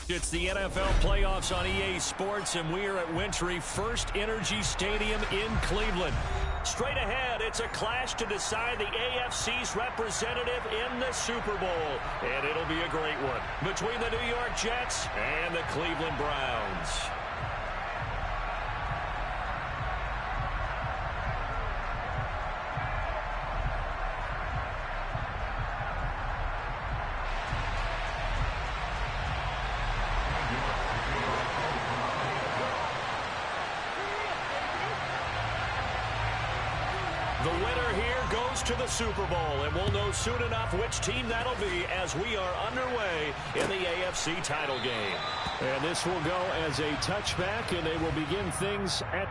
It's the NFL playoffs on EA Sports, and we are at Wintry First Energy Stadium in Cleveland. Straight ahead, it's a clash to decide the AFC's representative in the Super Bowl. And it'll be a great one between the New York Jets and the Cleveland Browns. The winner here goes to the Super Bowl, and we'll know soon enough which team that'll be as we are underway in the AFC title game. And this will go as a touchback, and they will begin things at...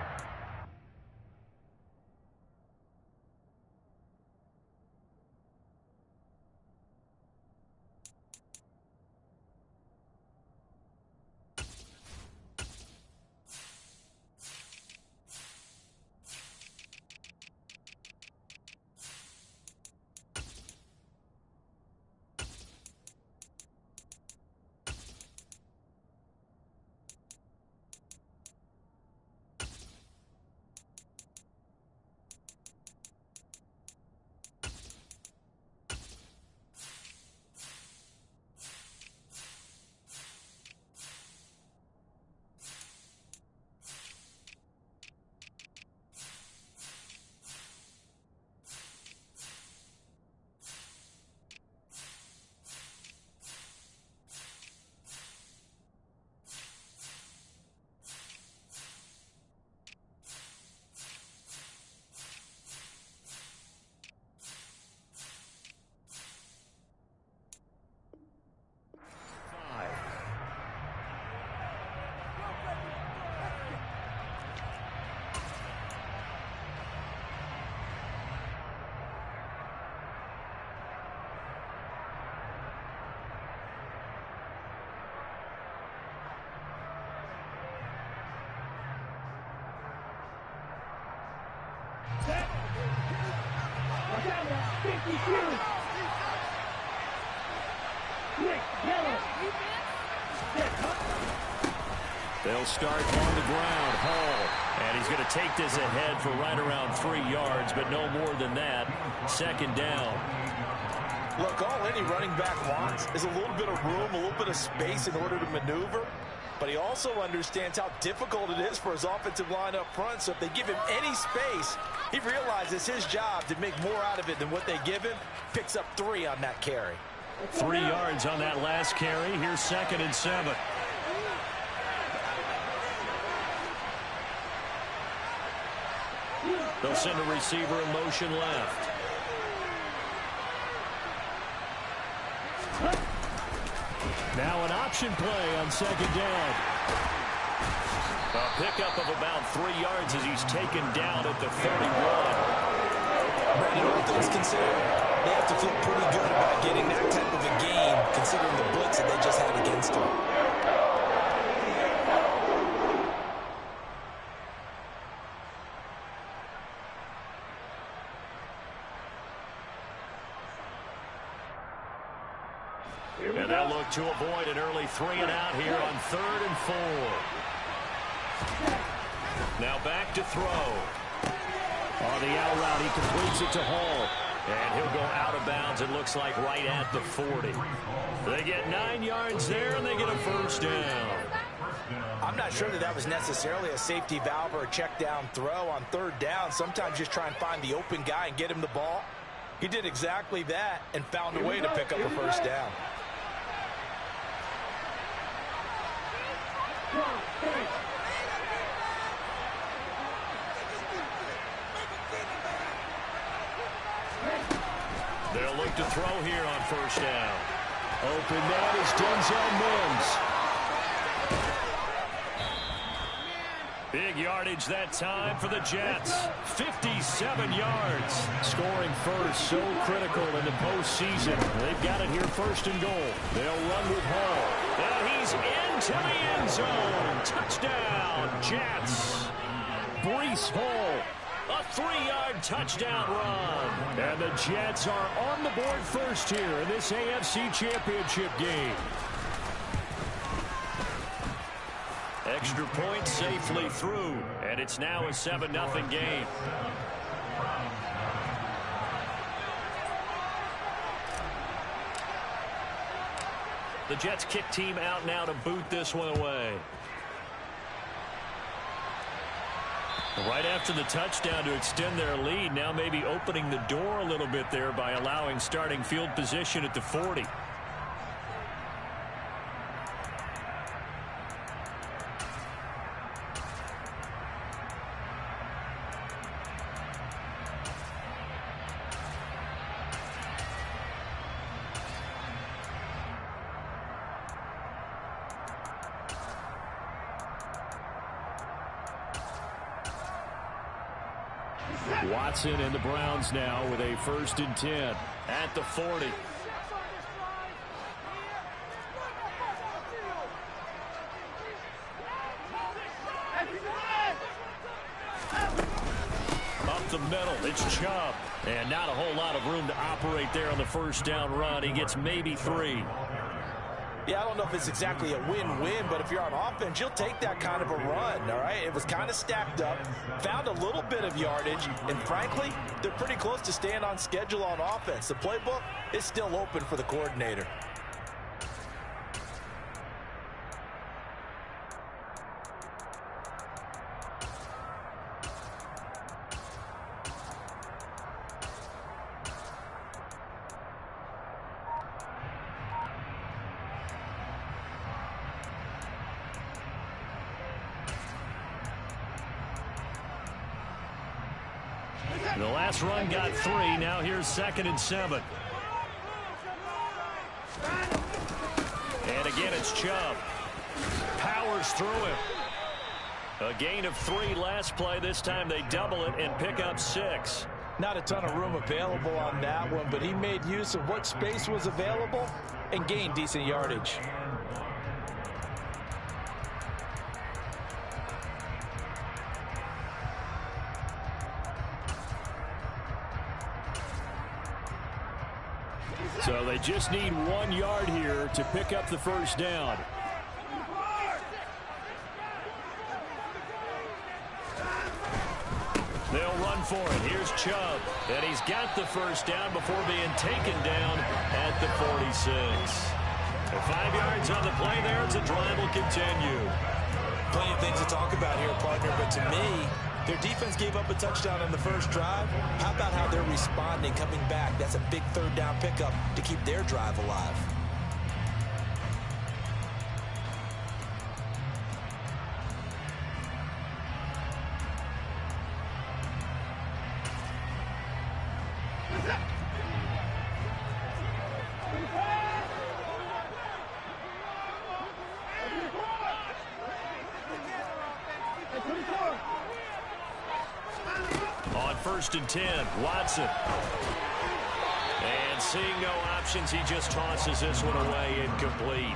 They'll start on the ground. Hall. And he's going to take this ahead for right around 3 yards, but no more than that. Second down. Look, all any running back wants is a little bit of room, a little bit of space in order to maneuver. But he also understands how difficult it is for his offensive line up front. So if they give him any space, he realizes his job to make more out of it than what they give him. Picks up 3 on that carry. 3 yards on that last carry. Here's 2nd and 7. They'll send a receiver in motion left. Now an option play on 2nd down. A pickup of about 3 yards as he's taken down at the 31. Brandon, all things considered, they have to feel pretty good about getting that type of a game, considering the blitz that they just had against them. And they'll look to avoid an early 3-and-out here on 3rd and 4. Now back to throw. On the out route, he completes it to Hall. And he'll go out of bounds, it looks like, right at the 40. They get 9 yards there, and they get a first down. I'm not sure that was necessarily a safety valve or a check down throw on 3rd down. Sometimes just try and find the open guy and get him the ball. He did exactly that and found a way to pick up a first down. They'll look to throw here on 1st down. Open man is Denzel Mims. Big yardage that time for the Jets. 57 yards. Scoring first, so critical in the postseason. They've got it here 1st and goal. They'll run with Hall. And he's into the end zone. Touchdown, Jets. Breece Hall. A 3-yard touchdown run. And the Jets are on the board first here in this AFC Championship game. Extra point safely through, and it's now a 7-0 game. The Jets kick team out now to boot this one away. Right after the touchdown to extend their lead, now maybe opening the door a little bit there by allowing starting field position at the 40. Watson and the Browns now with a 1st and 10 at the 40. Up the middle, it's Chubb. And not a whole lot of room to operate there on the 1st down run. He gets maybe 3. Yeah, I don't know if it's exactly a win-win, but if you're on offense, you'll take that kind of a run, all right? It was kind of stacked up, found a little bit of yardage, and frankly, they're pretty close to staying on schedule on offense. The playbook is still open for the coordinator. The last run got 3. Now here's 2nd and 7. And again, it's Chubb. Powers through him. A gain of 3 last play. This time they double it and pick up 6. Not a ton of room available on that one, but he made use of what space was available and gained decent yardage. So they just need 1 yard here to pick up the 1st down. They'll run for it. Here's Chubb. And he's got the 1st down before being taken down at the 46. 5 yards on the play there as the drive will continue. Plenty of things to talk about here, partner, but to me, their defense gave up a touchdown on the first drive. How about how they're responding, coming back? That's a big 3rd down pickup to keep their drive alive. On 1st and 10, Watson. And seeing no options, he just tosses this one away incomplete.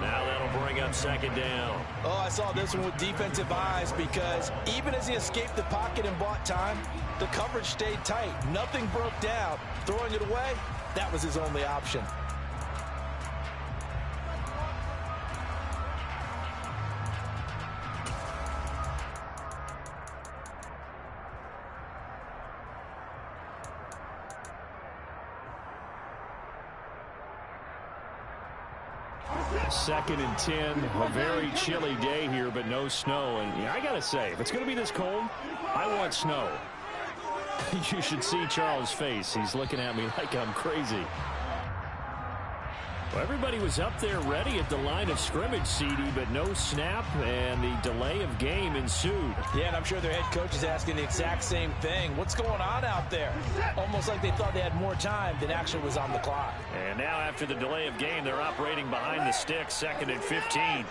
Now that'll bring up 2nd down. Oh, I saw this one with defensive eyes because even as he escaped the pocket and bought time, the coverage stayed tight. Nothing broke down. Throwing it away, that was his only option. Second and 10, a very chilly day here, but no snow. And yeah, I got to say, if it's going to be this cold, I want snow. You should see Charles' face. He's looking at me like I'm crazy. Well, everybody was up there ready at the line of scrimmage, CD, but no snap, and the delay of game ensued. Yeah, and I'm sure their head coach is asking the exact same thing. What's going on out there? Almost like they thought they had more time than actually was on the clock. And now after the delay of game, they're operating behind the sticks, 2nd and 15.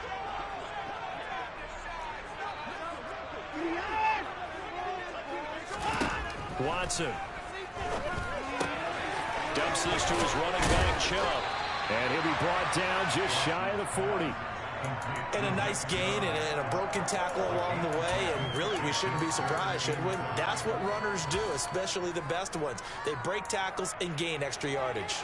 Watson dumps this to his running back, Chubb. And he'll be brought down just shy of the 40. And a nice gain and a broken tackle along the way. And really, we shouldn't be surprised, should we? That's what runners do, especially the best ones. They break tackles and gain extra yardage.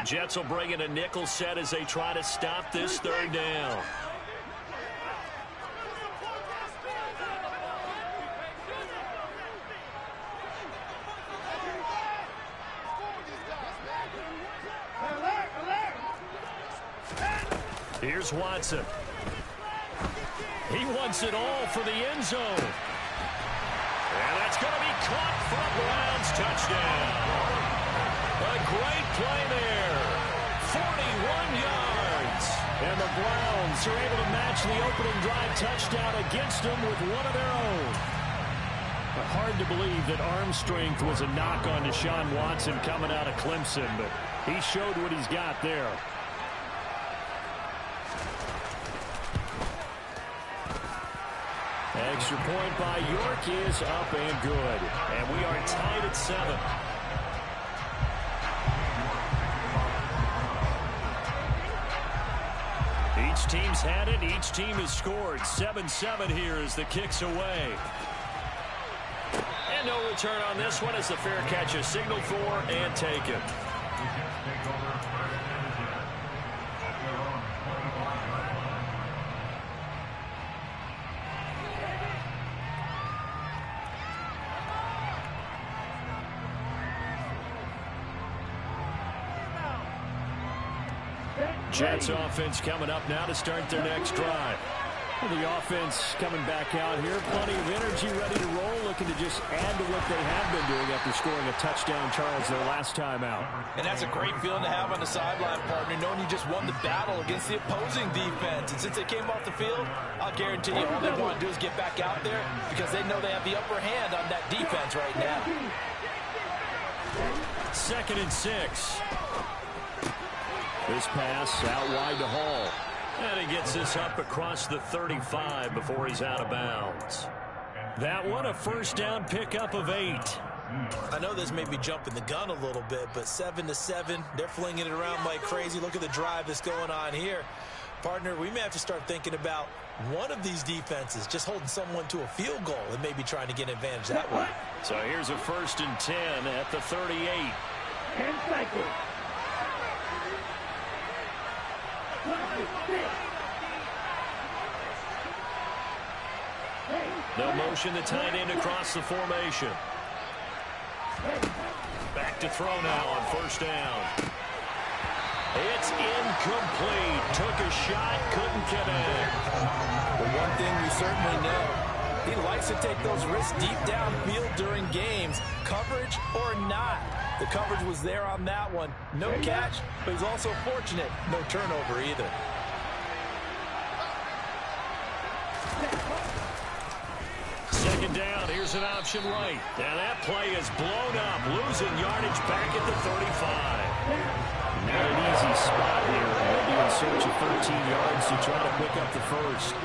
Jets will bring in a nickel set as they try to stop this third down. Here's Watson. He wants it all for the end zone. And that's going to be caught for a Browns touchdown. A great play there. 41 yards. And the Browns are able to match the opening drive touchdown against them with one of their own. But hard to believe that arm strength was a knock on Deshaun Watson coming out of Clemson, but he showed what he's got there. Extra point by York is up and good. And we are tied at 7. Each team's had it. Each team has scored. 7-7 here as the kick's away. And no return on this one as the fair catch is signaled for and taken. Jets offense coming up now to start their next drive. Well, the offense coming back out here. Plenty of energy, ready to roll, looking to just add to what they have been doing after scoring a touchdown, Charles, their last time out. And that's a great feeling to have on the sideline, partner, knowing you just won the battle against the opposing defense. And since they came off the field, I'll guarantee you all they want to do is get back out there because they know they have the upper hand on that defense right now. 2nd and 6. This pass out wide to Hall. And he gets this up across the 35 before he's out of bounds. That one, a first down pickup of 8. I know this may be jumping the gun a little bit, but 7-7, they're flinging it around like crazy. Look at the drive that's going on here. Partner, we may have to start thinking about one of these defenses just holding someone to a field goal and maybe trying to get an advantage that way. So here's a 1st and 10 at the 38. 10 seconds. They'll motion the tight end across the formation. Back to throw now on 1st down. It's incomplete. Took a shot, couldn't connect. But one thing we certainly know, he likes to take those risks deep downfield during games, coverage or not. The coverage was there on that one. No catch, but he's also fortunate. No turnover either. Second down, here's an option right. And that play is blown up, losing yardage back at the 35. Not an easy spot here. They'll be in search of 13 yards to try to pick up the first.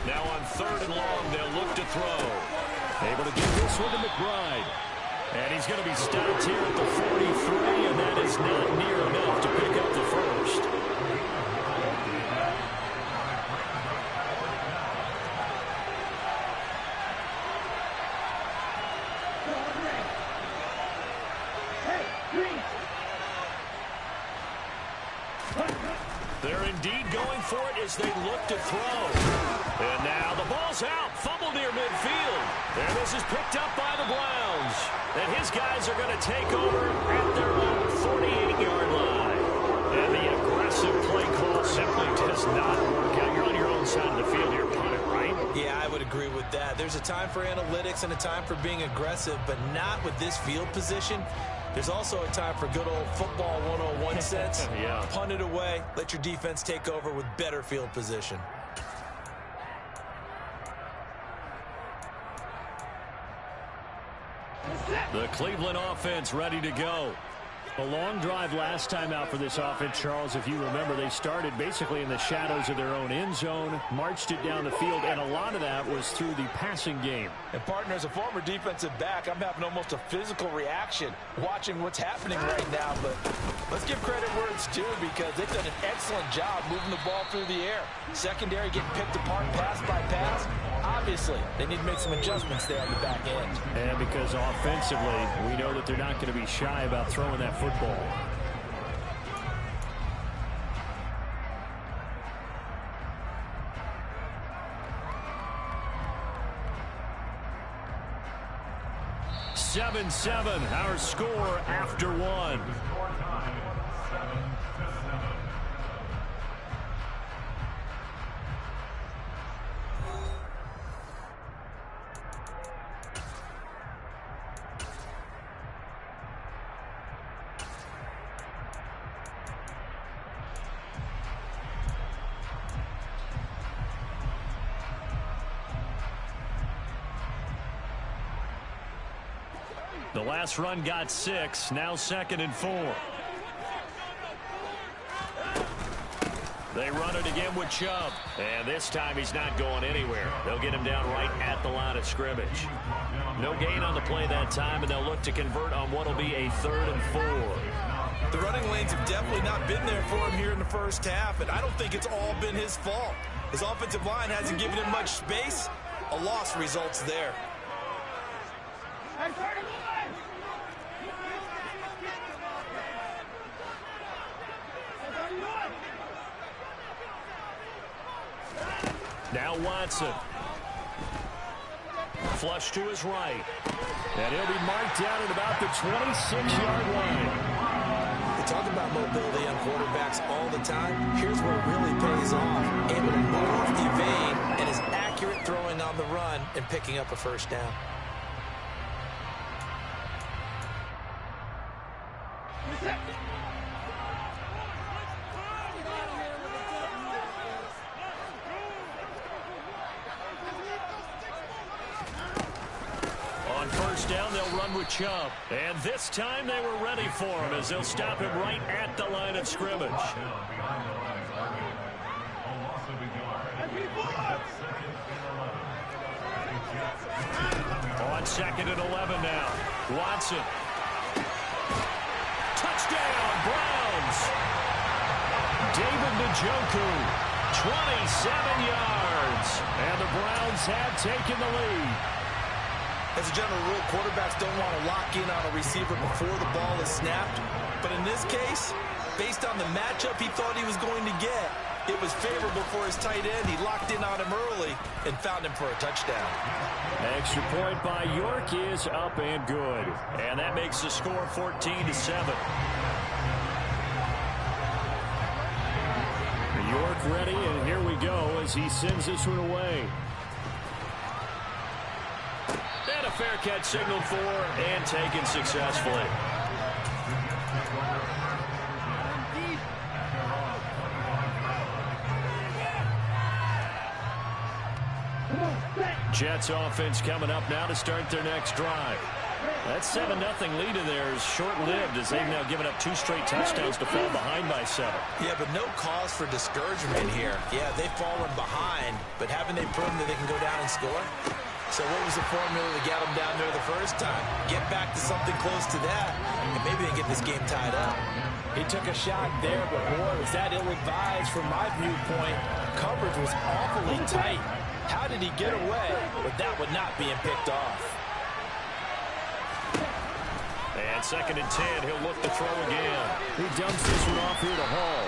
Now on 3rd and long, they'll look to throw. Able to get this one to McBride. And he's going to be stopped here at the 43, and that is not near enough to pick up the first. They're indeed going for it as they look to throw. And now the ball's out. Fumble near midfield. And this is picked up by the Browns. And his guys are going to take over at their own 48-yard line. And the aggressive play call simply does not work out. You're on your own side of the field here, punt it, right? Yeah, I would agree with that. There's a time for analytics and a time for being aggressive, but not with this field position. There's also a time for good old football 101 sense. Yeah. Punt it away. Let your defense take over with better field position. The Cleveland offense ready to go. A long drive last time out for this offense, Charles. If you remember, they started basically in the shadows of their own end zone, marched it down the field, and a lot of that was through the passing game. And, partner, as a former defensive back, I'm having almost a physical reaction watching what's happening right now. But let's give credit where it's due because they've done an excellent job moving the ball through the air. Secondary getting picked apart pass by pass. Obviously, they need to make some adjustments there on the back end. And because offensively, we know that they're not going to be shy about throwing that football. Seven, our score after one. The last run got 6, now 2nd and 4. They run it again with Chubb. And this time he's not going anywhere. They'll get him down right at the line of scrimmage. No gain on the play that time, and they'll look to convert on what will be a 3rd and 4. The running lanes have definitely not been there for him here in the first half, and I don't think it's all been his fault. His offensive line hasn't given him much space. A loss results there. Now Watson. Flush to his right. And he'll be marked down at about the 26-yard line. We talk about mobility on quarterbacks all the time. Here's where it really pays off. Able to move, evade, and is accurate throwing on the run and picking up a first down. On first down, they'll run with Chubb. And this time they were ready for him as they'll stop him right at the line of scrimmage. On 2nd and 11 now. Watson. Touchdown, Browns. David Njoku, 27 yards. And the Browns have taken the lead. As a general rule, quarterbacks don't want to lock in on a receiver before the ball is snapped. But in this case, based on the matchup he thought he was going to get, it was favorable for his tight end. He locked in on him early and found him for a touchdown. Extra point by York is up and good. And that makes the score 14-7. York ready, and here we go as he sends this one away. And a fair catch signaled for and taken successfully. Jets offense coming up now to start their next drive. That 7-0 lead of theirs short-lived as they've now given up 2 straight touchdowns to fall behind by 7. Yeah, but no cause for discouragement here. Yeah, they've fallen behind, but haven't they proven that they can go down and score? So what was the formula to get them down there the first time? Get back to something close to that, and maybe they get this game tied up. He took a shot there, but boy, was that ill-advised from my viewpoint. Coverage was awfully tight. How did he get away with that one not being picked off? And 2nd and 10, he'll look to throw again. He dumps this one off here to Hall.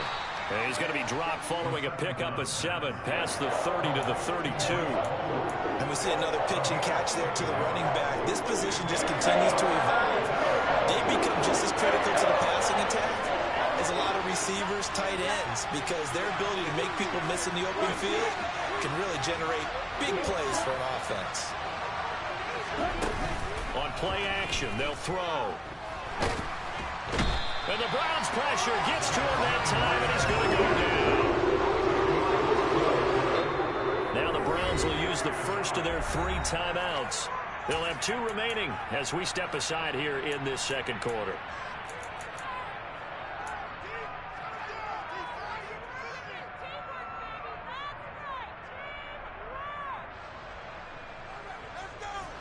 And he's going to be dropped following a pickup of 7 past the 30 to the 32. And we see another pitch and catch there to the running back. This position just continues to evolve. They become just as critical to the passing attack as a lot of receivers, tight ends, because their ability to make people miss in the open field can really generate big plays for an offense. On play action, they'll throw. And the Browns pressure gets to him that time, and he's going to go down. Now the Browns will use the first of their 3 timeouts. They'll have 2 remaining as we step aside here in this second quarter.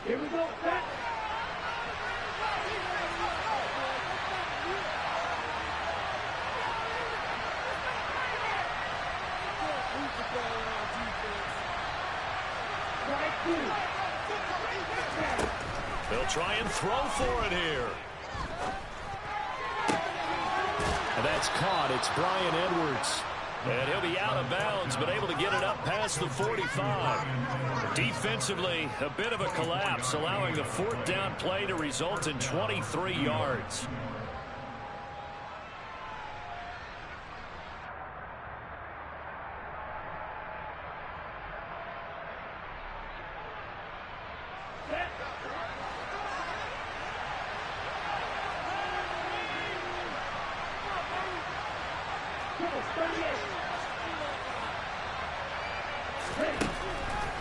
Here we go, set. Right. try and throw for it here. And that's caught. It's Bryan Edwards. And he'll be out of bounds, but able to get it up past the 45. Defensively, a bit of a collapse, allowing the fourth down play to result in 23 yards.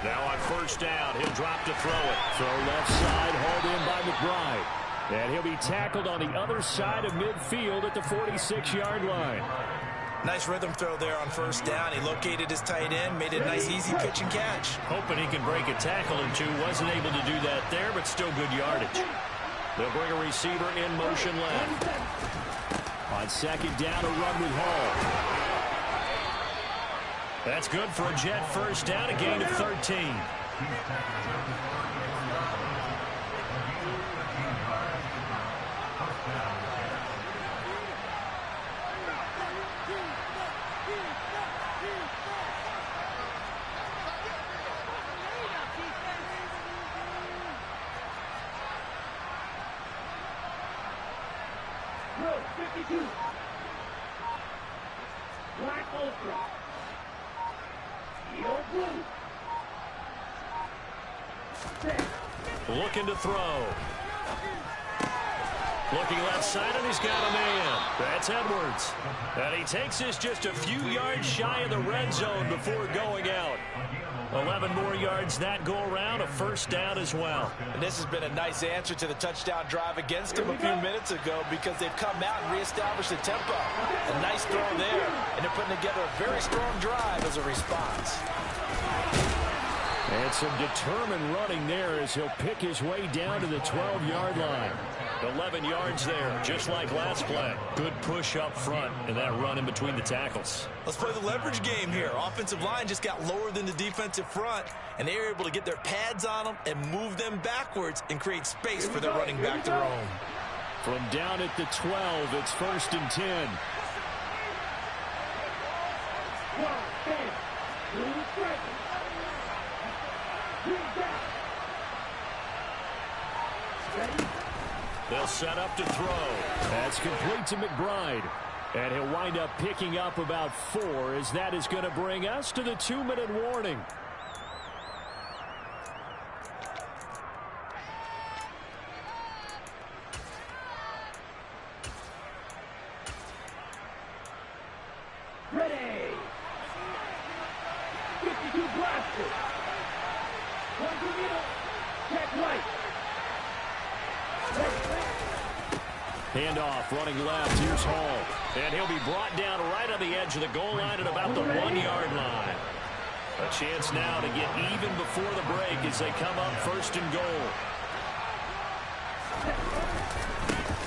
Now on first down, he'll drop to throw it. Throw left side, hauled in by McBride. And he'll be tackled on the other side of midfield at the 46-yard line. Nice rhythm throw there on first down. He located his tight end, made it a nice easy pitch and catch. Hoping he can break a tackle or two. Wasn't able to do that there, but still good yardage. They'll bring a receiver in motion left. On second down, a run with Hall. That's good for a Jet first down, a gain of 13. Row 52. Black Ultra. Looking to throw. Looking left side, and he's got a man. That's Edwards. And he takes this just a few yards shy of the red zone before going out. 11 more yards that go around, a first down as well. And this has been a nice answer to the touchdown drive against him a few minutes ago because they've come out and reestablished the tempo. A nice throw there, and they're putting together a very strong drive as a response. And some determined running there as he'll pick his way down to the 12-yard line. 11 yards there, just like last play. Good push up front and that run in between the tackles. Let's play the leverage game here. Offensive line just got lower than the defensive front, and they were able to get their pads on them and move them backwards and create space for their running back to roam. From down at the 12, it's 1st and 10. They'll set up to throw. That's complete to McBride. And he'll wind up picking up about 4 as that is going to bring us to the 2-minute warning. Ready. 52 blaster. One to middle. Check right. Handoff, running left. Here's Hall. And he'll be brought down right on the edge of the goal line at about the 1-yard line. A chance now to get even before the break as they come up 1st and goal.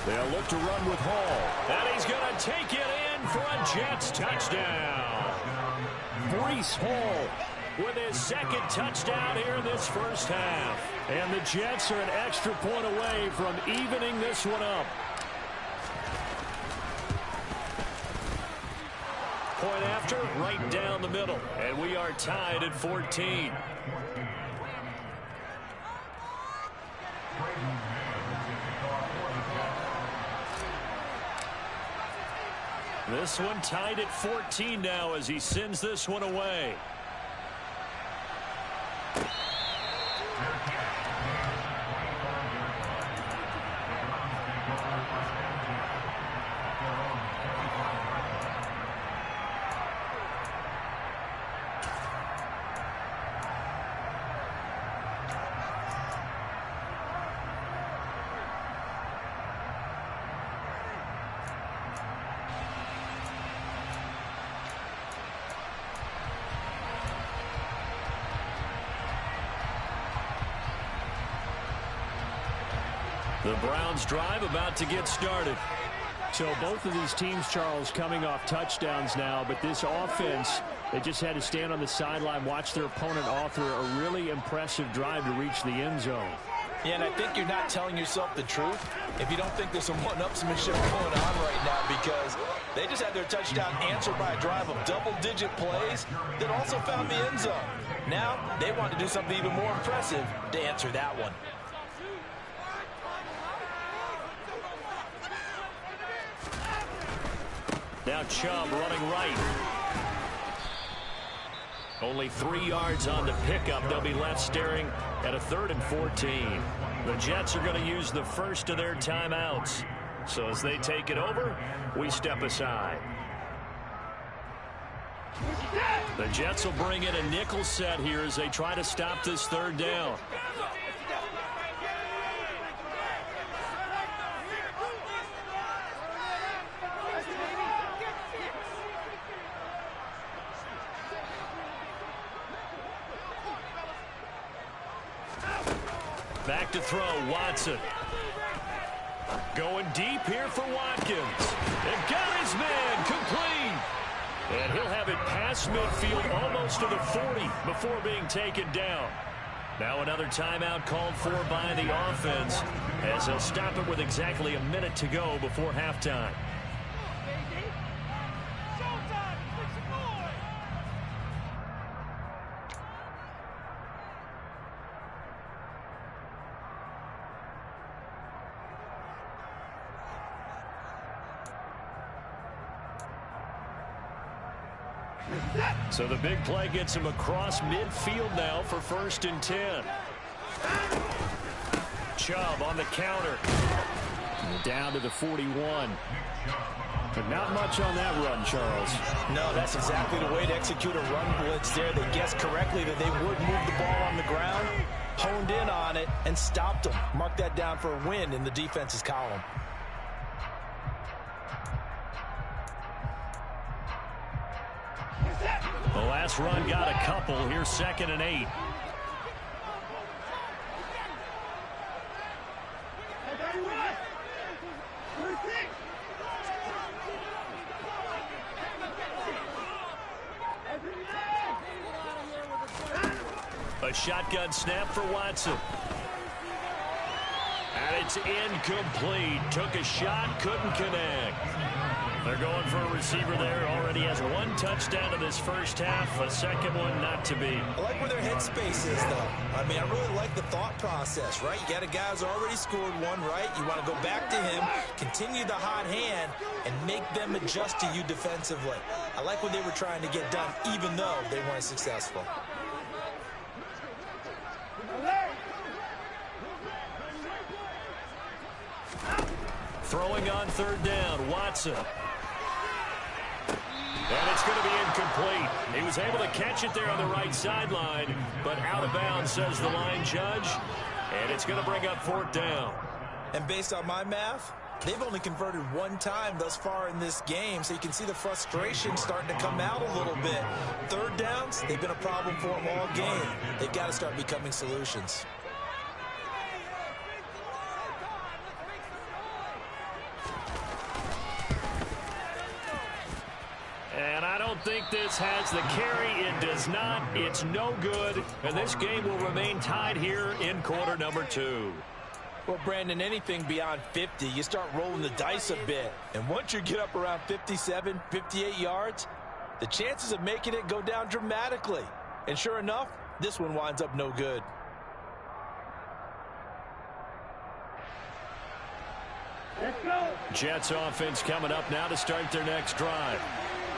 They'll look to run with Hall. And he's going to take it in for a Jets touchdown. Breece Hall with his second touchdown here in this first half. And the Jets are an extra point away from evening this one up. Point after, right down the middle. And we are tied at 14. This one tied at 14 now as he sends this one away. The Browns drive about to get started. So both of these teams, Charles, coming off touchdowns now, but this offense, they just had to stand on the sideline, watch their opponent author a really impressive drive to reach the end zone. Yeah, and I think you're not telling yourself the truth if you don't think there's some one-upsmanship going on right now, because they just had their touchdown answered by a drive of double-digit plays that also found the end zone. Now they want to do something even more impressive to answer that one. Now Chubb running right. Only 3 yards on the pickup. They'll be left staring at a 3rd and 14. The Jets are going to use the first of their timeouts. So as they take it over, we step aside. The Jets will bring in a nickel set here as they try to stop this 3rd down. Back to throw, Watson. Going deep here for Watkins. They've got his man complete. And he'll have it past midfield almost to the 40 before being taken down. Now another timeout called for by the offense as they'll stop it with exactly a minute to go before halftime. So the big play gets him across midfield now for 1st and 10. Chubb on the counter. Down to the 41. But not much on that run, Charles. No, that's exactly the way to execute a run blitz there. They guessed correctly that they would move the ball on the ground, honed in on it, and stopped them. Mark that down for a win in the defense's column. The last run got a couple. Here's 2nd and 8. A shotgun snap for Watson. And it's incomplete. Took a shot, couldn't connect. They're going for a receiver there. Already has 1 touchdown in this first half. A 2nd one not to be. I like where their headspace is, though. I mean, I really like the thought process, right? You got a guy who's already scored 1, right? You want to go back to him, continue the hot hand, and make them adjust to you defensively. I like what they were trying to get done, even though they weren't successful. Throwing on 3rd down, Watson. And it's going to be incomplete. He was able to catch it there on the right sideline, but out of bounds, says the line judge. And it's going to bring up 4th down. And based on my math, they've only converted 1 time thus far in this game, so you can see the frustration starting to come out a little bit. 3rd downs, they've been a problem for them all game. They've got to start becoming solutions. And I don't think this has the carry. It does not. It's no good. And this game will remain tied here in quarter number 2. Well, Brandon, anything beyond 50, you start rolling the dice a bit. And once you get up around 57, 58 yards, the chances of making it go down dramatically. And sure enough, this one winds up no good. Let's go. Jets offense coming up now to start their next drive.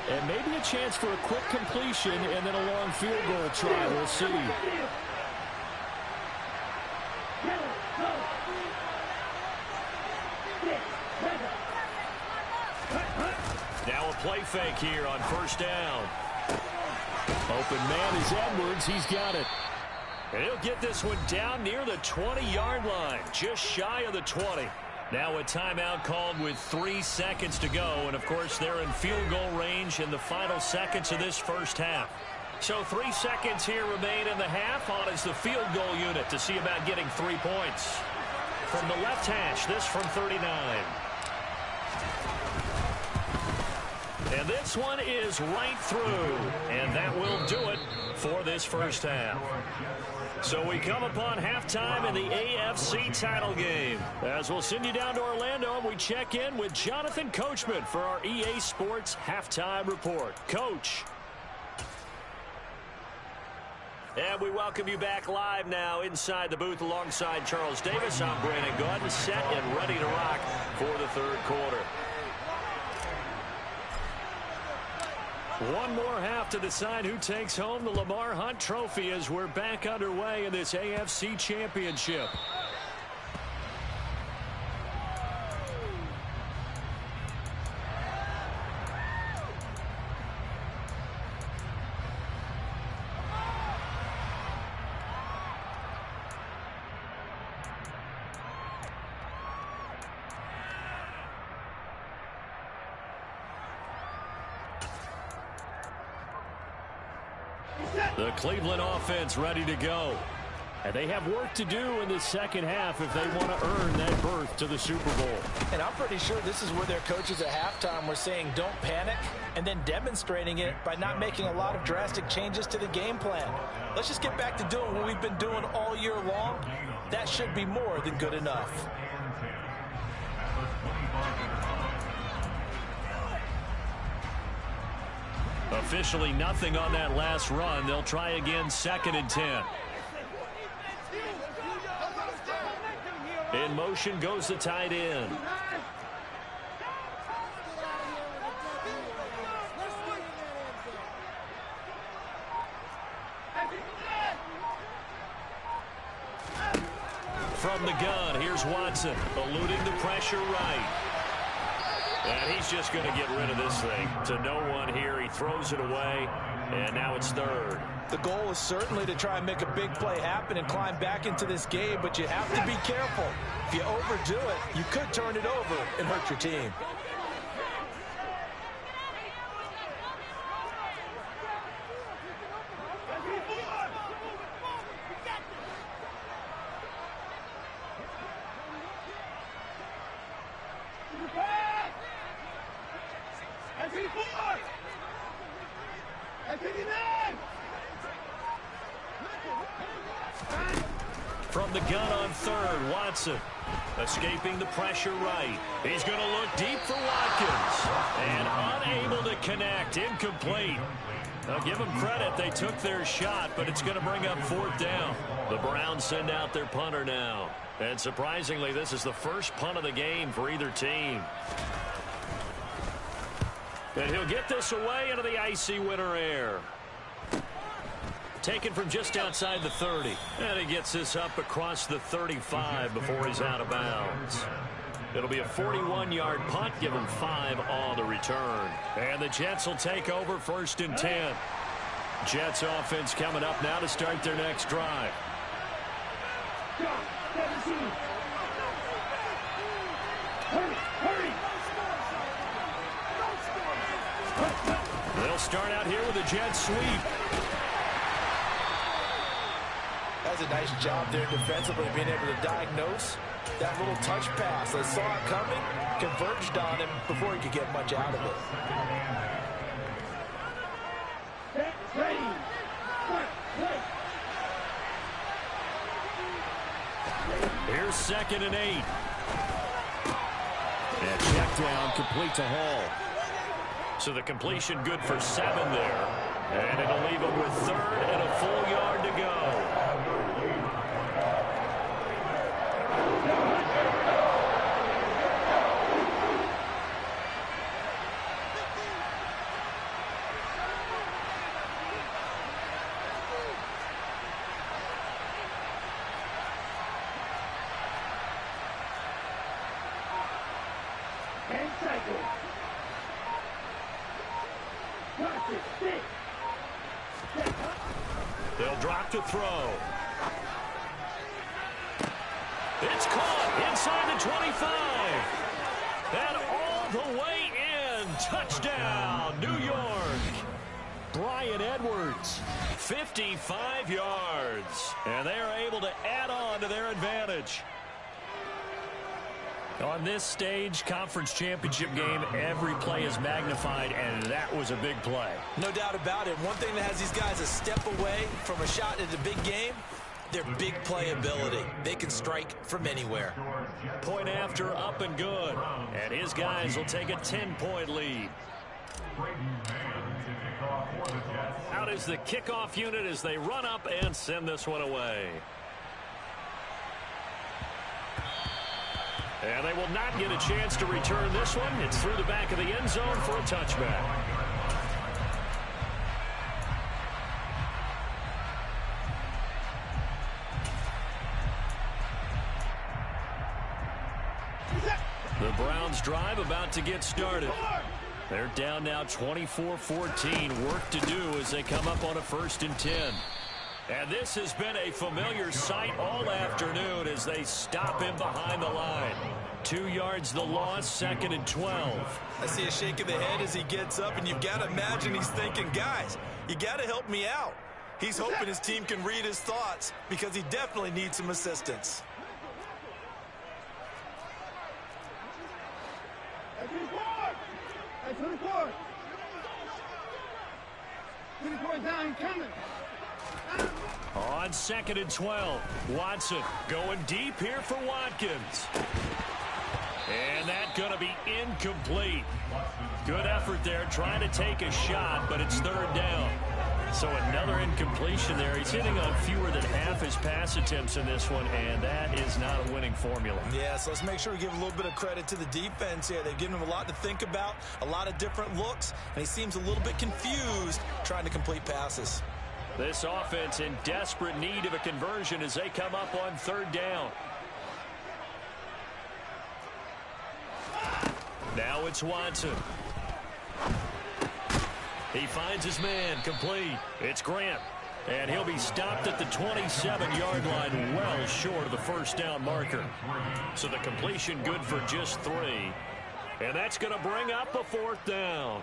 And maybe a chance for a quick completion and then a long field goal try. We'll see. Now a play fake here on 1st down. Open man is Edwards. He's got it. And he'll get this one down near the 20-yard line, just shy of the 20. Now a timeout called with 3 seconds to go. And, of course, they're in field goal range in the final seconds of this first half. So 3 seconds here remain in the half. On is the field goal unit to see about getting 3 points. From the left hash, this from 39. And this one is right through. And that will do it for this first half. So we come upon halftime in the AFC title game. As we'll send you down to Orlando, and we check in with Jonathan Coachman for our EA Sports Halftime Report. Coach. And we welcome you back live now inside the booth alongside Charles Davis. I'm Brandon Gaudin, set and ready to rock for the third quarter. One more half to decide who takes home the Lamar Hunt Trophy as we're back underway in this AFC Championship. The Cleveland offense ready to go. And they have work to do in the second half if they want to earn that berth to the Super Bowl. And I'm pretty sure this is where their coaches at halftime were saying don't panic, and then demonstrating it by not making a lot of drastic changes to the game plan. Let's just get back to doing what we've been doing all year long. That should be more than good enough. Officially nothing on that last run. They'll try again, 2nd and 10. In motion goes the tight end. From the gun, here's Watson, eluding the pressure right. And he's just going to get rid of this thing to no one here. He throws it away, and now it's 3rd. The goal is certainly to try and make a big play happen and climb back into this game, but you have to be careful. If you overdo it, you could turn it over and hurt your team. From the gun on 3rd, Watson escaping the pressure right. He's going to look deep for Watkins and unable to connect. Incomplete. Now give them credit. They took their shot, but it's going to bring up 4th down. The Browns send out their punter now. And surprisingly, this is the first punt of the game for either team. And he'll get this away into the icy winter air. Taken from just outside the 30. And he gets this up across the 35 before he's out of bounds. It'll be a 41-yard punt, give him 5 on the return. And the Jets will take over 1st and 10. Jets offense coming up now to start their next drive. They'll start out here with a jet sweep. That's a nice job there defensively, being able to diagnose that little touch pass. They saw it coming, converged on him before he could get much out of it. Here's 2nd and 8. And check down, complete to Hall. So the completion good for 7 there. And it'll leave him with 3rd and a full yard to go. They'll drop to throw. It's caught inside the 25. And all the way in. Touchdown, New York. Bryan Edwards, 55 yards. And they are able to add on to their advantage. On this stage, conference championship game, every play is magnified, and that was a big play. No doubt about it. One thing that has these guys a step away from a shot at a big game, their big play ability. They can strike from anywhere. Point after, up and good. And his guys will take a 10-point lead. Out is the kickoff unit as they run up and send this one away. And they will not get a chance to return this one. It's through the back of the end zone for a touchback. The Browns drive about to get started. They're down now 24-14. Work to do as they come up on a 1st and 10. And this has been a familiar sight all afternoon as they stop him behind the line. 2 yards the loss, 2nd and 12. I see a shake of the head as he gets up, and you've got to imagine he's thinking, guys, you got to help me out. He's hoping his team can read his thoughts because he definitely needs some assistance. Hey, 24. 24 down, coming. On 2nd and 12, Watson going deep here for Watkins. And that's going to be incomplete. Good effort there, trying to take a shot, but it's 3rd down. So another incompletion there. He's hitting on fewer than half his pass attempts in this one, and that is not a winning formula. Yeah, so let's make sure we give a little bit of credit to the defense here. They've given him a lot to think about, a lot of different looks, and he seems a little bit confused trying to complete passes. This offense in desperate need of a conversion as they come up on 3rd down. Now it's Watson. He finds his man, complete. It's Grant. And he'll be stopped at the 27-yard line, well short of the 1st down marker. So the completion good for just 3. And that's going to bring up a 4th down.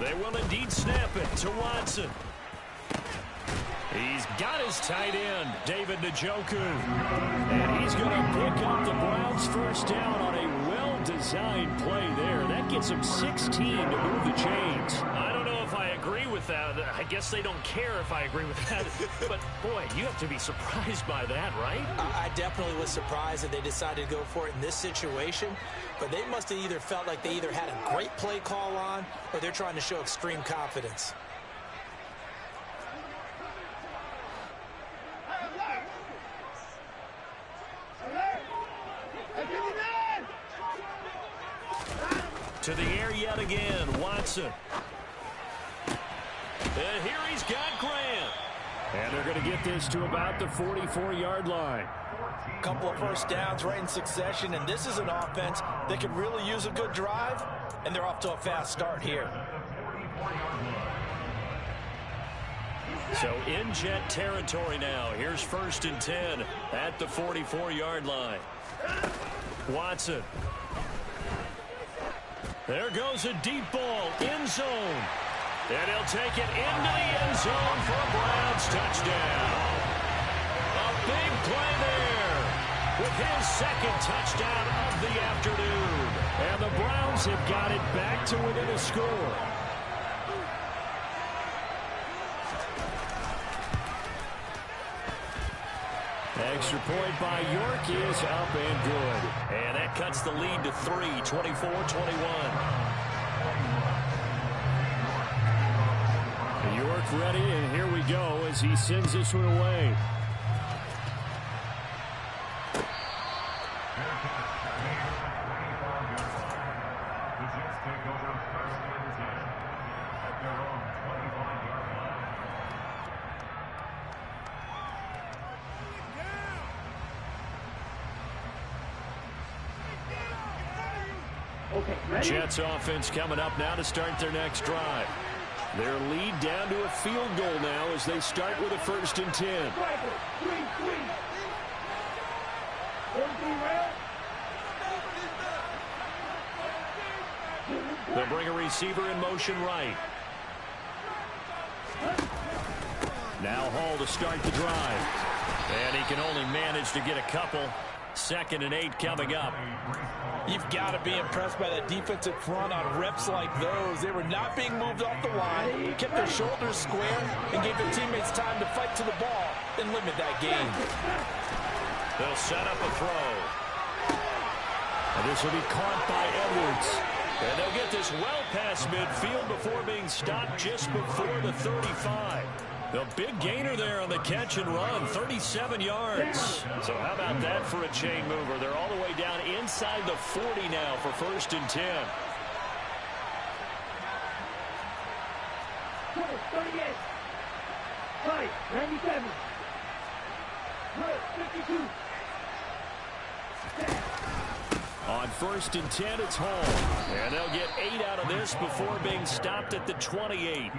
They will indeed snap it to Watson. He's got his tight end, David Njoku. And he's going to pick up the Browns' 1st down on a well-designed play there. That gets him 16 to move the chains. I don't know if I agree with that. I guess they don't care if I agree with that. But, boy, you have to be surprised by that, right? I definitely was surprised that they decided to go for it in this situation. But they must have either felt like they either had a great play call on or they're trying to show extreme confidence. To the air yet again, Watson. And here he's got Grant. And they're going to get this to about the 44-yard line. Couple of 1st downs right in succession, and this is an offense that could really use a good drive, and they're off to a fast start here. So in jet territory now. Here's 1st and 10 at the 44-yard line. Watson. There goes a deep ball, end zone. And he'll take it into the end zone for a Browns touchdown. A big play there with his 2nd touchdown of the afternoon. And the Browns have got it back to within a score. Extra point by York is up and good. And that cuts the lead to 3, 24-21. York ready, and here we go as he sends this one away. Okay, ready? Jets offense coming up now to start their next drive. Their lead down to a field goal now as they start with a 1st and 10. Striker, 3-3. 1-3 round. They'll bring a receiver in motion right. Now Hall to start the drive. And he can only manage to get a couple. 2nd and 8 coming up. You've got to be impressed by that defensive front on reps like those. They were not being moved off the line, kept their shoulders square, and gave their teammates time to fight to the ball and limit that gain. They'll set up a throw. And this will be caught by Edwards. And they'll get this well past midfield before being stopped just before the 35. The big gainer there on the catch and run, 37 yards. So how about that for a chain mover? They're all the way down inside the 40 now for 1st and 10. 38. 5, 97. 52. On 1st and 10, it's Hall. And they'll get 8 out of this before being stopped at the 28.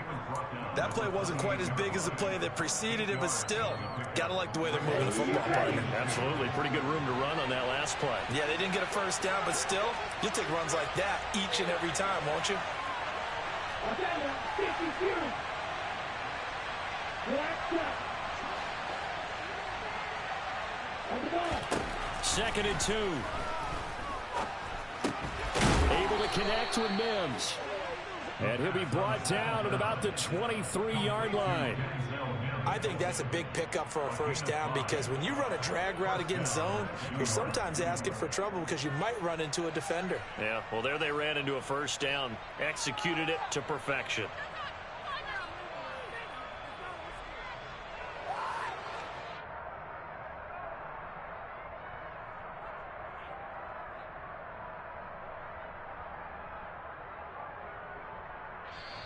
That play wasn't quite as big as the play that preceded it, but still, gotta like the way they're moving the football, partner. Absolutely. Pretty good room to run on that last play. Yeah, they didn't get a 1st down, but still, you'll take runs like that each and every time, won't you? Okay, now, 52. Black shot. On the ball. 2nd and 2. Able to connect with Mims. And he'll be brought down at about the 23-yard line. I think that's a big pickup for a 1st down because when you run a drag route against zone, you're sometimes asking for trouble because you might run into a defender. Yeah, well, there they ran into a 1st down. Executed it to perfection.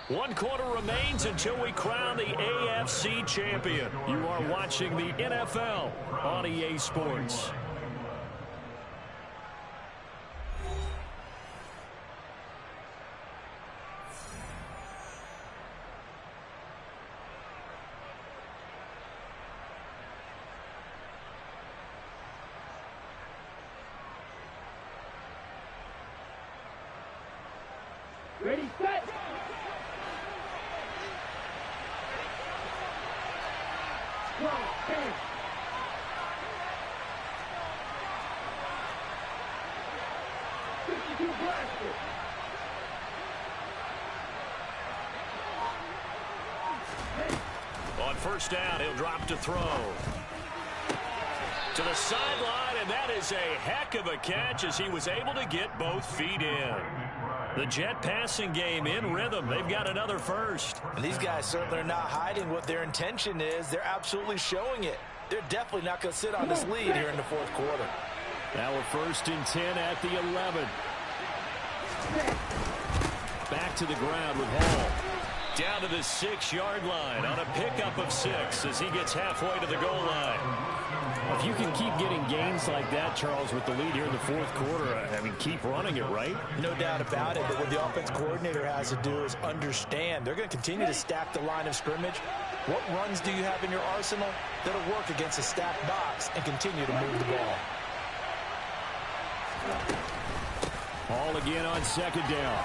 One quarter remains until we crown the AFC champion. You are watching the NFL on EA Sports. Ready, set. On 1st down, he'll drop to throw. To the sideline, and that is a heck of a catch as he was able to get both feet in. The Jet passing game in rhythm. They've got another 1st. And these guys certainly are not hiding what their intention is. They're absolutely showing it. They're definitely not going to sit on this lead here in the 4th quarter. Now a 1st and 10 at the 11. Back to the ground with Hall. Down to the 6-yard line on a pickup of 6 as he gets halfway to the goal line. If you can keep getting gains like that, Charles, with the lead here in the 4th quarter, I mean, keep running it, right? No doubt about it, but what the offense coordinator has to do is understand. They're going to continue to stack the line of scrimmage. What runs do you have in your arsenal that'll work against a stacked box and continue to move the ball? Hall again on 2nd down.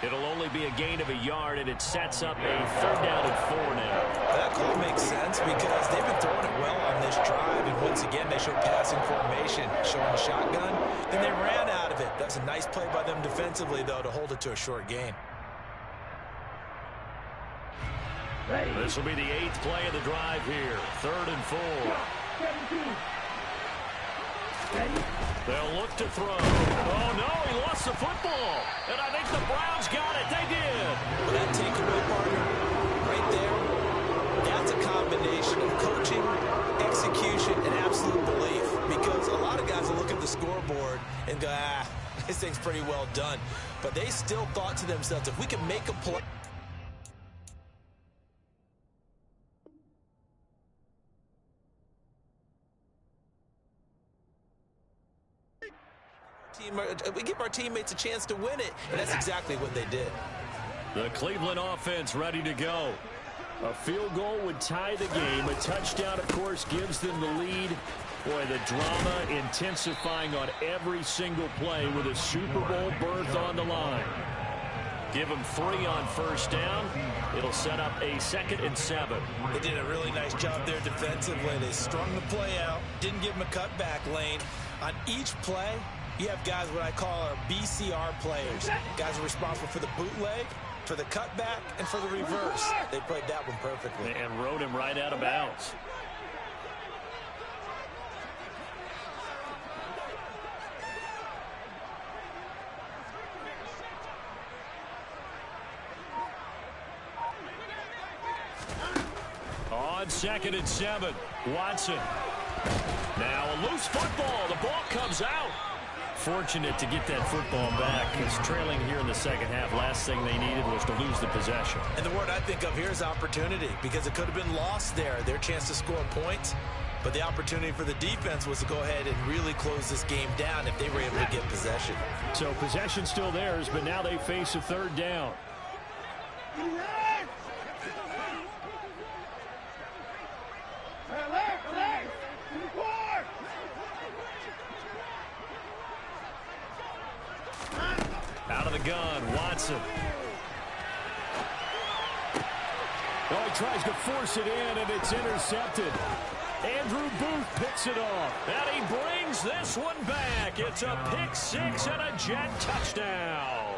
It'll only be a gain of a yard, and it sets up a 3rd down and 4 now. That call makes sense because they've been throwing it well on this drive, and once again, they showed passing formation, showing the shotgun. Then they ran out of it. That's a nice play by them defensively, though, to hold it to a short gain. This will be the 8th play of the drive here. 3rd and 4. 17. Ready? They'll look to throw. Oh, no, he lost the football. And I think the Browns got it. They did. Well, that takeaway, partner, right there, that's a combination of coaching, execution, and absolute belief. Because a lot of guys will look at the scoreboard and go, this thing's pretty well done. But they still thought to themselves, if we can make a play. we give our teammates a chance to win it, and that's exactly what they did. The Cleveland offense ready to go. A field goal would tie the game. A touchdown, of course, gives them the lead. Boy, the drama intensifying on every single play with a Super Bowl berth on the line. Give them 3 on first down. It'll set up a 2nd and 7. They did a really nice job there defensively. They strung the play out, didn't give them a cutback lane. On each play, you have guys what I call our BCR players. Guys are responsible for the bootleg, for the cutback, and for the reverse. They played that one perfectly. And rode him right out of bounds. On 2nd and 7, Watson. Now a loose football. The ball comes out. Fortunate to get that football back, because trailing here in the second half, last thing they needed was to lose the possession. And the word I think of here is opportunity, because it could have been lost there, their chance to score points. But the opportunity for the defense was to go ahead and really close this game down if they were able to get possession. So possession still theirs, but now they face a 3rd down. Out of the gun, Watson. Oh, he tries to force it in, and it's intercepted. Andrew Booth picks it off. And he brings this one back. It's a pick 6 and a Jet touchdown.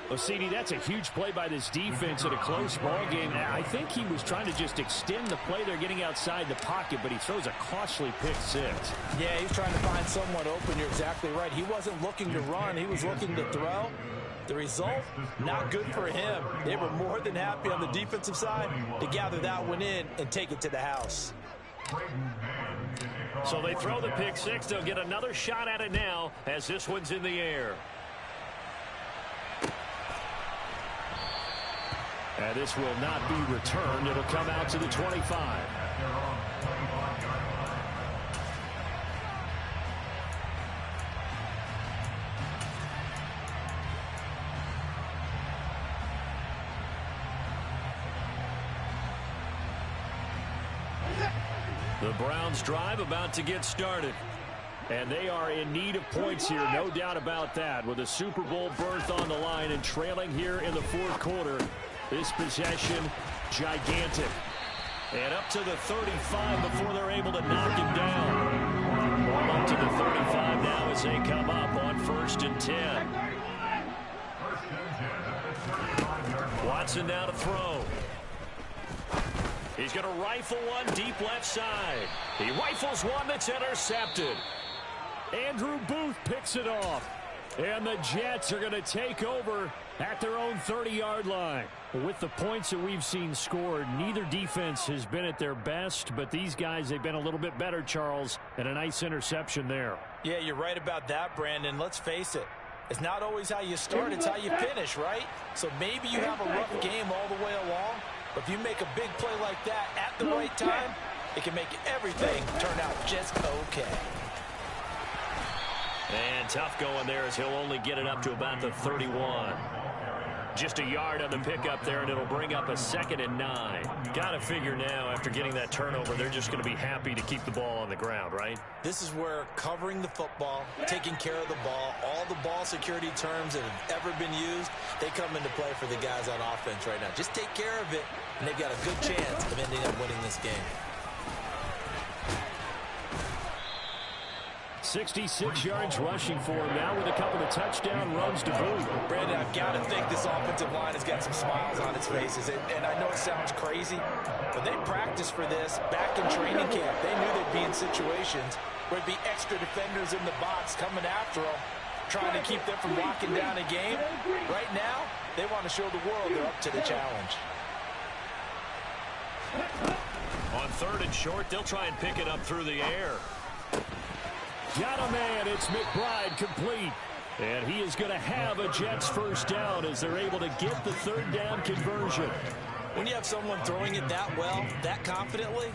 Well, CD, that's a huge play by this defense in a close ball game. I think he was trying to just extend the play. They're getting outside the pocket, but he throws a costly pick 6. Yeah, he's trying to find someone open. You're exactly right. He wasn't looking to run. He was looking to throw. The result, not good for him. They were more than happy on the defensive side to gather that one in and take it to the house. So they throw the pick 6. They'll get another shot at it now as this one's in the air. And this will not be returned. It'll come out to the 25. The Browns drive about to get started. And they are in need of points here, no doubt about that, with a Super Bowl berth on the line and trailing here in the 4th quarter. This possession, gigantic. And up to the 35 before they're able to knock him down. Ball up to the 35 now as they come up on 1st and 10. Watson now to throw. He's going to rifle one deep left side. He rifles one that's intercepted. Andrew Booth picks it off. And the Jets are going to take over at their own 30-yard line. With the points that we've seen scored, neither defense has been at their best, but these guys, they've been a little bit better, Charles, and a nice interception there. Yeah, you're right about that, Brandon. Let's face it. It's not always how you start, it's how you finish, right? So maybe you have a rough game all the way along, but if you make a big play like that at the right time, it can make everything turn out just okay. And tough going there as he'll only get it up to about the 31. Just a yard on the pickup there, and it'll bring up a 2nd and 9. Got to figure now, after getting that turnover, they're just going to be happy to keep the ball on the ground, right? This is where covering the football, taking care of the ball, all the ball security terms that have ever been used, they come into play for the guys on offense right now. Just take care of it, and they've got a good chance of ending up winning this game. 66 yards rushing for him now with a couple of touchdown runs to boot. Brandon, I've got to think this offensive line has got some smiles on its faces. And I know it sounds crazy, but they practiced for this back in training camp. They knew they'd be in situations where there'd be extra defenders in the box coming after them, trying to keep them from locking down a game. Right now, they want to show the world they're up to the challenge. On 3rd and short, they'll try and pick it up through the air. Got a man. It's McBride complete. And he is going to have a Jets first down as they're able to get the 3rd down conversion. When you have someone throwing it that well, that confidently,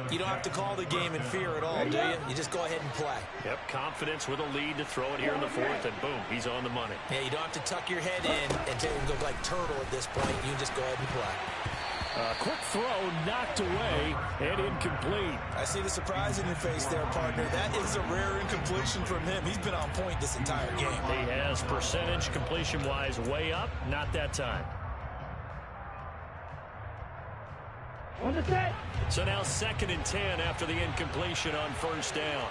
you don't have to call the game in fear at all, do you? You just go ahead and play. Yep, confidence with a lead to throw it here in the fourth, and boom, he's on the money. Yeah, you don't have to tuck your head in and go like turtle at this point. You just go ahead and play. Quick throw knocked away and incomplete. I see the surprise in your face there, partner. That is a rare incompletion from him. He's been on point this entire game. He has percentage completion-wise way up, not that time. On the set. So now 2nd and 10 after the incompletion on first down.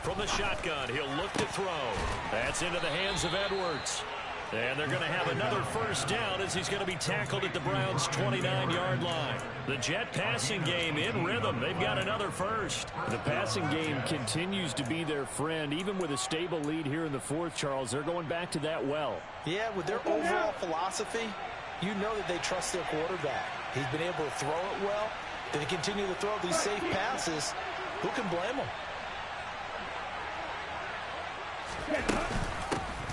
From the shotgun, he'll look to throw. That's into the hands of Edwards. And they're going to have another first down as he's going to be tackled at the Browns' 29-yard line. The Jet passing game in rhythm. They've got another first. The passing game continues to be their friend. Even with a stable lead here in the fourth, Charles, they're going back to that well. Yeah, with their overall philosophy, you know that they trust their quarterback. He's been able to throw it well. They continue to throw these safe passes. Who can blame them?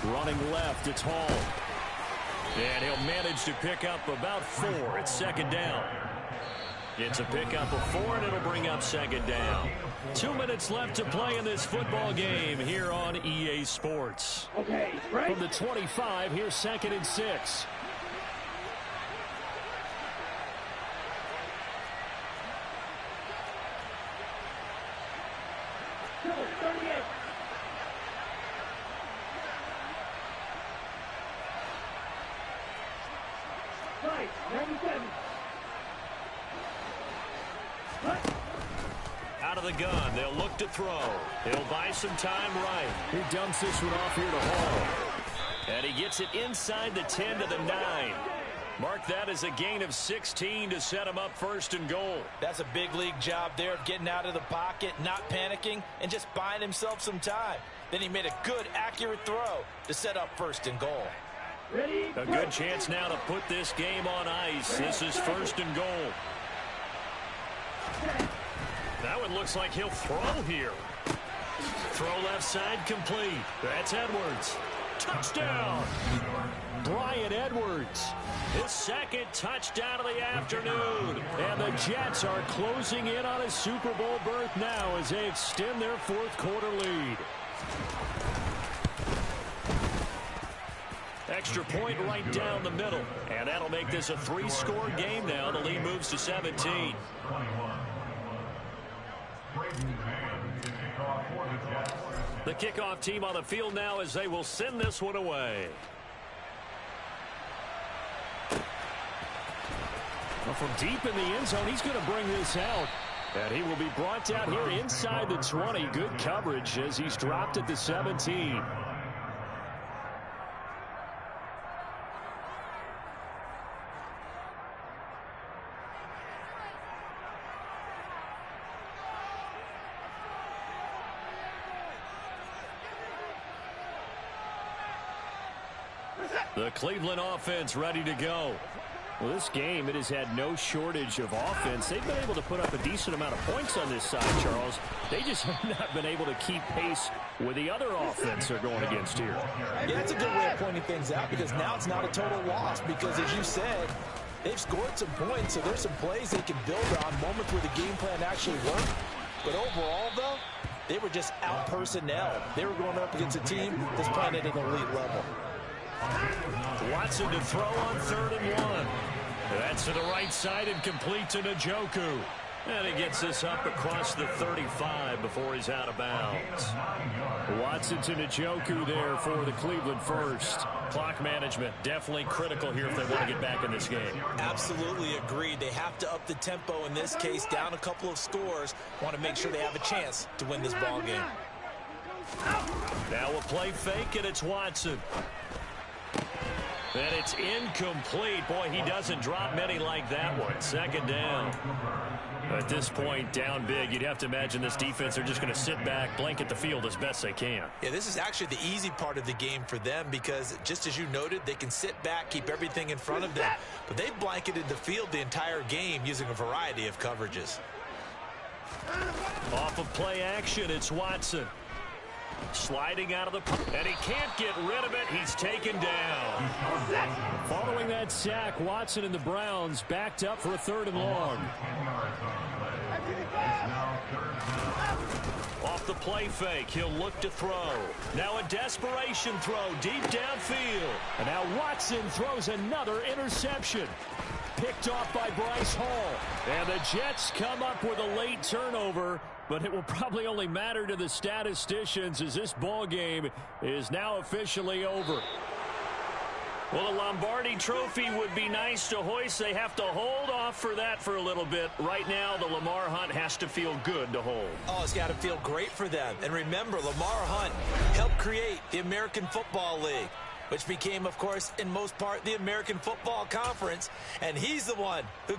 Running left, it's Hall. And he'll manage to pick up about 4. It's 2nd down. It's a pickup of 4, and it'll bring up 2nd down. 2 minutes left to play in this football game here on EA Sports. Okay, right. From the 25, here's 2nd and 6. Go, 38. Right, 97. Out of the gun, they'll look to throw. He'll buy some time right. He dumps this one off here to Hall. And he gets it inside the 10 to the 9. Mark that as a gain of 16 to set him up 1st and goal. That's a big league job there of getting out of the pocket, not panicking, and just buying himself some time. Then he made a good, accurate throw to set up 1st and goal. Ready, A good chance now to put this game on ice. This is 1st and goal. That one looks like he'll throw here. Throw left side complete. That's Edwards. Touchdown! Bryan Edwards. His 2nd touchdown of the afternoon. And the Jets are closing in on a Super Bowl berth now as they extend their 4th quarter lead. Extra point right down the middle. And that'll make this a 3-score game now. The lead moves to 17. The kickoff team on the field now as they will send this one away. Well, from deep in the end zone, he's going to bring this out. And he will be brought down here inside the 20. Good coverage as he's dropped at the 17. The Cleveland offense ready to go. Well, this game, it has had no shortage of offense. They've been able to put up a decent amount of points on this side, Charles. They just have not been able to keep pace with the other offense they're going against here. Yeah, that's a good way of pointing things out because now it's not a total loss because, as you said, they've scored some points, so there's some plays they can build on, moments where the game plan actually worked. But overall, though, they were just out-personnel. They were going up against a team that's playing at an elite level. Watson to throw on 3rd and 1. That's to the right side and complete to Njoku. And he gets this up across the 35 before he's out of bounds. Watson to Njoku there for the Cleveland first. Clock management definitely critical here if they want to get back in this game. Absolutely agreed. They have to up the tempo in this case, down a couple of scores. Want to make sure they have a chance to win this ball game. Now we'll play fake, and it's Watson. And it's incomplete. Boy, he doesn't drop many like that one. Second down. At this point, down big, you'd have to imagine this defense are just going to sit back, blanket the field as best they can. Yeah, this is actually the easy part of the game for them because, just as you noted, they can sit back, keep everything in front of them. But they've blanketed the field the entire game using a variety of coverages. Off of play action, it's Watson. Sliding out of the... And he can't get rid of it. He's taken down. Following that sack, Watson and the Browns backed up for a 3rd and long. Off the play fake, he'll look to throw. Now a desperation throw deep downfield. And now Watson throws another interception. Picked off by Bryce Hall. And the Jets come up with a late turnover, but it will probably only matter to the statisticians as this ball game is now officially over. Well, the Lombardi Trophy would be nice to hoist. They have to hold off for that for a little bit. Right now, the Lamar Hunt has to feel good to hold. Oh, it's got to feel great for them. And remember, Lamar Hunt helped create the American Football League, which became, of course, in most part, the American Football Conference. And he's the one who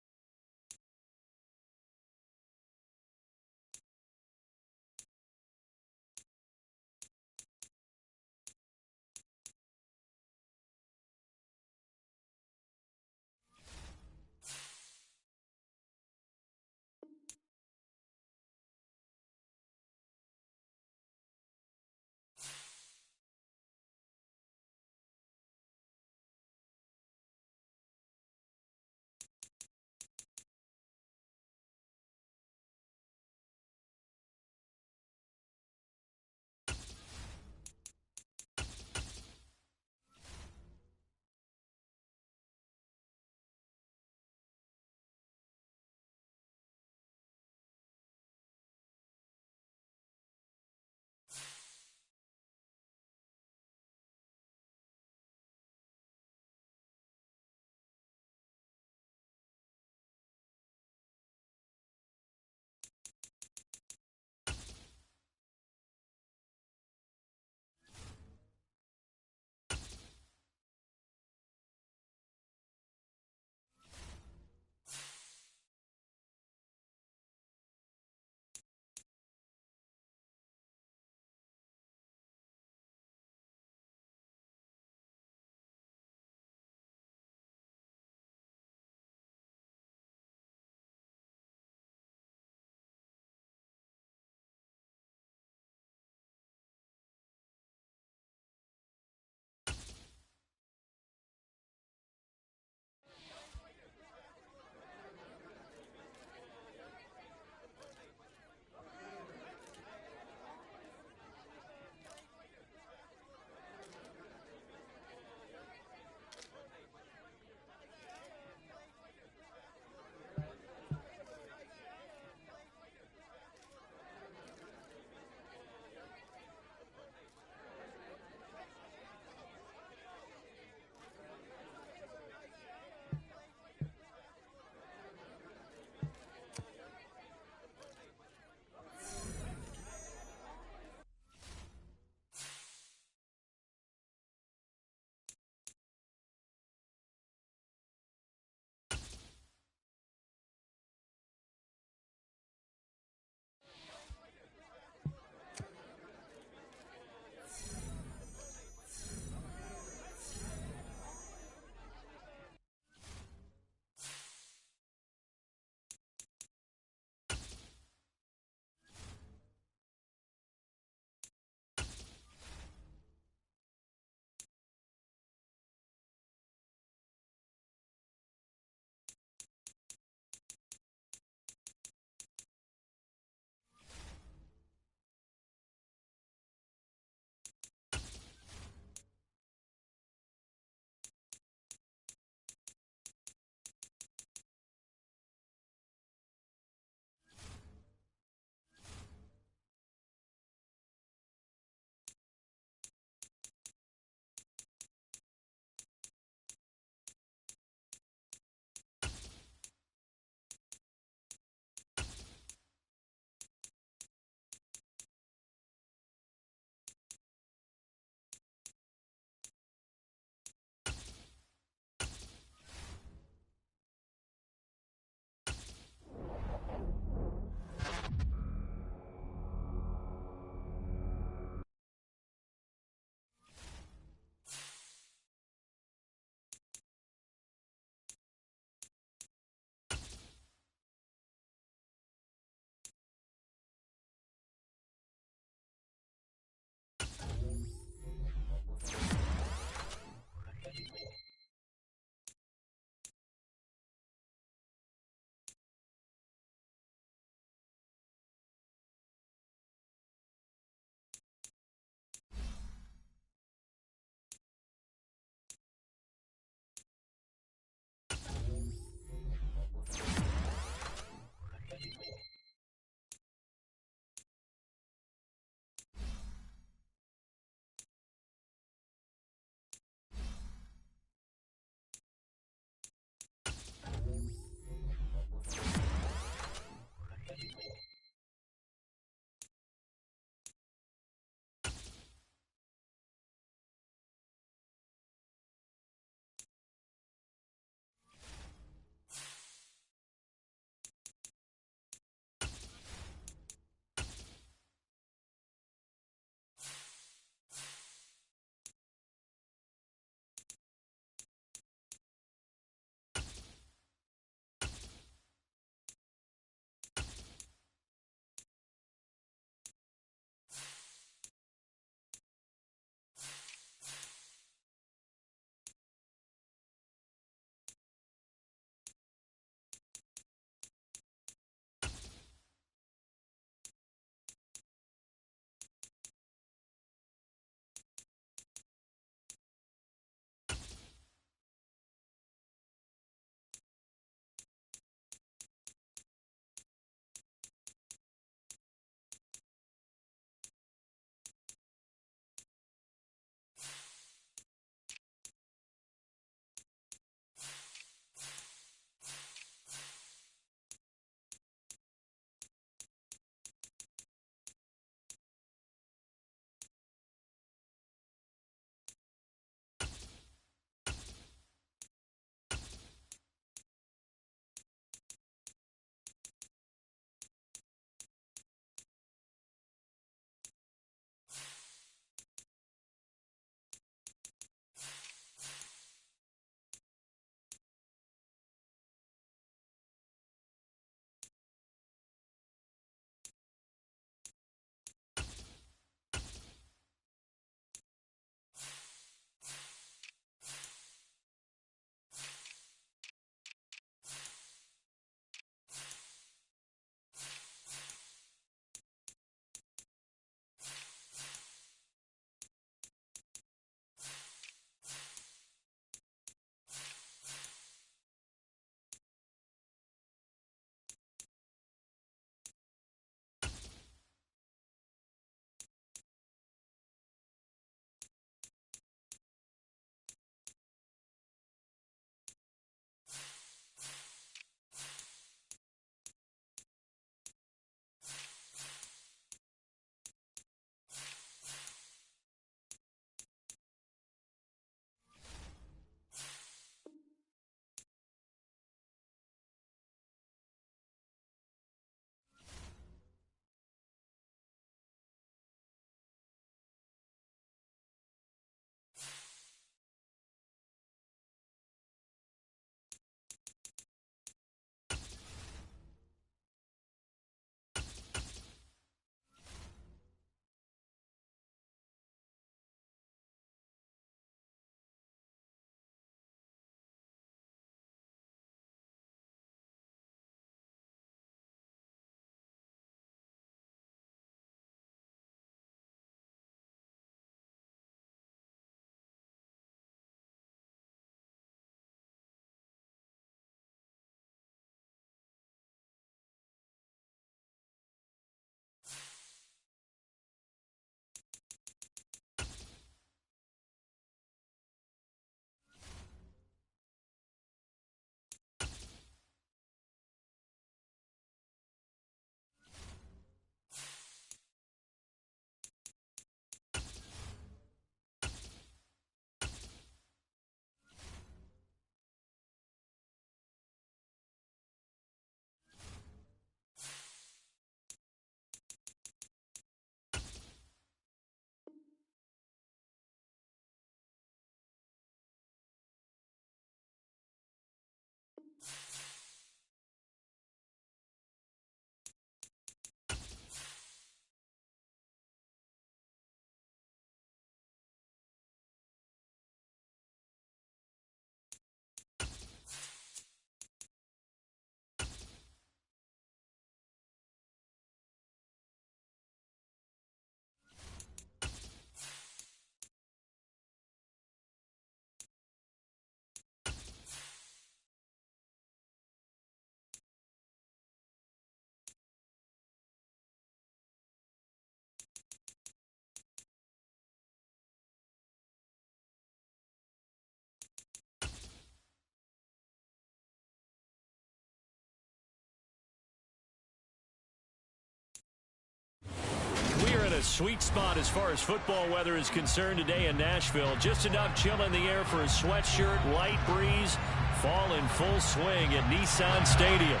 sweet spot as far as football weather is concerned today in Nashville. Just enough chill in the air for a sweatshirt, light breeze, fall in full swing at Nissan Stadium.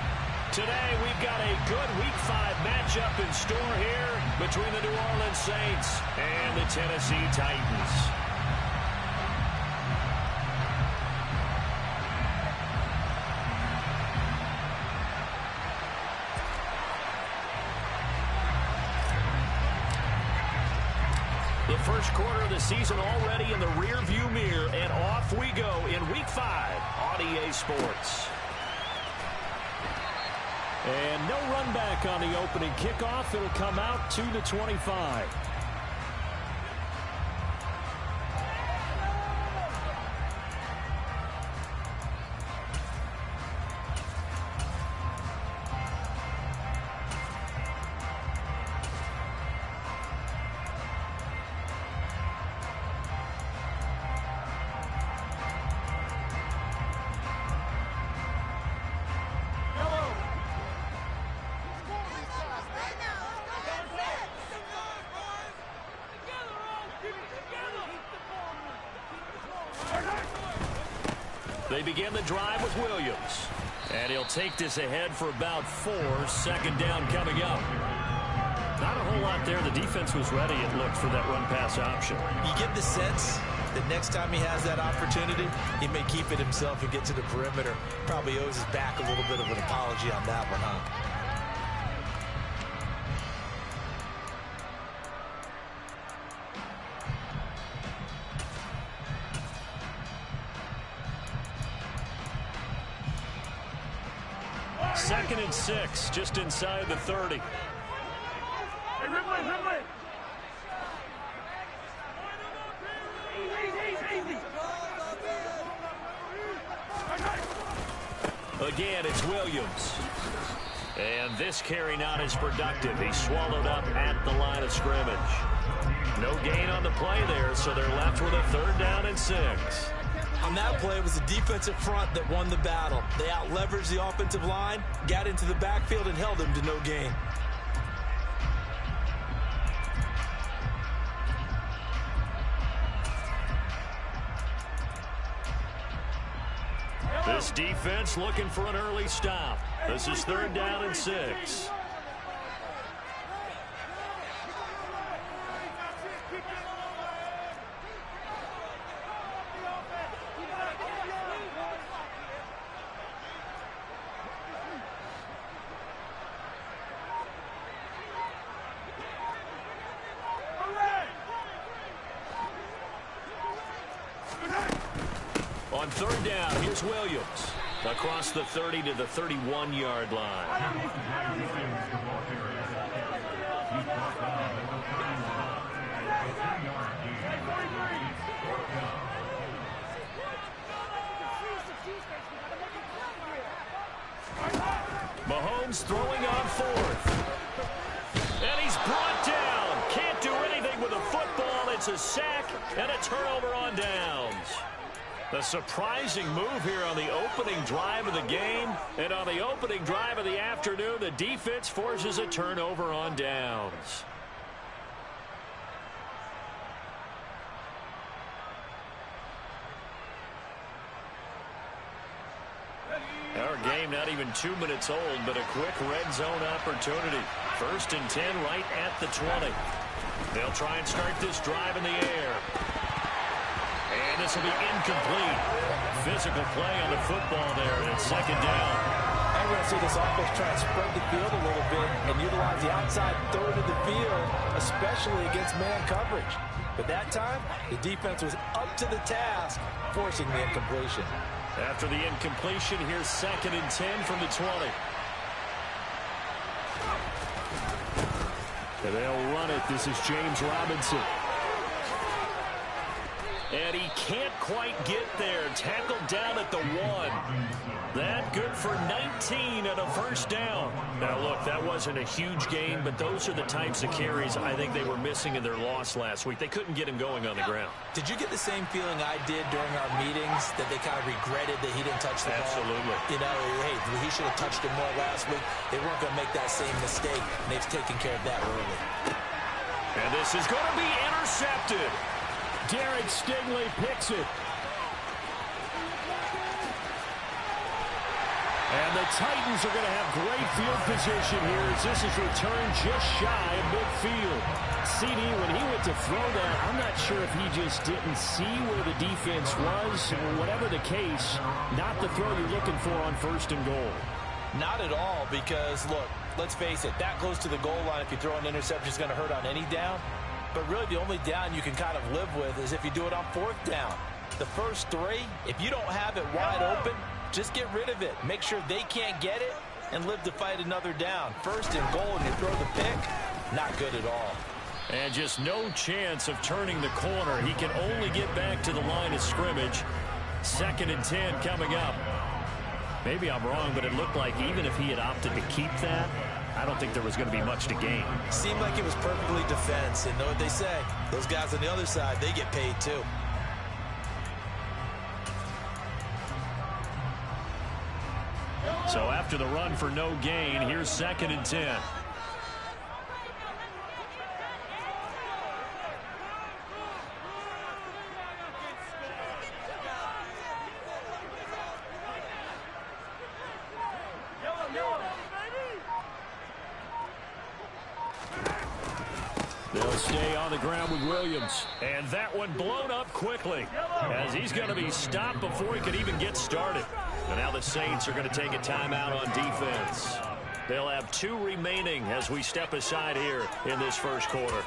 Today we've got a good Week 5 matchup in store here between the New Orleans Saints and the Tennessee Titans. The first quarter of the season already in the rearview mirror, and off we go in Week 5 on EA Sports. And no run back on the opening kickoff. It'll come out to the 25. They begin the drive with Williams. And he'll take this ahead for about 4. Second down coming up. Not a whole lot there. The defense was ready, it looked, for that run-pass option. You get the sense that next time he has that opportunity, he may keep it himself and get to the perimeter. Probably owes his back a little bit of an apology on that one, huh? Second and 6, just inside the 30. Again, it's Williams. And this carry not as productive. He swallowed up at the line of scrimmage. No gain on the play there, so they're left with a 3rd down and 6. On that play, it was the defensive front that won the battle. They out-leveraged the offensive line, got into the backfield, and held him to no gain. This defense looking for an early stop. This is 3rd down and 6. On 3rd down, here's Williams. Across the 30 to the 31-yard line. Mahomes throwing on 4th. And he's brought down. Can't do anything with a football. It's a sack and a turnover on downs. A surprising move here on the opening drive of the game. And on the opening drive of the afternoon, the defense forces a turnover on downs. Our game not even 2 minutes old, but a quick red zone opportunity. 1st and 10 right at the 20. They'll try and start this drive in the air. And this will be incomplete. Physical play on the football there, and it's 2nd down. I'm going to see this offense try and spread the field a little bit and utilize the outside 3rd of the field, especially against man coverage. But that time, the defense was up to the task, forcing the incompletion. After the incompletion, here's 2nd and 10 from the 20. And they'll run it. This is James Robinson. And he can't quite get there. Tackled down at the 1. That good for 19 and a 1st down. Now, look, that wasn't a huge gain, but those are the types of carries I think they were missing in their loss last week. They couldn't get him going on the ground. Did you get the same feeling I did during our meetings, that they kind of regretted that he didn't touch the ball? Absolutely. You know, hey, he should have touched it more last week. They weren't going to make that same mistake, and they've taken care of that early. And this is going to be intercepted. Derek Stingley picks it. And the Titans are going to have great field position here as this is returned just shy of midfield. CD, when he went to throw that, I'm not sure if he just didn't see where the defense was. Whatever the case, not the throw you're looking for on 1st and goal. Not at all, because, look, let's face it, that close to the goal line, if you throw an interception, is going to hurt on any down. But really, the only down you can kind of live with is if you do it on 4th down. The first 3, if you don't have it wide open, just get rid of it. Make sure they can't get it and live to fight another down. 1st and goal, and you throw the pick, not good at all. And just no chance of turning the corner. He can only get back to the line of scrimmage. 2nd and 10 coming up. Maybe I'm wrong, but it looked like even if he had opted to keep that, I don't think there was going to be much to gain. Seemed like it was perfectly defense. And know what they say? Those guys on the other side, they get paid too. So after the run for no gain, here's 2nd and 10. They'll stay on the ground with Williams. And that one blown up quickly as he's going to be stopped before he could even get started. And now the Saints are going to take a timeout on defense. They'll have 2 remaining as we step aside here in this 1st quarter.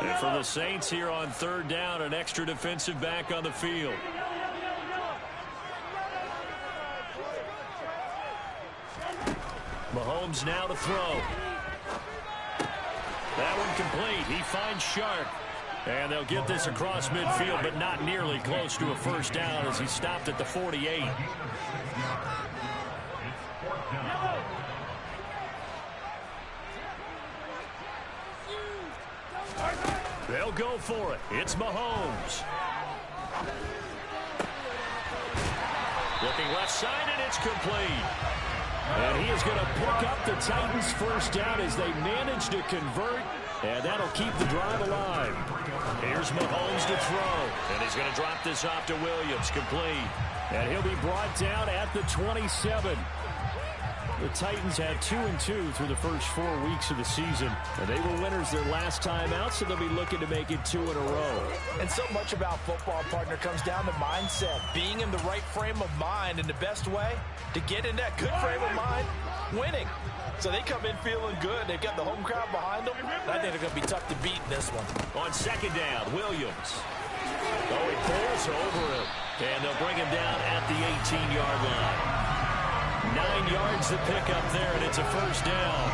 And for the Saints here on 3rd down, an extra defensive back on the field. Mahomes now to throw. That one complete. He finds Sharp. And they'll get this across midfield, but not nearly close to a 1st down as he stopped at the 48. They'll go for it. It's Mahomes. Looking left side, and it's complete. And he is going to pick up the Titans' 1st down as they manage to convert, and that'll keep the drive alive. Here's Mahomes to throw, and he's going to drop this off to Williams, complete. And he'll be brought down at the 27. The Titans had 2-2 through the first 4 weeks of the season, and they were winners their last time out, so they'll be looking to make it 2 in a row. And so much about football, partner, comes down to mindset, being in the right frame of mind, and the best way to get in that good frame of mind, winning. So they come in feeling good. They've got the home crowd behind them. I think they're going to be tough to beat in this one. On 2nd down, Williams. Oh, he pulls over him, and they'll bring him down at the 18-yard line. 9 yards to pick up there, and it's a 1st down.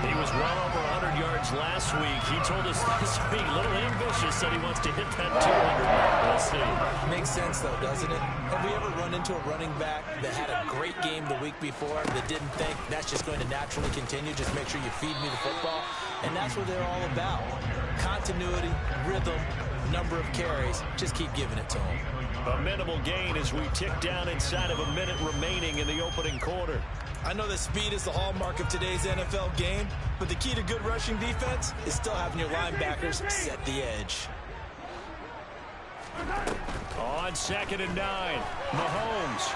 He was well over 100 yards last week. He told us this week, a little ambitious, said he wants to hit that 200 mark. We'll see. Makes sense, though, doesn't it? Have we ever run into a running back that had a great game the week before that didn't think that's just going to naturally continue? Just make sure you feed me the football. And that's what they're all about. Continuity, rhythm, number of carries. Just keep giving it to them. A minimal gain as we tick down inside of a minute remaining in the opening quarter. I know that speed is the hallmark of today's NFL game, but the key to good rushing defense is still having your linebackers set the edge. On 2nd and 9, Mahomes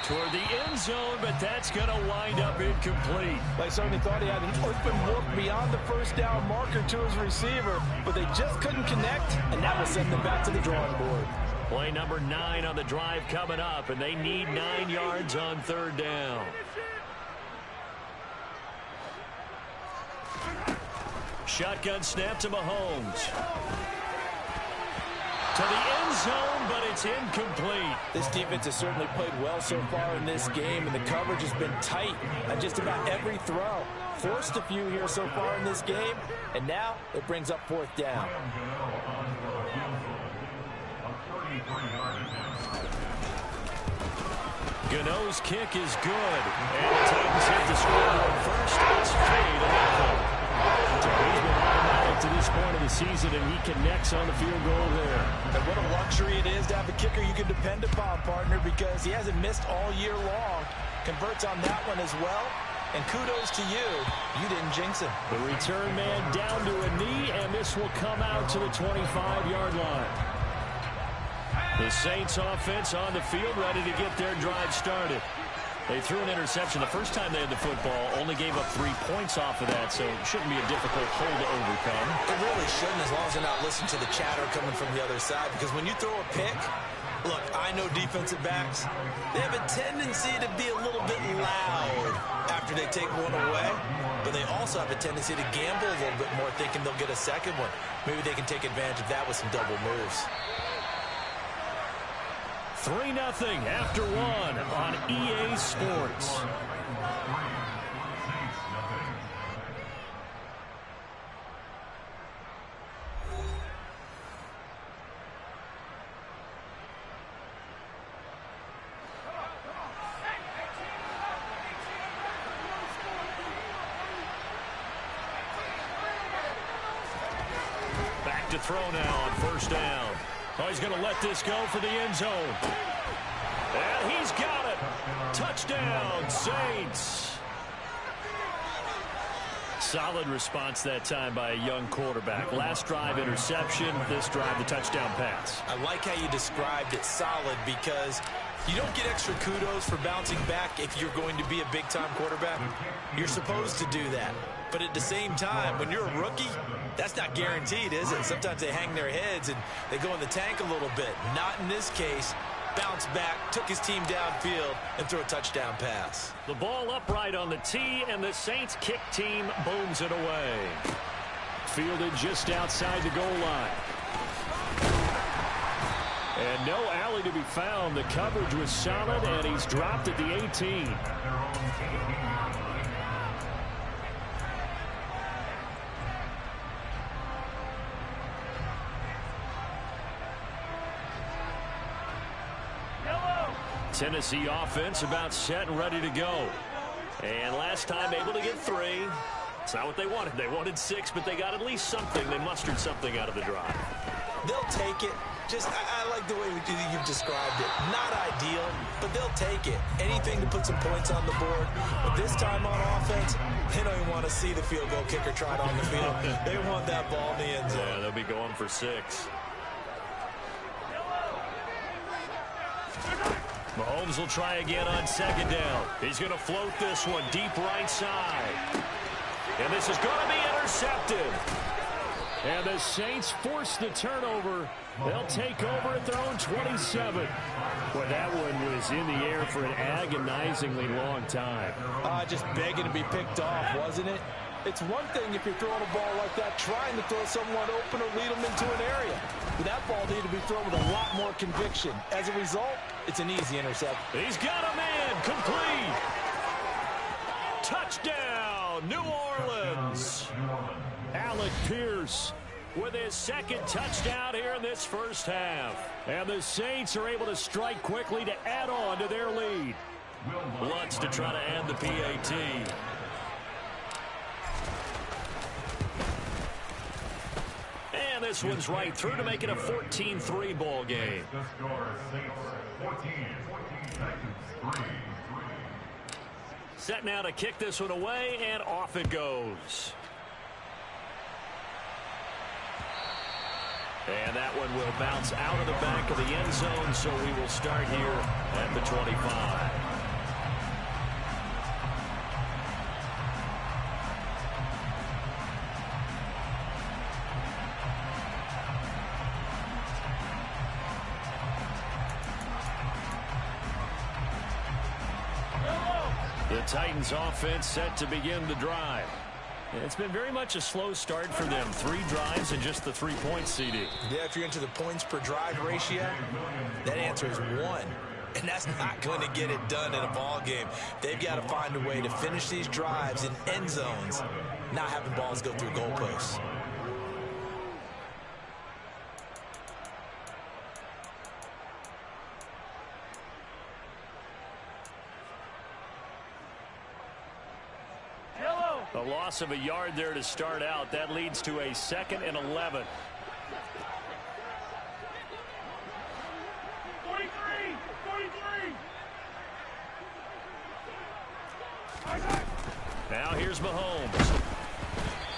toward the end zone, but that's going to wind up incomplete. They certainly thought he had an open look beyond the 1st down marker to his receiver, but they just couldn't connect, and that will send them back to the drawing board. Play number 9 on the drive coming up, and they need 9 yards on 3rd down. Shotgun snap to Mahomes. To the end zone, but it's incomplete. This defense has certainly played well so far in this game, and the coverage has been tight on just about every throw. Forced a few here so far in this game, and now it brings up 4th down. Gano's kick is good, and the Titans hit the scoreboard first. It's fade. He's been automatic to this point of the season and he connects on the field goal there. And what a luxury it is to have a kicker you can depend upon, partner, because he hasn't missed all year long. Converts on that one as well. And kudos to you. You didn't jinx him. The return man down to a knee, and this will come out to the 25-yard line. The Saints offense on the field, ready to get their drive started. They threw an interception the first time they had the football, only gave up 3 points off of that, so it shouldn't be a difficult hole to overcome. It really shouldn't, as long as they're not listening to the chatter coming from the other side, because when you throw a pick, look, I know defensive backs, they have a tendency to be a little bit loud after they take one away, but they also have a tendency to gamble a little bit more, thinking they'll get a second one. Maybe they can take advantage of that with some double moves. 3-0 after 1 on EA Sports. Back to throw now on first down. Oh, he's going to let this go for the end zone. And he's got it. Touchdown, Saints. Solid response that time by a young quarterback. Last drive, interception. This drive, the touchdown pass. I like how you described it, solid, because you don't get extra kudos for bouncing back if you're going to be a big-time quarterback. You're supposed to do that. But at the same time, when you're a rookie, that's not guaranteed, is it? Sometimes they hang their heads and they go in the tank a little bit. Not in this case. Bounced back, took his team downfield, and threw a touchdown pass. The ball upright on the tee, and the Saints kick team booms it away. Fielded just outside the goal line. And no alley to be found. The coverage was solid, and he's dropped at the 18. Tennessee offense about set and ready to go. And last time able to get 3. It's not what they wanted. They wanted 6, but they got at least something. They mustered something out of the drive. They'll take it. Just, I like the way you've described it. Not ideal, but they'll take it. Anything to put some points on the board. But this time on offense, they don't even want to see the field goal kicker trot on the field. They want that ball in the end zone. Yeah, they'll be going for 6. Mahomes will try again on second down. He's going to float this one deep right side. And this is going to be intercepted. And the Saints force the turnover. They'll take over at their own 27. Boy, that one was in the air for an agonizingly long time. Just begging to be picked off, wasn't it? It's one thing if you're throwing a ball like that, trying to throw someone open or lead them into an area. But that ball needed to be thrown with a lot more conviction. As a result, it's an easy intercept. He's got a man complete. Touchdown, New Orleans. Alec Pierce with his second touchdown here in this first half. And the Saints are able to strike quickly to add on to their lead. Lutz to try to add the PAT. And this one's right through to make it a 14-3 ball game. Set now to kick this one away, and off it goes. And that one will bounce out of the back of the end zone, so we will start here at the 25. The Titans offense set to begin the drive. It's been very much a slow start for them. 3 drives and just the 3 points, CD. Yeah, if you're into the points per drive ratio, that answer is 1. And that's not going to get it done in a ball game. They've got to find a way to finish these drives in end zones, not having balls go through goalposts. A loss of a yard there to start out. That leads to a 2nd and 11. Now here's Mahomes.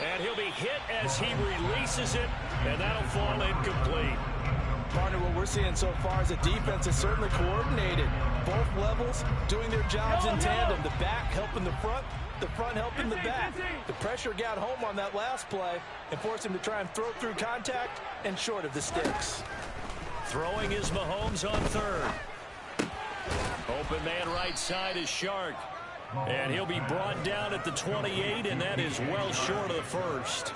And he'll be hit as he releases it, and that'll fall incomplete. Partner, what we're seeing so far is the defense is certainly coordinated. Both levels doing their jobs in tandem. The back helping the front helping the back. The pressure got home on that last play and forced him to try and throw through contact and short of the sticks. Throwing is Mahomes on third. Open man right side is Shark. And he'll be brought down at the 28, and that is well short of the first.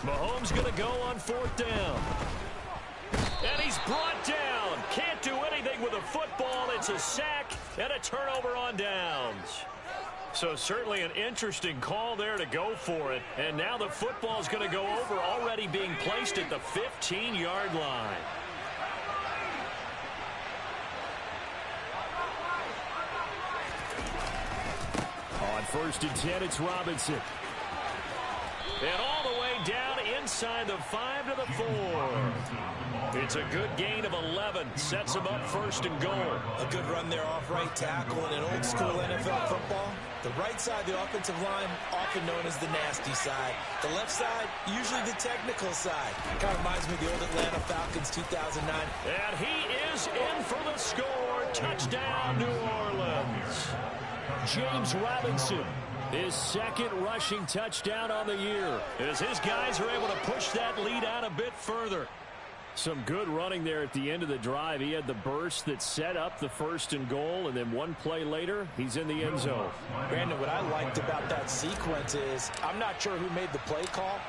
Mahomes going to go on fourth down. And he's brought down. Can't do anything with a football. It's a sack and a turnover on downs. So certainly an interesting call there to go for it. And now the football's going to go over, already being placed at the 15-yard line. On 1st and 10, it's Robinson. And all the way down inside the 5 to the 4. It's a good gain of 11. Sets him up 1st and goal. A good run there off right tackle in an old school NFL football. The right side of the offensive line, often known as the nasty side. The left side, usually the technical side. Kind of reminds me of the old Atlanta Falcons 2009. And he is in for the score. Touchdown, New Orleans. James Robinson, his second rushing touchdown on the year, as his guys are able to push that lead out a bit further. Some good running there at the end of the drive. He had the burst that set up the 1st and goal, and then one play later, he's in the end zone. Brandon, what I liked about that sequence is, I'm not sure who made the play call,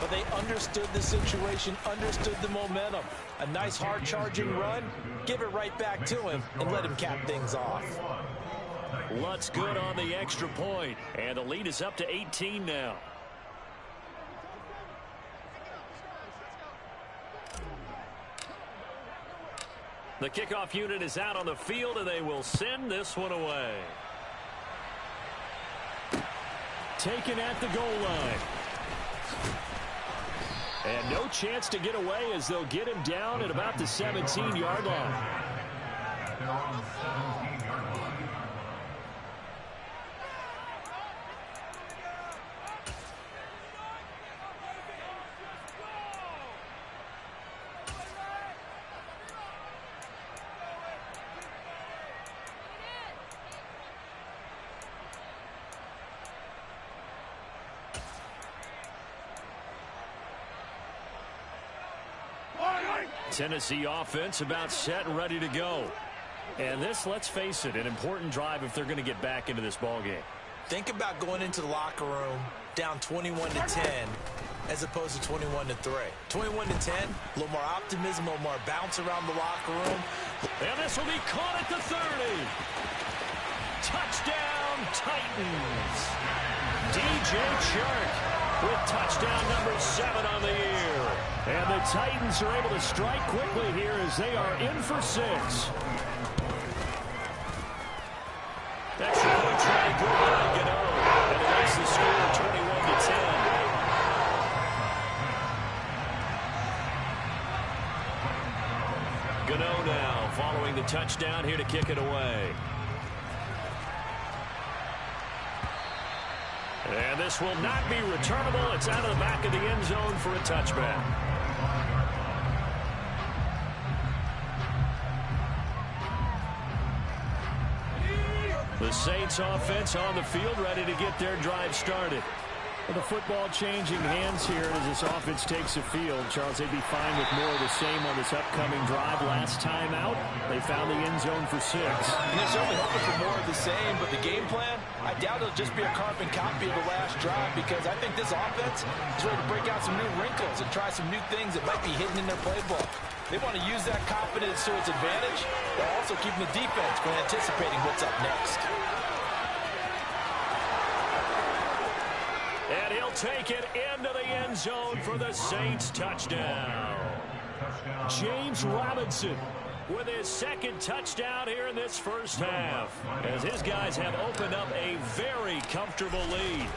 but they understood the situation, understood the momentum. A nice hard-charging run, give it right back to him, and let him cap things off. Lutz good on the extra point, and the lead is up to 18 now. The kickoff unit is out on the field, and they will send this one away. Taken at the goal line. And no chance to get away as they'll get him down at about the 17-yard line. Tennessee offense about set and ready to go. And this, let's face it, an important drive if they're going to get back into this ball game. Think about going into the locker room down 21-10 as opposed to 21-3. 21-10, a little more optimism, a little more bounce around the locker room. And this will be caught at the 30. Touchdown, Titans. DJ Chark with touchdown number 7 on the year. And the Titans are able to strike quickly here as they are in for 6. Extra point try good by Gano. And it makes the score 21-10. Gano now following the touchdown here to kick it away. And this will not be returnable. It's out of the back of the end zone for a touchback. The Saints offense on the field ready to get their drive started. With the football changing hands here as this offense takes the field. Charles, they'd be fine with more of the same on this upcoming drive. Last time out, they found the end zone for 6. And they're certainly hoping for more of the same, but the game plan, I doubt it'll just be a carbon copy of the last drive, because I think this offense is ready to break out some new wrinkles and try some new things that might be hidden in their playbook. They want to use that confidence to its advantage, while also keeping the defense from anticipating what's up next. And he'll take it into the end zone for the Saints touchdown. James Robinson with his second touchdown here in this first half, as his guys have opened up a very comfortable lead.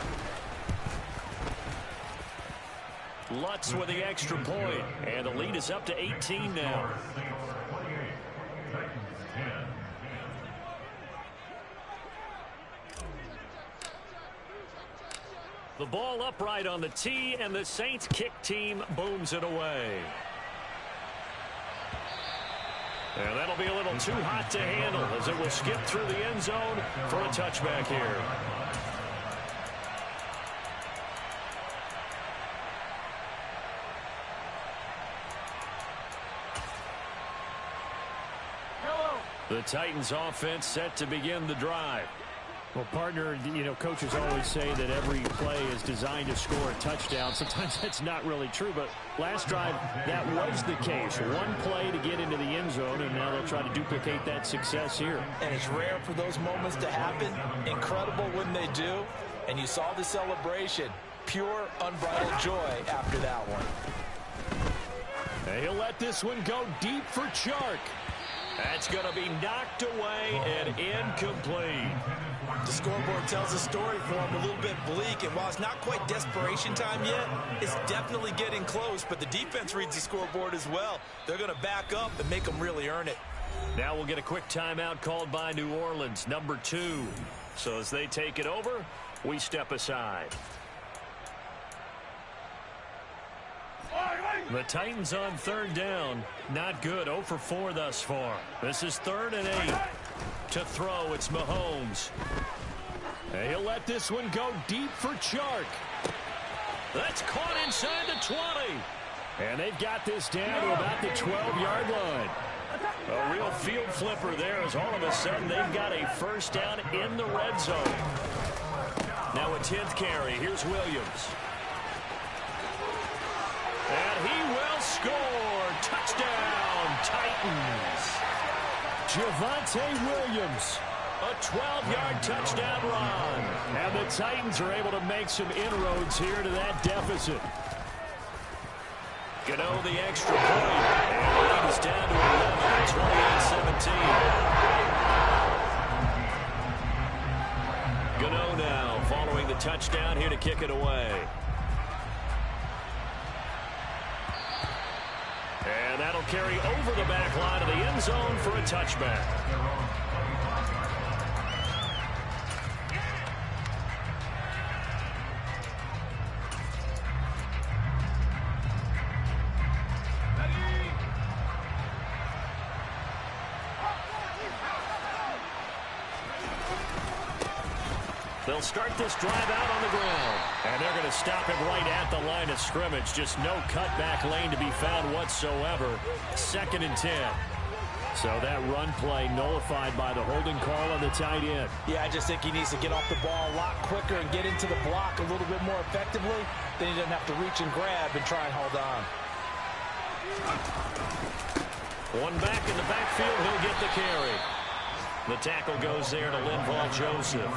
Lutz with the extra point, and the lead is up to 18 now. The ball upright on the tee, and the Saints kick team booms it away. And that'll be a little too hot to handle as it will skip through the end zone for a touchback here. The Titans offense set to begin the drive. Well, partner, you know, coaches always say that every play is designed to score a touchdown. Sometimes that's not really true, but last drive, that was the case. One play to get into the end zone, and now they'll try to duplicate that success here. And it's rare for those moments to happen. Incredible when they do. And you saw the celebration. Pure, unbridled joy after that one. And he'll let this one go deep for Chark. That's going to be knocked away and incomplete. The scoreboard tells a story for him, a little bit bleak, and while it's not quite desperation time yet, it's definitely getting close, but the defense reads the scoreboard as well. They're going to back up and make them really earn it. Now we'll get a quick timeout called by New Orleans, number 2. So as they take it over, we step aside. The Titans on third down. Not good. 0 for 4 thus far. This is 3rd and 8. To throw, it's Mahomes. And he'll let this one go deep for Chark. That's caught inside the 20. And they've got this down to about the 12-yard line. A real field flipper there as all of a sudden they've got a first down in the red zone. Now a 10th carry. Here's Williams. And he will score. Touchdown, Titans. Javonte Williams. A 12-yard touchdown run. And the Titans are able to make some inroads here to that deficit. Gano the extra point. And the lead is down to 11, 28-17. Gano now following the touchdown here to kick it away. And that'll carry over the back line of the end zone for a touchback. They'll start this drive out on the ground. And they're going to stop it right at the line of scrimmage. Just no cutback lane to be found whatsoever. 2nd and 10. So that run play nullified by the holding call on the tight end. Yeah, I just think he needs to get off the ball a lot quicker and get into the block a little bit more effectively. Then he doesn't have to reach and grab and try and hold on. One back in the backfield. He'll get the carry. The tackle goes there to Linval Joseph.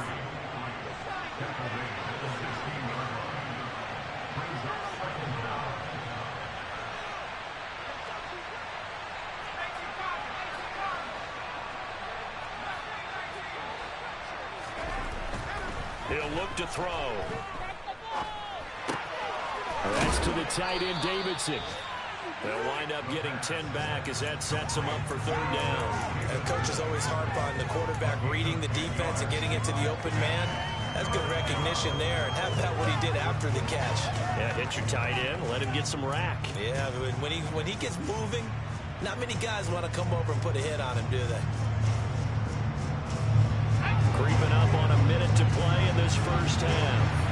He'll look to throw. That's to the tight end, Davidson. They'll wind up getting 10 back as that sets them up for 3rd down. And coaches always harp on the quarterback reading the defense and getting into the open man. That's good recognition there. And how about what he did after the catch? Yeah, hit your tight end, let him get some rack. Yeah, when he gets moving, not many guys want to come over and put a hit on him, do they? Creeping up on a minute to play in this first half.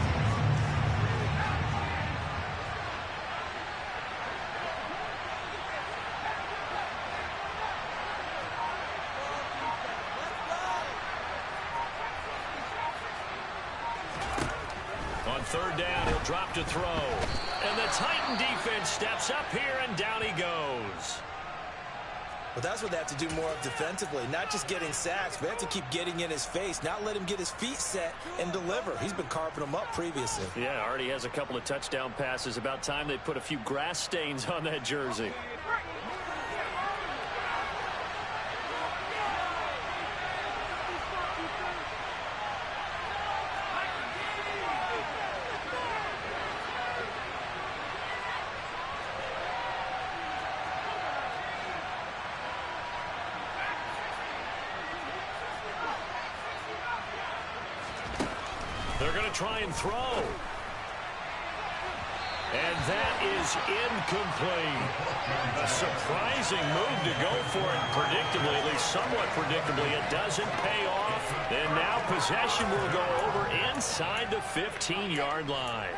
On 3rd down, he'll drop to throw. And the Titan defense steps up here, and down he goes. But that's what they have to do more of defensively. Not just getting sacks, but they have to keep getting in his face, not let him get his feet set and deliver. He's been carving them up previously. Yeah, already has a couple of touchdown passes. About time they put a few grass stains on that jersey. try and throw. And that is incomplete. A surprising move to go for it predictably, at least somewhat predictably. It doesn't pay off. And now possession will go over inside the 15-yard line.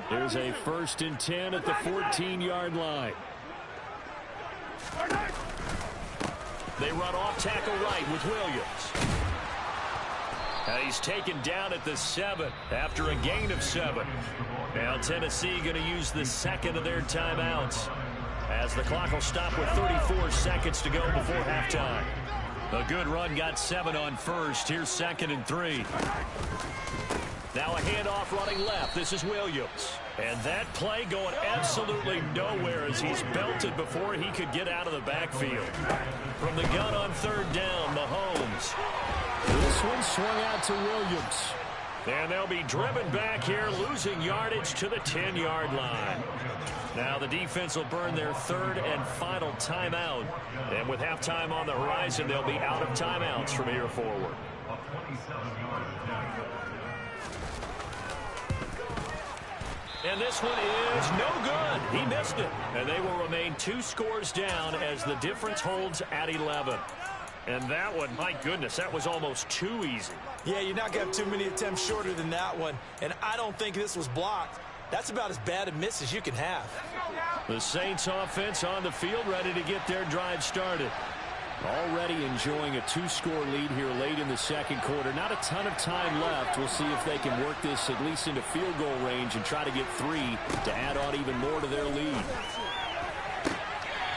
There's a 1st and 10 at the 14-yard line. They run off tackle right with Williams. He's taken down at the 7 after a gain of 7. Now Tennessee going to use the 2nd of their timeouts as the clock will stop with 34 seconds to go before halftime. A good run got 7 on 1st. Here's 2nd and 3. Now a handoff running left. This is Williams. And that play going absolutely nowhere as he's belted before he could get out of the backfield. From the gun on 3rd down, Mahomes. This one swung out to Williams. And they'll be driven back here, losing yardage to the 10-yard line. Now the defense will burn their 3rd and final timeout. And with halftime on the horizon, they'll be out of timeouts from here forward. And this one is no good. He missed it. And they will remain 2 scores down as the difference holds at 11. And that one, my goodness, that was almost too easy. Yeah, you're not going to have too many attempts shorter than that one. And I don't think this was blocked. That's about as bad a miss as you can have. The Saints offense on the field, ready to get their drive started. Already enjoying a 2-score lead here late in the 2nd quarter. Not a ton of time left. We'll see if they can work this at least into field goal range and try to get 3 to add on even more to their lead.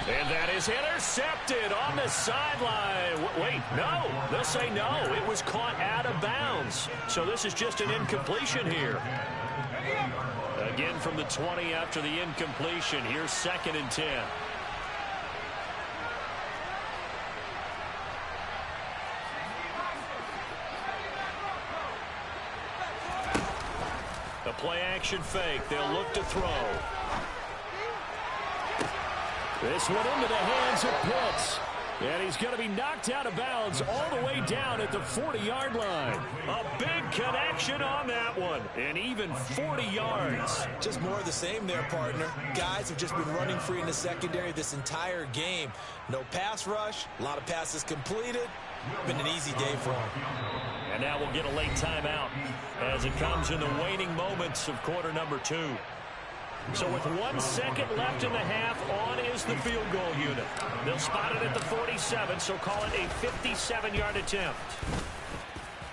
And that is intercepted on the sideline. Wait, no. They'll say no. It was caught out of bounds. So this is just an incompletion here. Again from the 20 after the incompletion. Here's 2nd and 10. The play-action fake. They'll look to throw. This one into the hands of Pitts. And he's going to be knocked out of bounds all the way down at the 40-yard line. A big connection on that one. And even 40 yards. Just more of the same there, partner. Guys have just been running free in the secondary this entire game. No pass rush. A lot of passes completed. Been an easy day for them. And now we'll get a late timeout as it comes in the waning moments of quarter number 2. So with 1 second left in the half, on is the field goal unit. They'll spot it at the 47, so call it a 57-yard attempt.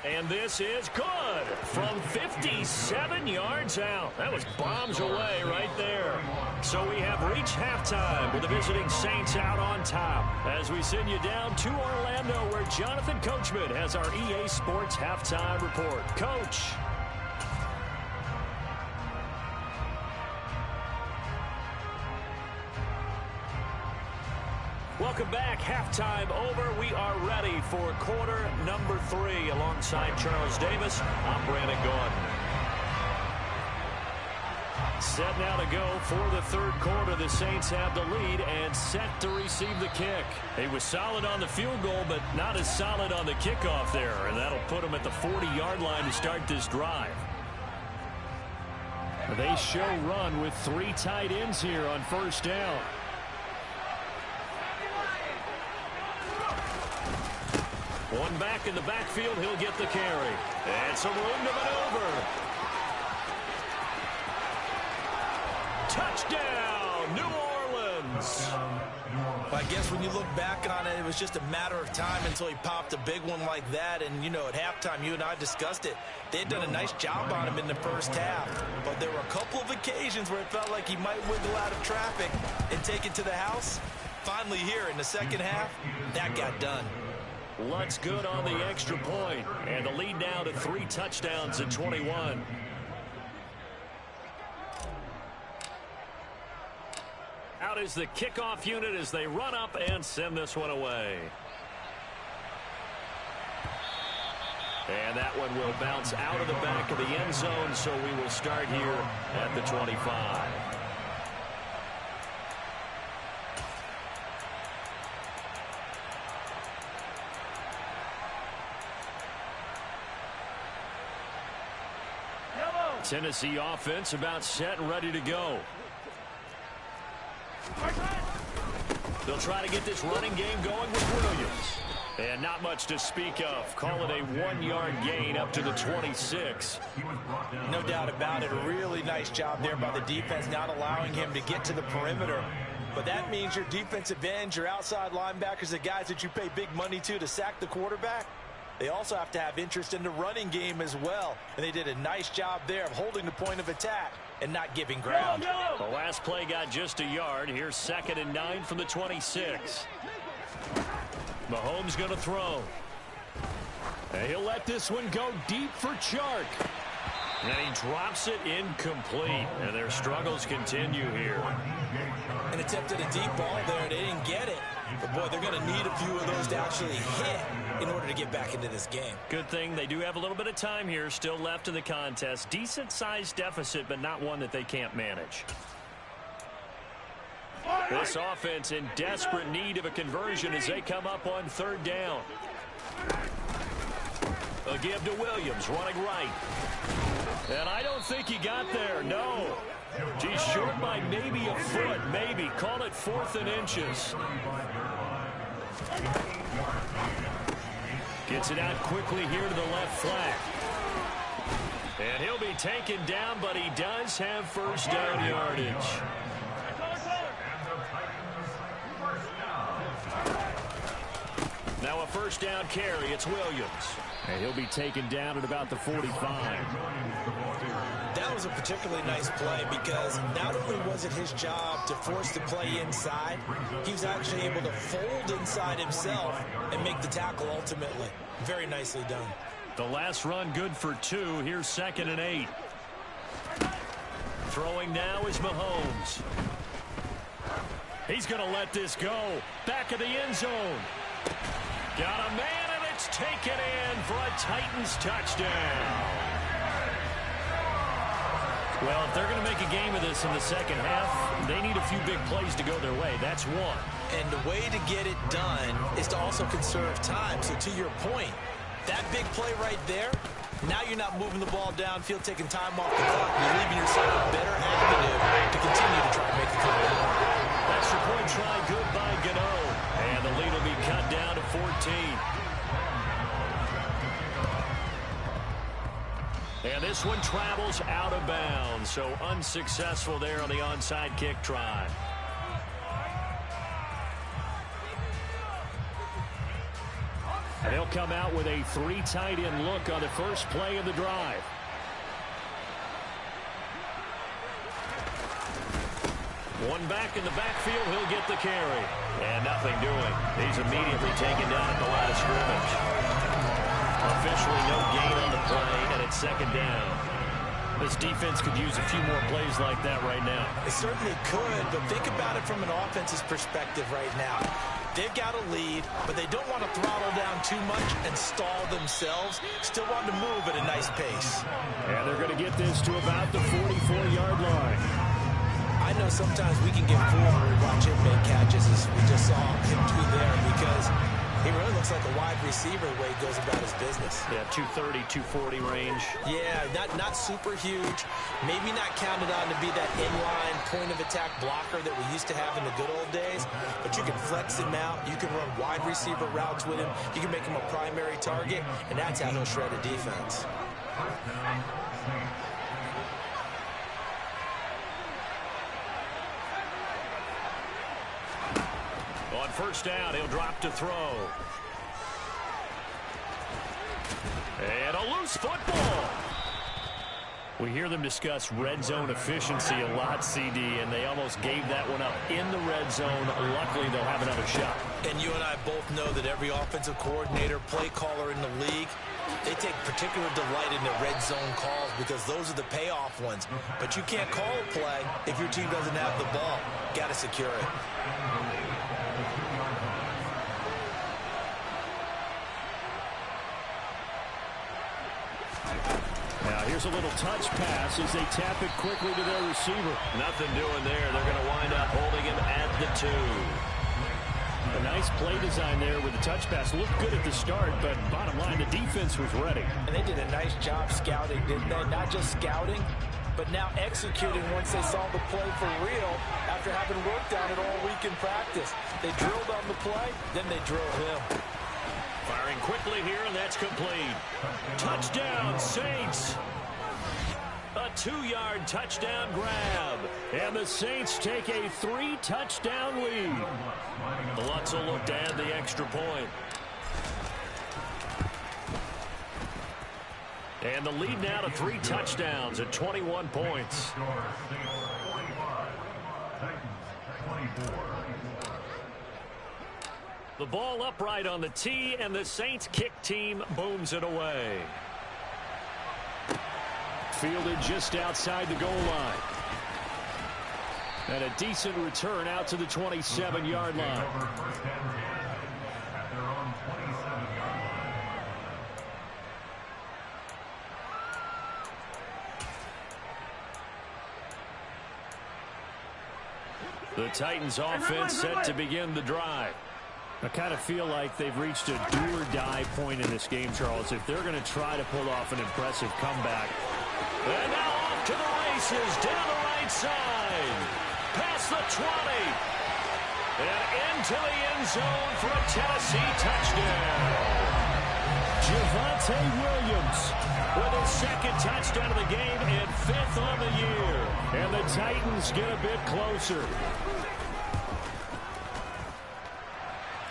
And this is good from 57 yards out. That was bombs away right there. So we have reached halftime with the visiting Saints out on top as we send you down to Orlando where Jonathan Coachman has our EA Sports halftime report. Coach. Welcome back. Halftime over. We are ready for quarter number 3 alongside Charles Davis. I'm Brandon Gaudin. Set now to go for the 3rd quarter. The Saints have the lead and set to receive the kick. He was solid on the field goal, but not as solid on the kickoff there. And that'll put him at the 40-yard line to start this drive. They show run with 3 tight ends here on 1st down. One back in the backfield, he'll get the carry. And some room to maneuver. Touchdown, New Orleans. I guess when you look back on it, it was just a matter of time until he popped a big one like that. And, you know, at halftime, you and I discussed it. They had done a nice job on him in the first half. But there were a couple of occasions where it felt like he might wiggle out of traffic and take it to the house. Finally here in the second half, that got done. Lutz good on the extra point. And the lead now to 3 touchdowns at 21. Out is the kickoff unit as they run up and send this one away. And that one will bounce out of the back of the end zone, so we will start here at the 25. Tennessee offense about set and ready to go. They'll try to get this running game going with Williams. And not much to speak of. Call it a 1-yard gain up to the 26. No doubt about it. A really nice job there by the defense, not allowing him to get to the perimeter. But that means your defensive ends, your outside linebackers, the guys that you pay big money to sack the quarterback, they also have to have interest in the running game as well. And they did a nice job there of holding the point of attack and not giving ground. The last play got just a yard. Here's 2nd and 9 from the 26. Mahomes going to throw. And he'll let this one go deep for Chark. And he drops it incomplete. And their struggles continue here. An attempt at a deep ball there. They didn't get it. But, boy, they're going to need a few of those to actually hit in order to get back into this game. Good thing they do have a little bit of time here still left in the contest. Decent-sized deficit, but not one that they can't manage. This offense in desperate need of a conversion as they come up on 3rd down. A give to Williams, running right. And I don't think he got there, no. He's short by maybe a foot, maybe. Call it 4th and inches. Gets it out quickly here to the left flank. And he'll be taken down, but he does have 1st down yardage. Now a 1st down carry. It's Williams. And he'll be taken down at about the 45. That was a particularly nice play because not only was it his job to force the play inside, he was actually able to fold inside himself and make the tackle ultimately. Very nicely done. The last run good for 2. Here's 2nd and 8. Throwing now is Mahomes. He's going to let this go. Back of the end zone. Got a man, and it's taken in for a Titans touchdown. Well, if they're going to make a game of this in the second half, they need a few big plays to go their way. That's one. And the way to get it done is to also conserve time. So to your point, that big play right there, now you're not moving the ball downfield, taking time off the clock. You're leaving yourself a better avenue to continue to try and make a comeback. Extra point try good by Gano. And the lead will be cut down to 14. And this one travels out of bounds, so unsuccessful there on the onside kick try. And they'll come out with a 3 tight end look on the first play of the drive. One back in the backfield, he'll get the carry. And nothing doing. He's immediately taken down at the line of scrimmage. Officially no gain on the play, and it's 2nd down. This defense could use a few more plays like that right now. It certainly could, but think about it from an offense's perspective right now. They've got a lead, but they don't want to throttle down too much and stall themselves. Still want to move at a nice pace. And they're going to get this to about the 44-yard line. I know sometimes we can get fooled when we watch him make catches as we just saw him do there because he really looks like a wide receiver the way he goes about his business. Yeah, 230, 240 range. Yeah, not super huge. Maybe not counted on to be that inline point-of-attack blocker that we used to have in the good old days. But you can flex him out. You can run wide receiver routes with him. You can make him a primary target, and that's how he'll shred a defense. On 1st down, he'll drop to throw. And a loose football. We hear them discuss red zone efficiency a lot, CD, and they almost gave that one up in the red zone. Luckily, they'll have another shot. And you and I both know that every offensive coordinator, play caller in the league, they take particular delight in the red zone calls because those are the payoff ones. But you can't call a play if your team doesn't have the ball. Got to secure it. Now here's a little touch pass as they tap it quickly to their receiver. Nothing doing there. They're going to wind up holding him at the 2. And Nice play design there with the touch pass. Looked good at the start, but bottom line, the defense was ready. And they did a nice job scouting, didn't they? Not just scouting, but now executing once they saw the play for real after having worked on it all week in practice. They drilled on the play, then they drilled him. Firing quickly here, and that's complete. Touchdown, Saints. A 2-yard touchdown grab. And the Saints take a 3-touchdown lead. The Lutz will look to add the extra point. And the lead now to 3 touchdowns at 21 points. The ball upright on the tee, and the Saints kick team booms it away. Fielded just outside the goal line. And a decent return out to the 27-yard line. The Titans offense set to begin the drive. I kind of feel like they've reached a do-or-die point in this game, Charles. If they're going to try to pull off an impressive comeback. And now off to the races, down the right side. Past the 20. And into the end zone for a Tennessee touchdown. Javonte Williams with his second touchdown of the game and 5th on the year. And the Titans get a bit closer.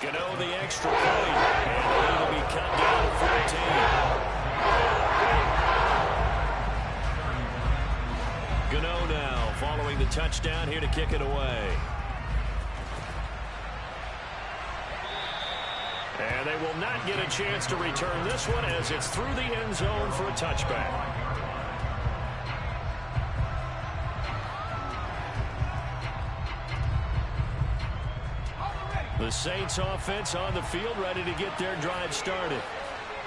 Gano the extra point. And it'll be cut down to 14. Gano now following the touchdown here to kick it away. And they will not get a chance to return this one as it's through the end zone for a touchback. The Saints offense on the field ready to get their drive started.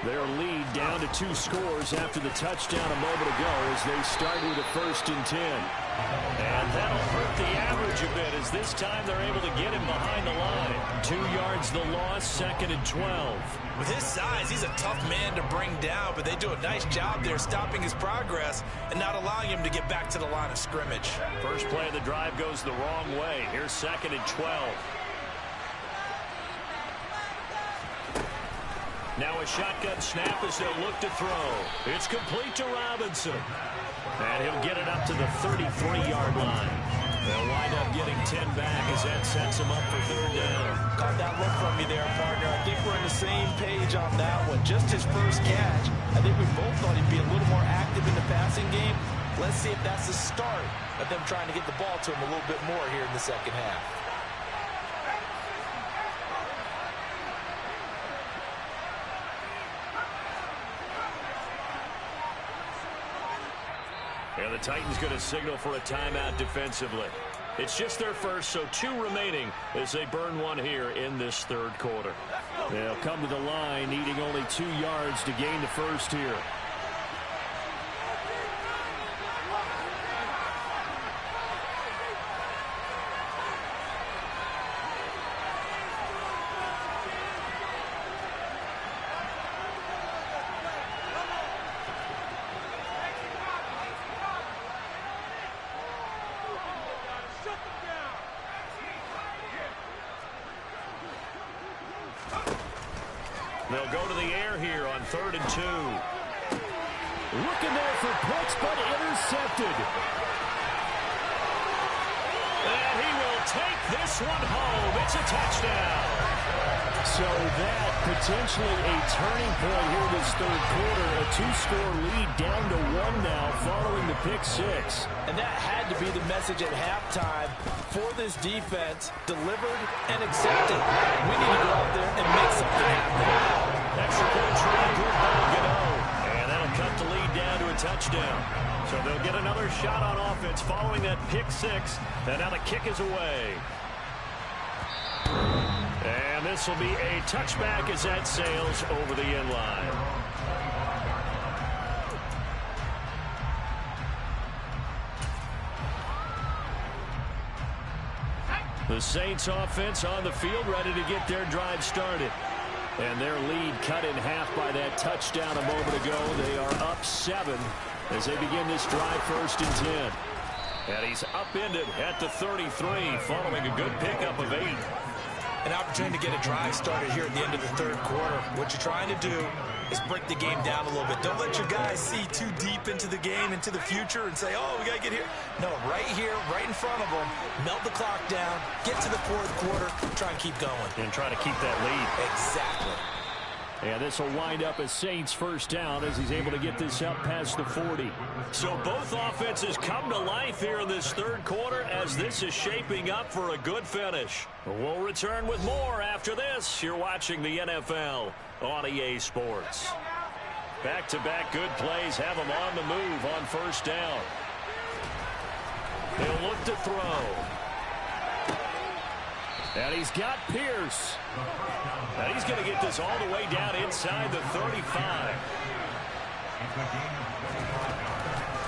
Their lead down to 2 scores after the touchdown a moment ago as they start with a 1st and 10. And that'll hurt the average a bit as this time they're able to get him behind the line. 2 yards the loss, 2nd and 12. With his size, he's a tough man to bring down, but they do a nice job there stopping his progress and not allowing him to get back to the line of scrimmage. First play of the drive goes the wrong way. Here's 2nd and 12. Now a shotgun snap as they'll look to throw. It's complete to Robinson. And he'll get it up to the 33-yard line. They'll wind up getting 10 back as that sets him up for 3rd down. Caught that look from me there, partner. I think we're on the same page on that one. Just his first catch. I think we both thought he'd be a little more active in the passing game. Let's see if that's the start of them trying to get the ball to him a little bit more here in the second half. And the Titans going to signal for a timeout defensively. It's just their first, so 2 remaining as they burn one here in this 3rd quarter. They'll come to the line, needing only 2 yards to gain the first here. They'll go to the air here on 3rd and 2. Looking there for Pitts, but intercepted. And he will take this one home. It's a touchdown. So that potentially a turning point here this 3rd quarter. A 2-score lead down to 1 now following the pick 6. And that had to be the message at halftime for this defense. Delivered and accepted. We need to go out there and make something happen. Extra point try, good ball, Gano. And that'll cut the lead down to a touchdown. So they'll get another shot on offense following that pick 6. And now the kick is away. And this will be a touchback as that sails over the end line. The Saints offense on the field, ready to get their drive started. And their lead cut in half by that touchdown a moment ago. They are up 7 as they begin this drive, 1st and 10. And he's upended at the 33 following a good pickup of 8. An opportunity to get a drive started here at the end of the 3rd quarter. What you're trying to do is break the game down a little bit. Don't let your guys see too deep into the game, into the future, and say, oh, we got to get here. No, right here, right in front of them, melt the clock down, get to the 4th quarter, try and keep going. And try to keep that lead. Exactly. And this will wind up a Saints 1st down as he's able to get this up past the 40. So both offenses come to life here in this 3rd quarter as this is shaping up for a good finish. We'll return with more after this. You're watching the NFL on EA Sports. Back-to-back good plays have them on the move on 1st down. They'll look to throw. And he's got Pierce. And he's going to get this all the way down inside the 35.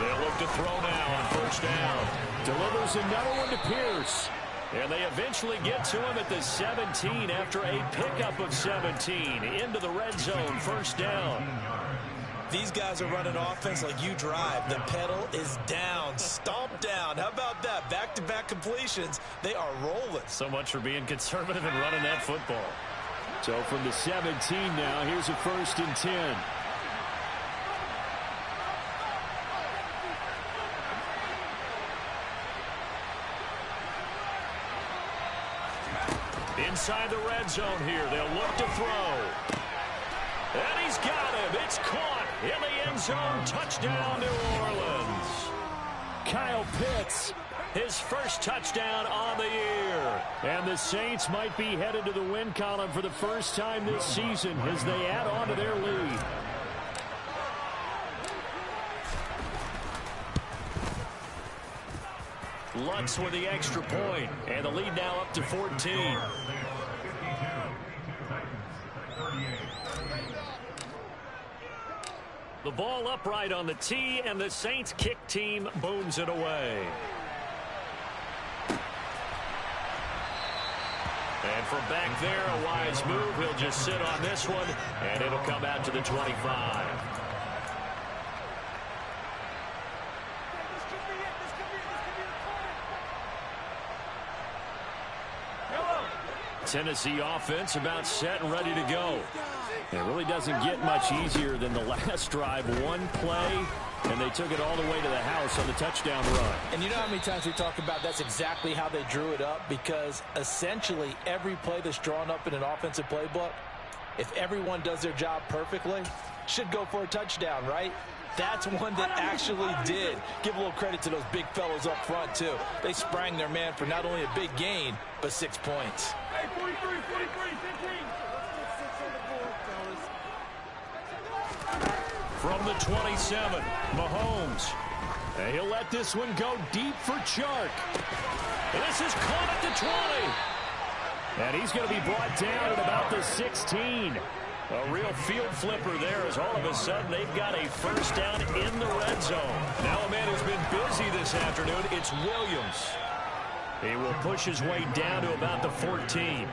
They'll look to throw now on 1st down. Delivers another one to Pierce. And they eventually get to him at the 17 after a pickup of 17. Into the red zone, 1st down. These guys are running offense like you drive. The pedal is down, stomp down. How about that? Back-to-back completions. They are rolling. So much for being conservative and running that football. So from the 17 now, here's a 1st and 10. Inside the red zone here, they'll look to throw. And he's got him. It's caught in the end zone. Touchdown, New Orleans. Kyle Pitts, his 1st touchdown on the year. And the Saints might be headed to the win column for the 1st time this season as they add on to their lead. Lutz with the extra point, and the lead now up to 14. The ball upright on the tee, and the Saints kick team booms it away. And from back there, a wise move. He'll just sit on this one, and it'll come out to the 25. Tennessee offense about set and ready to go. It really doesn't get much easier than the last drive. One play, and they took it all the way to the house on the touchdown run. And you know how many times we talk about that's exactly how they drew it up, because essentially every play that's drawn up in an offensive playbook, if everyone does their job perfectly, should go for a touchdown, right? That's one that actually did. Give a little credit to those big fellows up front, too. They sprang their man for not only a big gain, but 6 points. Hey, 43, 15. From the 27, Mahomes. And he'll let this one go deep for Chark. This is caught at the 20. And he's going to be brought down at about the 16. A real field flipper there as all of a sudden they've got a 1st down in the red zone. Now a man who's been busy this afternoon, it's Williams. He will push his way down to about the 14.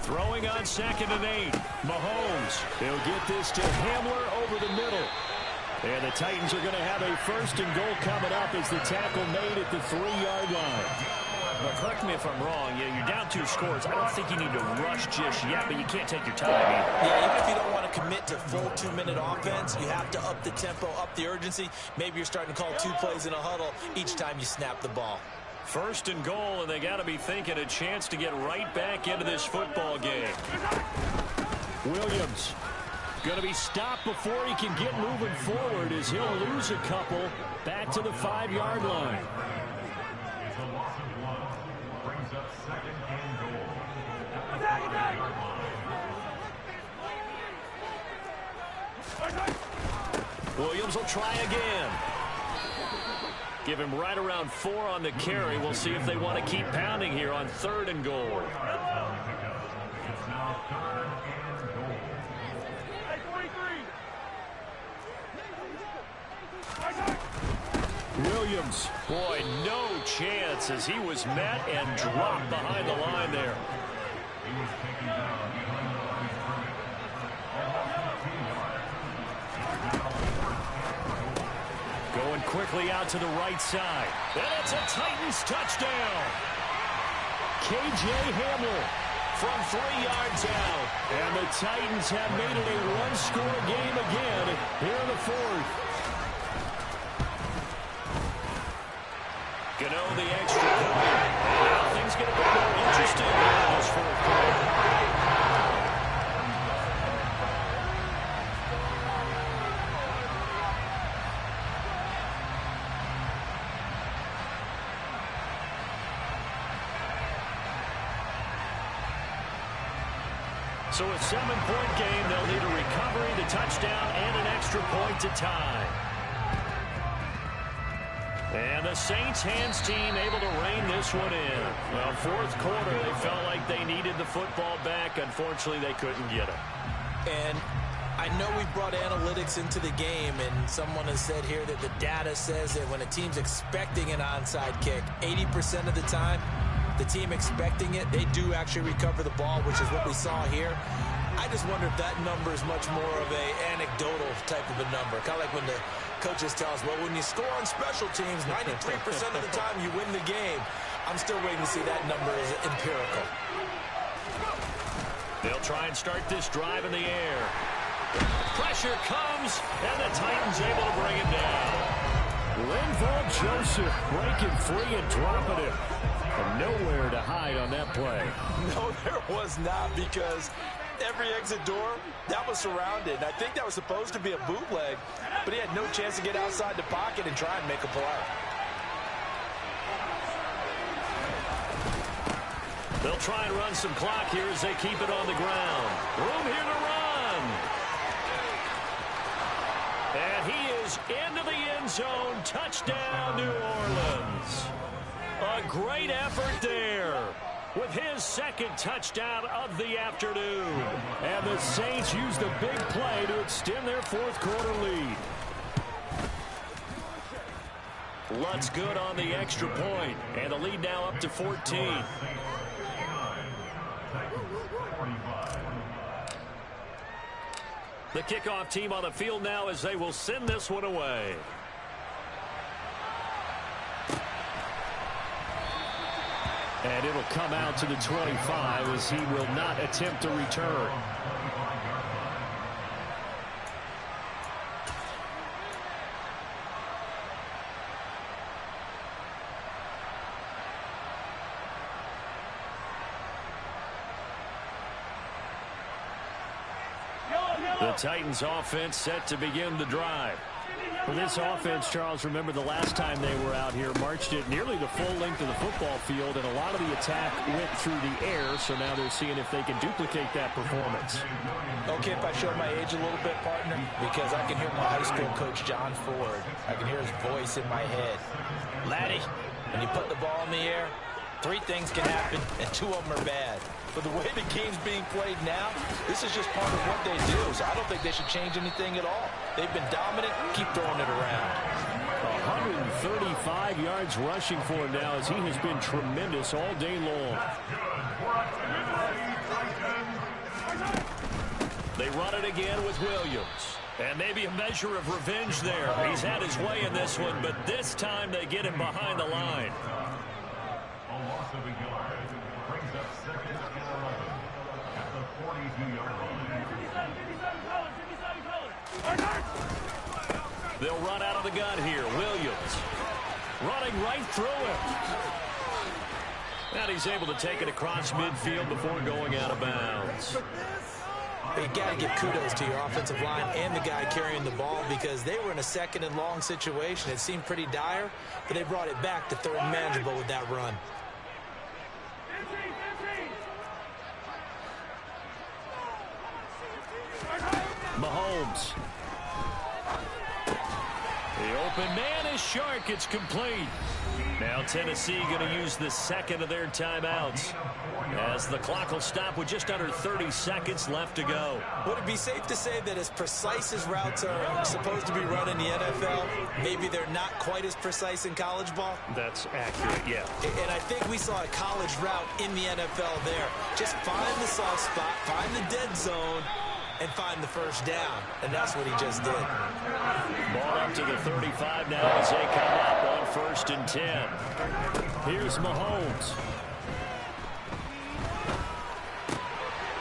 Throwing on 2nd and 8. Mahomes. He'll get this to Hamler over the middle. And the Titans are going to have a 1st and goal coming up as the tackle made at the 3-yard line. Well, correct me if I'm wrong. Yeah, you're down 2 scores. I don't think you need to rush just yet, but you can't take your time. Yeah, even if you don't want to commit to full 2-minute offense, you have to up the tempo, up the urgency. Maybe you're starting to call 2 plays in a huddle each time you snap the ball. 1st and goal, and they got to be thinking a chance to get right back into this football game. Williams going to be stopped before he can get moving forward as he'll lose a couple back to the 5-yard line. Williams will try again. Give him right around 4 on the carry. We'll see if they want to keep pounding here on 3rd and goal. Williams. Boy, no chance as he was met and dropped behind the line there. Going quickly out to the right side. And it's a Titans touchdown. KJ Hamler From 3 yards out. And the Titans have made it a one-score game again here in the 4th. Gano the extra point. And now things get a bit more interesting in this 4th quarter. So a 7-point game. They'll need a recovery, the touchdown, and an extra point to tie. And the Saints hands team able to rein this one in. Well, 4th quarter, they felt like they needed the football back. Unfortunately, they couldn't get it. And I know we brought analytics into the game, and someone has said here that the data says that when a team's expecting an onside kick, 80% of the time, the team expecting it, they do actually recover the ball, which is what we saw here. I just wonder if that number is much more of a anecdotal type of a number. Kind of like when the coaches tell us, well, when you score on special teams, 93% of the time you win the game. I'm still waiting to see that number is empirical. They'll try and start this drive in the air. Pressure comes, and the Titans able to bring him down. Linval Joseph breaking free and dropping it. And nowhere to hide on that play. No, there was not, because every exit door, that was surrounded. I think that was supposed to be a bootleg, but he had no chance to get outside the pocket and try and make a play. They'll try and run some clock here as they keep it on the ground. Room here to run. And he is into the end zone. Touchdown, New Orleans. A great effort there with his 2nd touchdown of the afternoon. And the Saints use the big play to extend their 4th quarter lead. Lutz good on the extra point, and the lead now up to 14. The kickoff team on the field now as they will send this one away. And it'll come out to the 25 as he will not attempt to return. The Titans offense set to begin the drive. For this offense, Charles, remember the last time they were out here, marched it nearly the full length of the football field, and a lot of the attack went through the air, so now they're seeing if they can duplicate that performance. Okay, if I show my age a little bit, partner, because I can hear my high school coach, John Ford. I can hear his voice in my head. Laddie, when you put the ball in the air, 3 things can happen, and 2 of them are bad. For the way the game's being played now, this is just part of what they do, so I don't think they should change anything at all. They've been dominant. Keep throwing it around. 135 yards rushing for him now as he has been tremendous all day long. They run it again with Williams. And maybe a measure of revenge there. He's had his way in this one, but this time they get him behind the line. They'll run out of the gun here. Williams running right through him. And he's able to take it across midfield before going out of bounds. You got to give kudos to your offensive line and the guy carrying the ball, because they were in a 2nd and long situation. It seemed pretty dire, but they brought it back to 3rd and manageable with that run. Mahomes. The open man is Shark. It's complete. Now Tennessee going to use the second of their timeouts as the clock will stop with just under 30 seconds left to go. Would it be safe to say that as precise as routes are supposed to be run in the NFL, maybe they're not quite as precise in college ball? That's accurate, yeah. And I think we saw a college route in the NFL there. Just find the soft spot, find the dead zone, and find the first down. And that's what he just did. Ball up to the 35 now as they come up on 1st and 10. Here's Mahomes.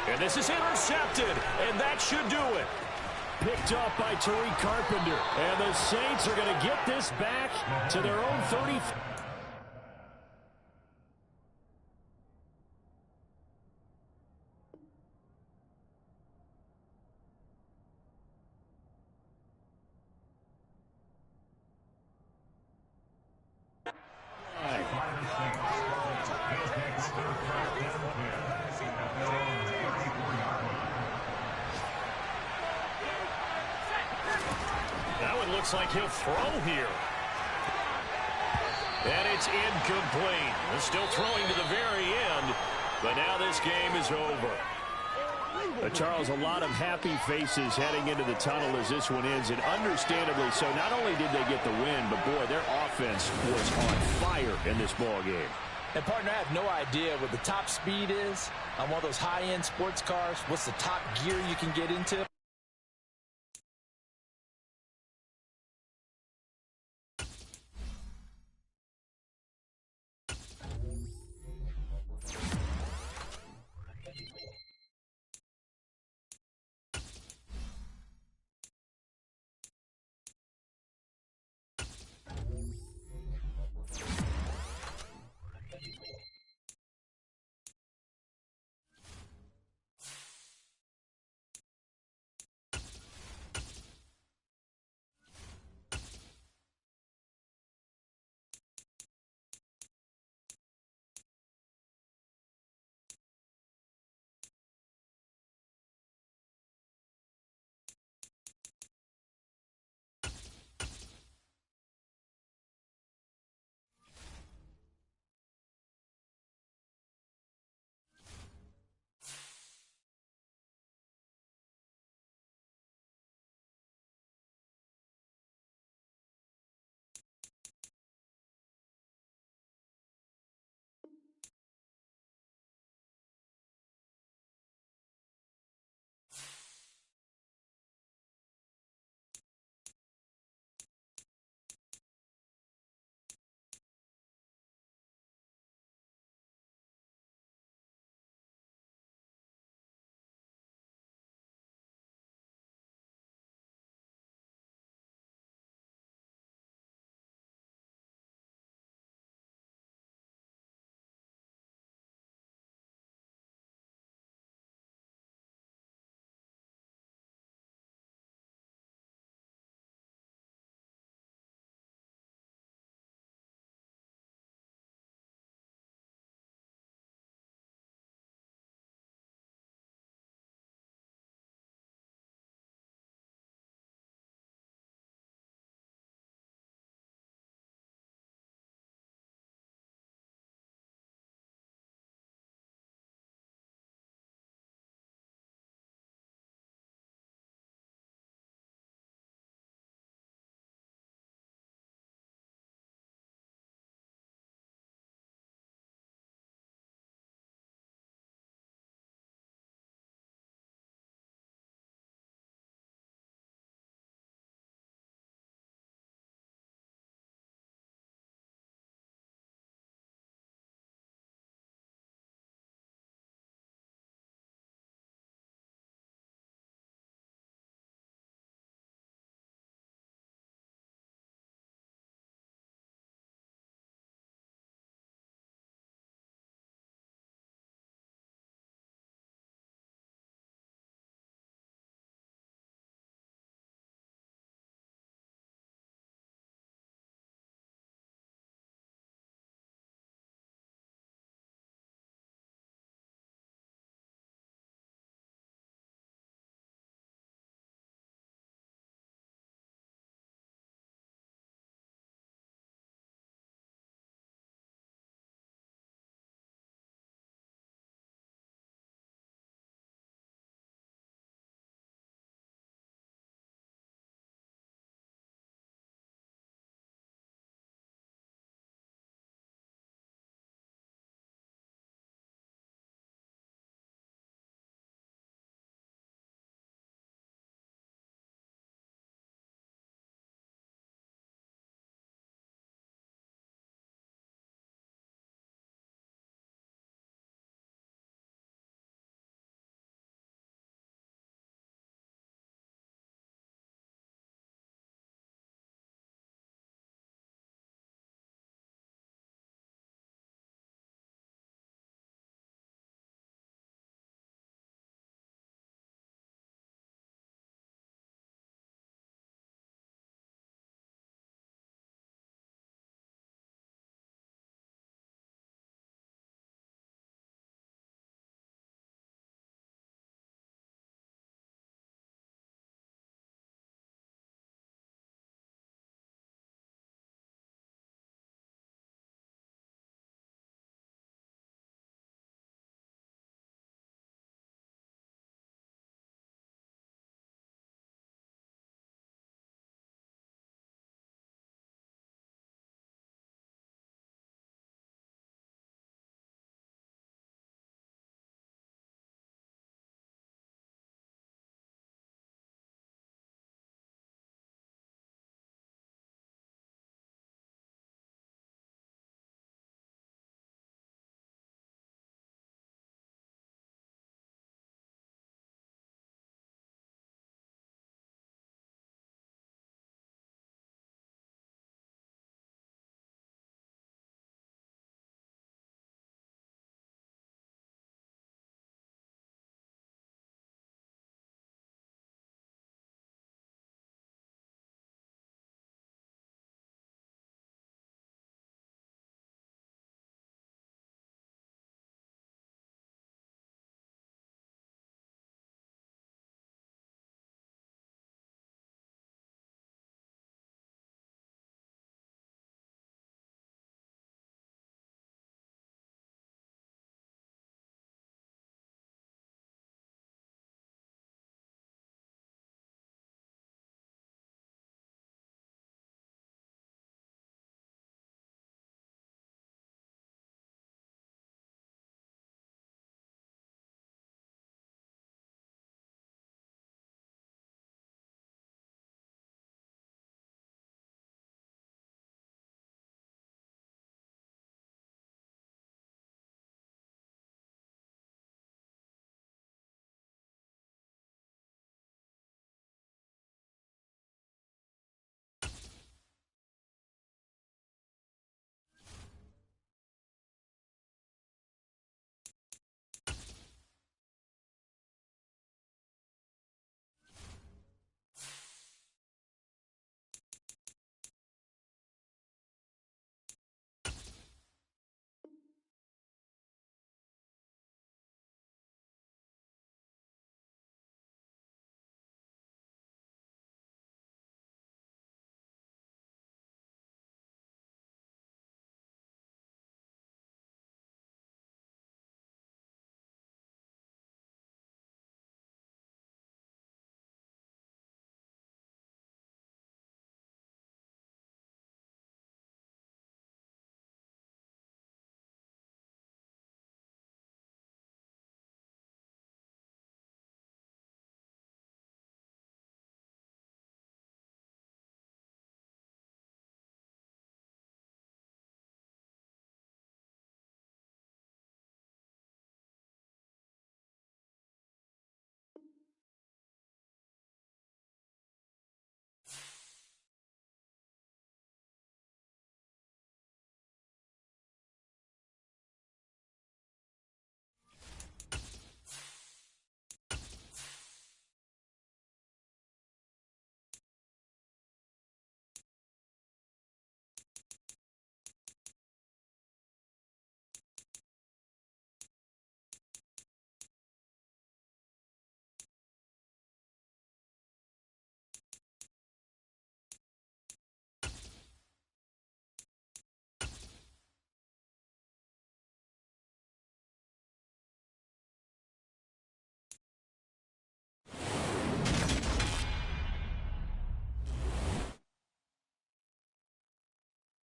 And this is intercepted, and that should do it. Picked off by Tariq Carpenter. And the Saints are going to get this back to their own 30. That one looks like he'll throw here. And it's incomplete. They're still throwing to the very end, but now this game is over. Charles, a lot of happy faces heading into the tunnel as this one ends, and understandably so. Not only did they get the win, but boy, their offense was on fire in this ball game. And, partner, I have no idea what the top speed is on one of those high-end sports cars. What's the top gear you can get into?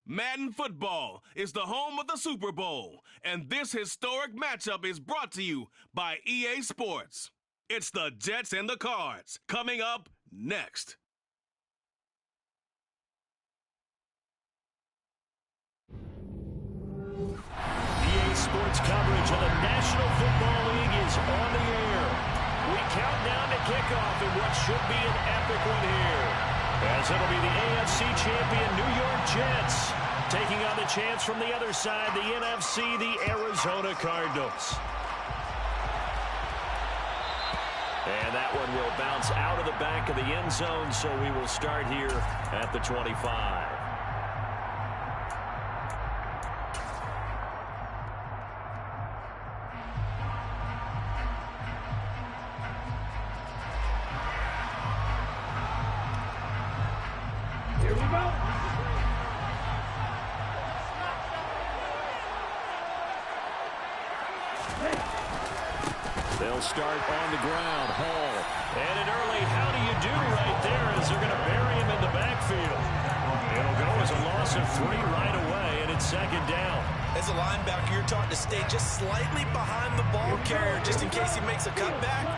Madden Football is the home of the Super Bowl, and this historic matchup is brought to you by EA Sports. It's the Jets and the Cards, coming up next. EA Sports coverage of the National Football League is on the air. We count down to kickoff in what should be an epic one here, as it'll be the AFC champion New York Jets taking on the chance from the other side, the NFC, the Arizona Cardinals. And that one will bounce out of the back of the end zone, so we will start here at the 25. Here we go. They'll start on the ground. Hall. And an early how do you do right there as they're going to bury him in the backfield. It'll go as a loss of 3 right away, and it's second down. As a linebacker, you're taught to stay just slightly behind the ball carrier just in case he makes a cutback.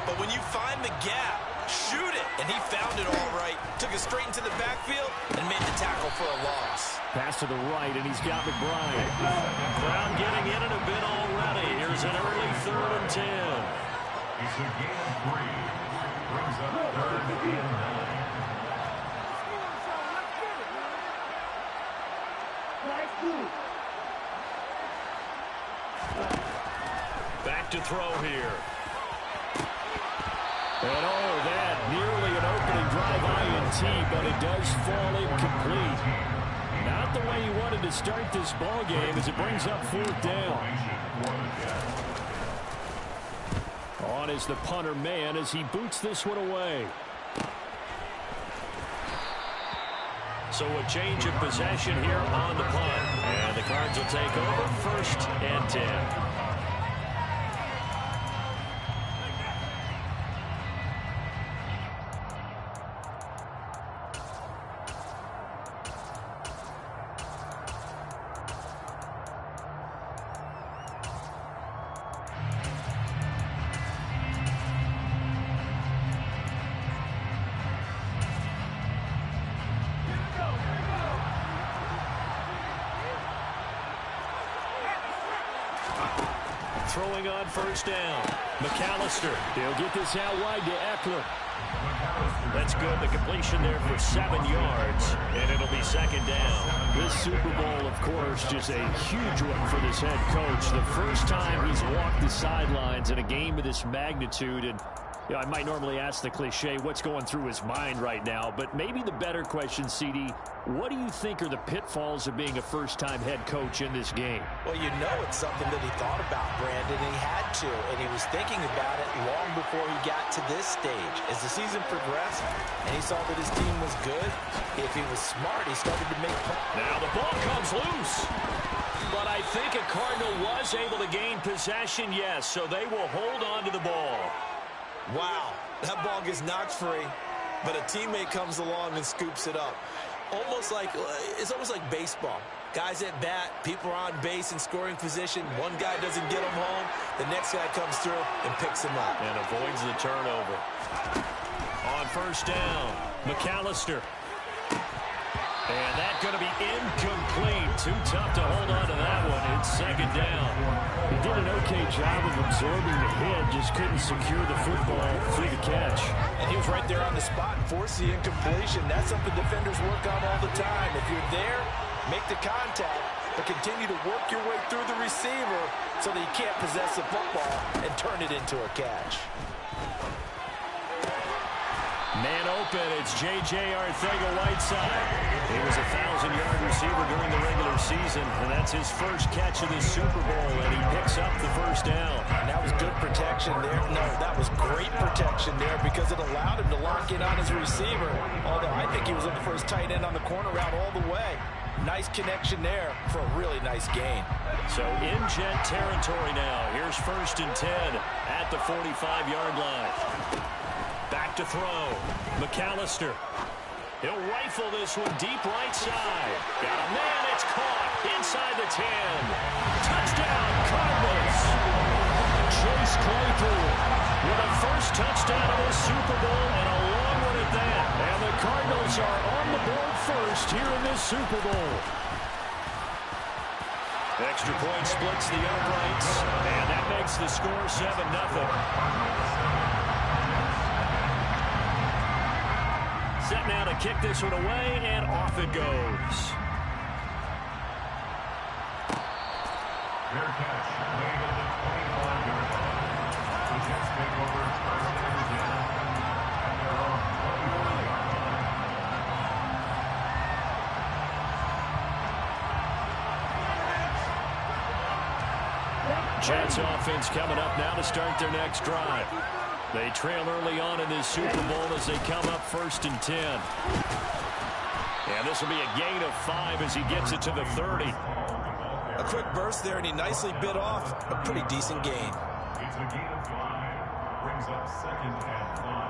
But when you find the gap, shoot it. And he found it all right. Took it straight into the backfield and made the tackle for a loss. Pass to the right, and he's got McBride. Brown getting in it a bit already. Here's an early 3rd and 10. It's a gain of 3. Brings up 3rd and 9. Back to throw here. And that nearly an opening drive INT, but it does fall incomplete. Not the way he wanted to start this ball game as it brings up 4th down. On is the punter man as he boots this one away. So a change of possession here on the punt. And the Cards will take over 1st and 10. Throwing on 1st down. McAllister. He'll get this out wide to Eckler. That's good. The completion there for 7 yards, and it'll be 2nd down. This Super Bowl, of course, just a huge one for this head coach. The first time he's walked the sidelines in a game of this magnitude, and you know, I might normally ask the cliche, what's going through his mind right now, but maybe the better question, CD, what do you think are the pitfalls of being a first-time head coach in this game? Well, you know it's something that he thought about, Brandon, and he had to, and he was thinking about it long before he got to this stage. As the season progressed and he saw that his team was good, if he was smart, he started to make plays. Now the ball comes loose. But I think a Cardinal was able to gain possession, yes, so they will hold on to the ball. Wow, that ball gets knocked free, but a teammate comes along and scoops it up. It's almost like baseball. Guys at bat, people are on base in scoring position. One guy doesn't get him home. The next guy comes through and picks him up. And avoids the turnover. On 1st down, McAllister. And that's going to be incomplete. Too tough to hold on to that one. It's 2nd down. He did an okay job of absorbing the hit, just couldn't secure the football through the catch. And he was right there on the spot and forced the incompletion. That's something defenders work on all the time. If you're there, make the contact, but continue to work your way through the receiver so that you can't possess the football and turn it into a catch. Man open, it's J.J. Arcega-Whiteside. He was a 1,000-yard receiver during the regular season, and that's his first catch of this Super Bowl, and he picks up the 1st down. And that was good protection there. No, that was great protection there because it allowed him to lock in on his receiver, although I think he was in the first tight end on the corner route all the way. Nice connection there for a really nice gain. So in Jet territory now. Here's 1st and 10 at the 45-yard line. Back to throw. McAllister. He'll rifle this one deep right side. Got a man, it's caught inside the 10. Touchdown, Cardinals. Chase Claypool with a first touchdown of the Super Bowl and a long one at that. And the Cardinals are on the board first here in this Super Bowl. Extra point splits the uprights, and that makes the score 7-0. Set now to kick this one away, and off it goes. Fair catch, made at the 25-yard line. The Jets take over first and 10 at their own 21-yard line. Jets offense coming up now to start their next drive. They trail early on in this Super Bowl as they come up 1st and 10. And this will be a gain of 5 as he gets it to the 30. A quick burst there, and he nicely bit off a pretty decent gain. It's a gain of 5. Brings up 2nd and 5.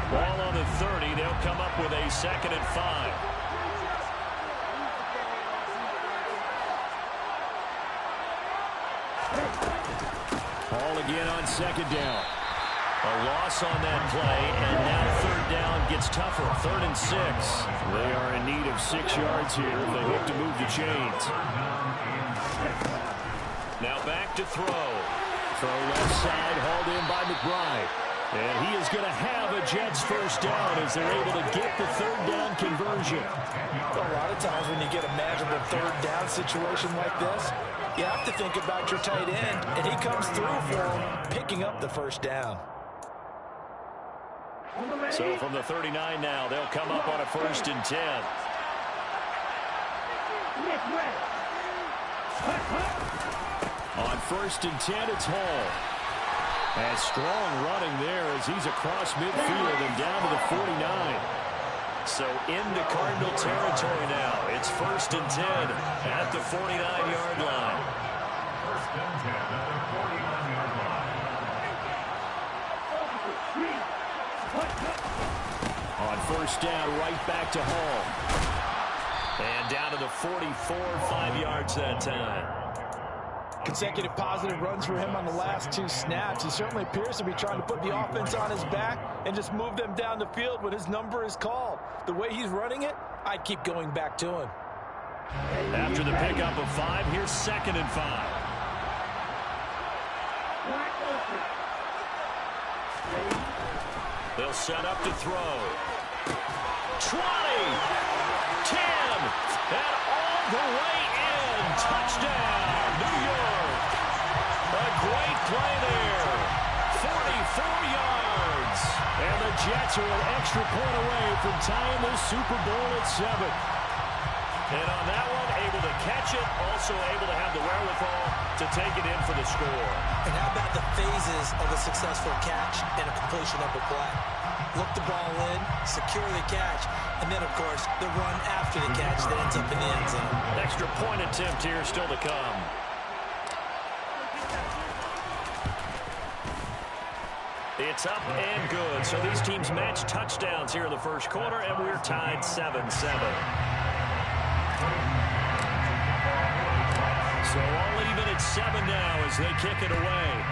Ball on the 30. They'll come up with a 2nd and 5. Ball again on 2nd down. A loss on that play, and now 3rd down gets tougher. 3rd and 6. They are in need of 6 yards here if they hope to move the chains. Now back to throw. Throw left side, hauled in by McBride. And he is going to have a Jets first down as they're able to get the 3rd down conversion. A lot of times when you get a manageable 3rd down situation like this, you have to think about your tight end, and he comes through for him, picking up the 1st down. So from the 39 now, they'll come up on a 1st and 10. On 1st and 10, it's Hall. And strong running there as he's across midfield and down to the 49. So into Cardinal territory now. It's 1st and 10 at the 49-yard line. 1st and 10 at the 49-yard line. On 1st down, right back to Hall. And down to the 44, 5 yards that time. Consecutive positive runs for him on the last 2 snaps. He certainly appears to be trying to put the offense on his back and just move them down the field when his number is called. The way he's running it, I'd keep going back to him. After the pickup of 5, here's 2nd and 5. They'll set up to throw. 20, 10, and all the way in. Touchdown, New York. A great play there. 44 yards. And the Jets are an extra point away from tying the Super Bowl at 7. And on that one, able to catch it, also able to have the wherewithal to take it in for the score. And how about the phases of a successful catch and a completion of a play? Look the ball in, secure the catch, and then, of course, the run after the catch that ends up in the end zone. Extra point attempt here still to come. It's up and good. So these teams match touchdowns here in the first quarter, and we're tied 7-7. So all even at 7 now as they kick it away.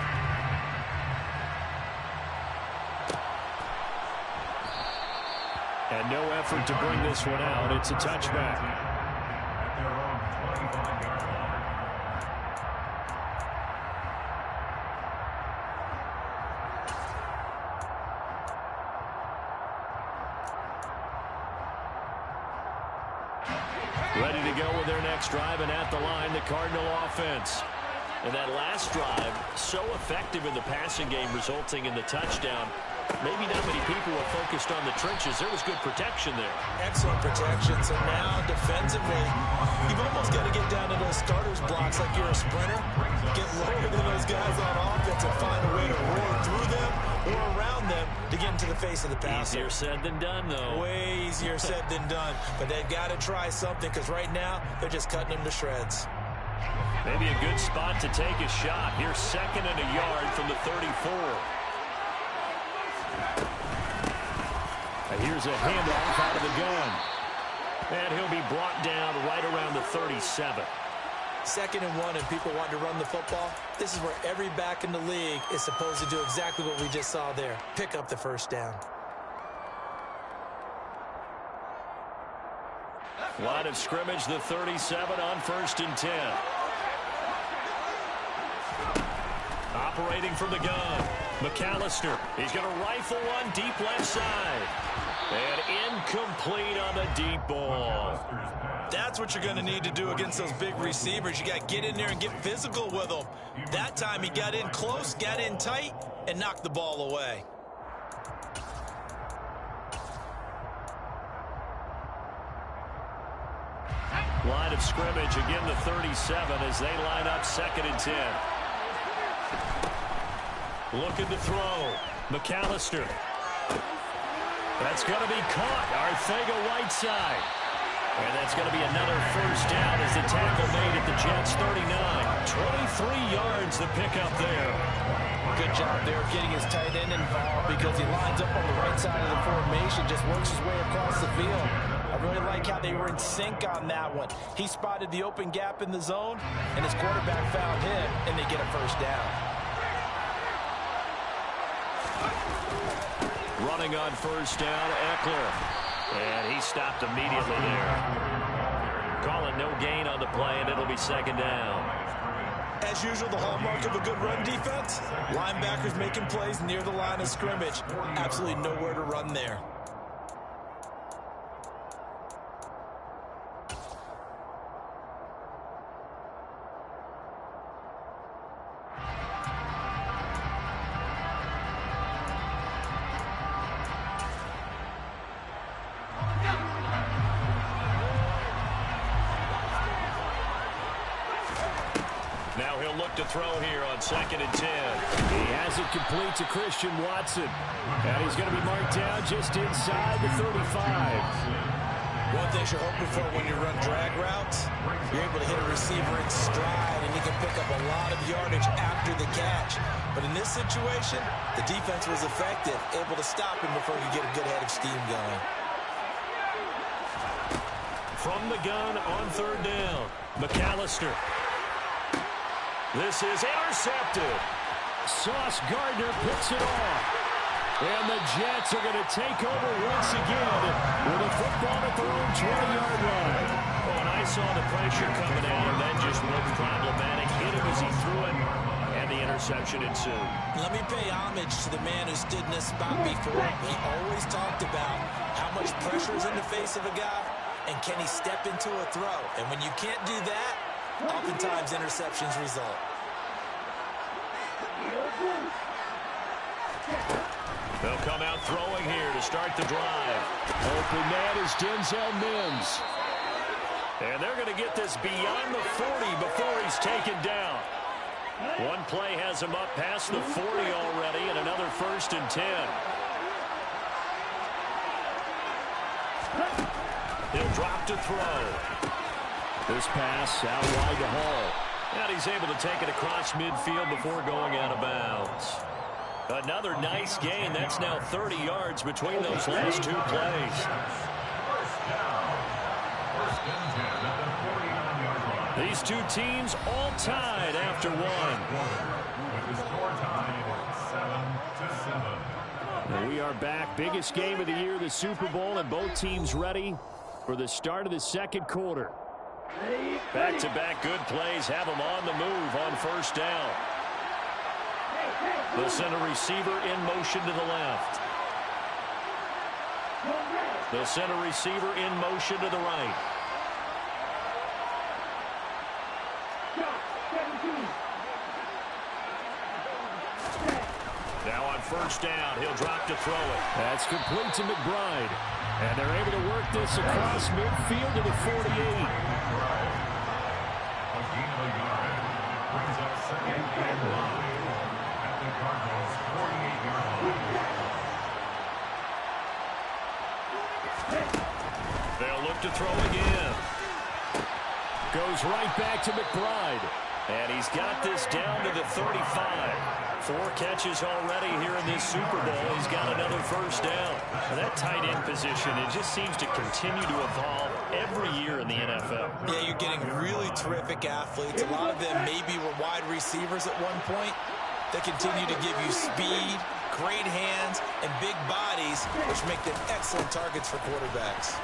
And no effort to bring this one out. It's a touchback. At their own 25-yard line. Ready to go with their next drive, and at the line, the Cardinal offense. And that last drive, so effective in the passing game, resulting in the touchdown. Maybe not many people were focused on the trenches. There was good protection there. Excellent protection. So now, defensively, you've almost got to get down to those starters blocks like you're a sprinter. Get lower than those guys on offense and find a way to roar through them or around them to get into the face of the passer. Easier said than done, though. Way easier said than done. But they've got to try something because right now, they're just cutting them to shreds. Maybe a good spot to take a shot. Here's 2nd and a yard from the 34. And here's a handoff out of the gun. And he'll be brought down right around the 37. 2nd and 1 and people want to run the football. This is where every back in the league is supposed to do exactly what we just saw there. Pick up the first down. Line of scrimmage, the 37 on 1st and 10. Operating from the gun, McAllister. He's going to rifle one deep left side. And incomplete on the deep ball. That's what you're going to need to do against those big receivers. You got to get in there and get physical with them. That time he got in close, got in tight, and knocked the ball away. Line of scrimmage, again the 37 as they line up 2nd and 10. Looking to throw. McAllister. That's going to be caught. Arcega-Whiteside. And that's going to be another first down as the tackle made at the Jets' 39. 23 yards the pickup there. Good job there getting his tight end involved because he lines up on the right side of the formation, just works his way across the field. I really like how they were in sync on that one. He spotted the open gap in the zone, and his quarterback found him, and they get a first down. Running on first down, Eckler. And he stopped immediately there. Calling no gain on the play, and it'll be 2nd down. As usual, the hallmark of a good run defense, linebackers making plays near the line of scrimmage. Absolutely nowhere to run there. To throw here on 2nd and 10. He has it complete to Christian Watson. And he's going to be marked down just inside the 35. One thing you're hoping for when you run drag routes, you're able to hit a receiver in stride, and you can pick up a lot of yardage after the catch. But in this situation, the defense was effective, able to stop him before he could get a good head of steam going. From the gun on 3rd down, McAllister. This is intercepted. Sauce Gardner picks it off. And the Jets are going to take over once again with a football at their own 20-yard line. Oh, and I saw the pressure coming at him. That just looked problematic. Hit him as he threw it, and the interception ensued. Let me pay homage to the man who stood in this spot before. He always talked about how much pressure is in the face of a guy, and can he step into a throw. And when you can't do that, oftentimes interceptions result. They'll come out throwing here to start the drive. Open man is Denzel Mims. And they're going to get this beyond the 40 before he's taken down. One play has him up past the 40 already, and another 1st and 10. He'll drop to throw. This pass out wide to Hall. And he's able to take it across midfield before going out of bounds. Another nice gain. That's now 30 yards between those last two plays. These two teams all tied after one. And we are back. Biggest game of the year, the Super Bowl, and both teams ready for the start of the 2nd quarter. Back-to-back good plays have them on the move on 1st down. They'll send a receiver in motion to the left. They'll send a receiver in motion to the right. Now on 1st down, he'll drop to throw it. That's complete to McBride. And they're able to work this across midfield to the 48. They'll look to throw again. Goes right back to McBride. And he's got this down to the 35. 4 catches already here in this Super Bowl. He's got another first down. And that tight end position, it just seems to continue to evolve every year in the NFL. Yeah, you're getting really terrific athletes. A lot of them maybe were wide receivers at one point. They continue to give you speed, great hands, and big bodies, which make them excellent targets for quarterbacks.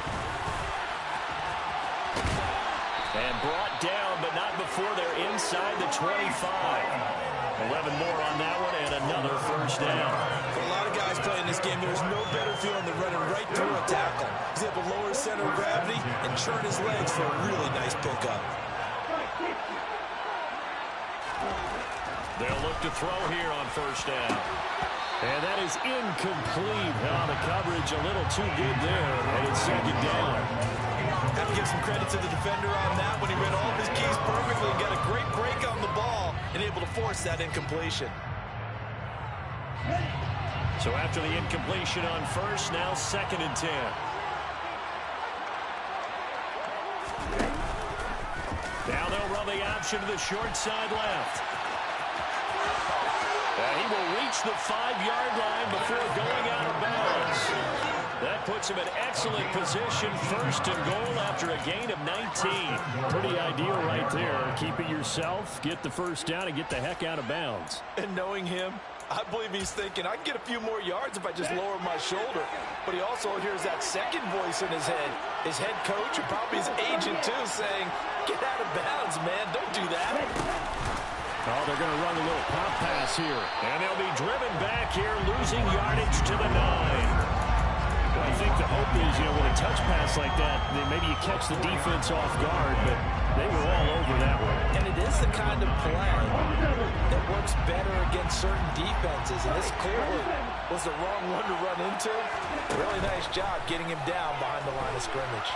And brought down, but not before they're inside the 25. 11 more on that one, and another first down. For a lot of guys playing this game, there's no better feeling than running right through a tackle. He's able to lower his center of gravity and churn his legs for a really nice pickup. They'll look to throw here on first down. And that is incomplete. Oh, the coverage a little too good there, and it's second down. Have to give some credit to the defender on that when he read all of his keys perfectly and got a great break on the ball and able to force that incompletion. So after the incompletion on first, now 2nd and 10. Now they'll run the option to the short side left. And he will reach the 5-yard line before going out of bounds. That puts him in excellent position, 1st and goal after a gain of 19. Pretty ideal right there. Keep it yourself, get the first down, and get the heck out of bounds. And knowing him, I believe he's thinking, I can get a few more yards if I just lower my shoulder. But he also hears that second voice in his head. His head coach and probably his agent, too, saying, get out of bounds, man. Don't do that. Oh, they're going to run a little pop pass here. And they'll be driven back here, losing yardage to the 9. Well, I think the hope is, with a touch pass like that, then maybe you catch the defense off guard, but they were all over that one. And it is the kind of play that works better against certain defenses, and this clearly was the wrong one to run into. Really nice job getting him down behind the line of scrimmage.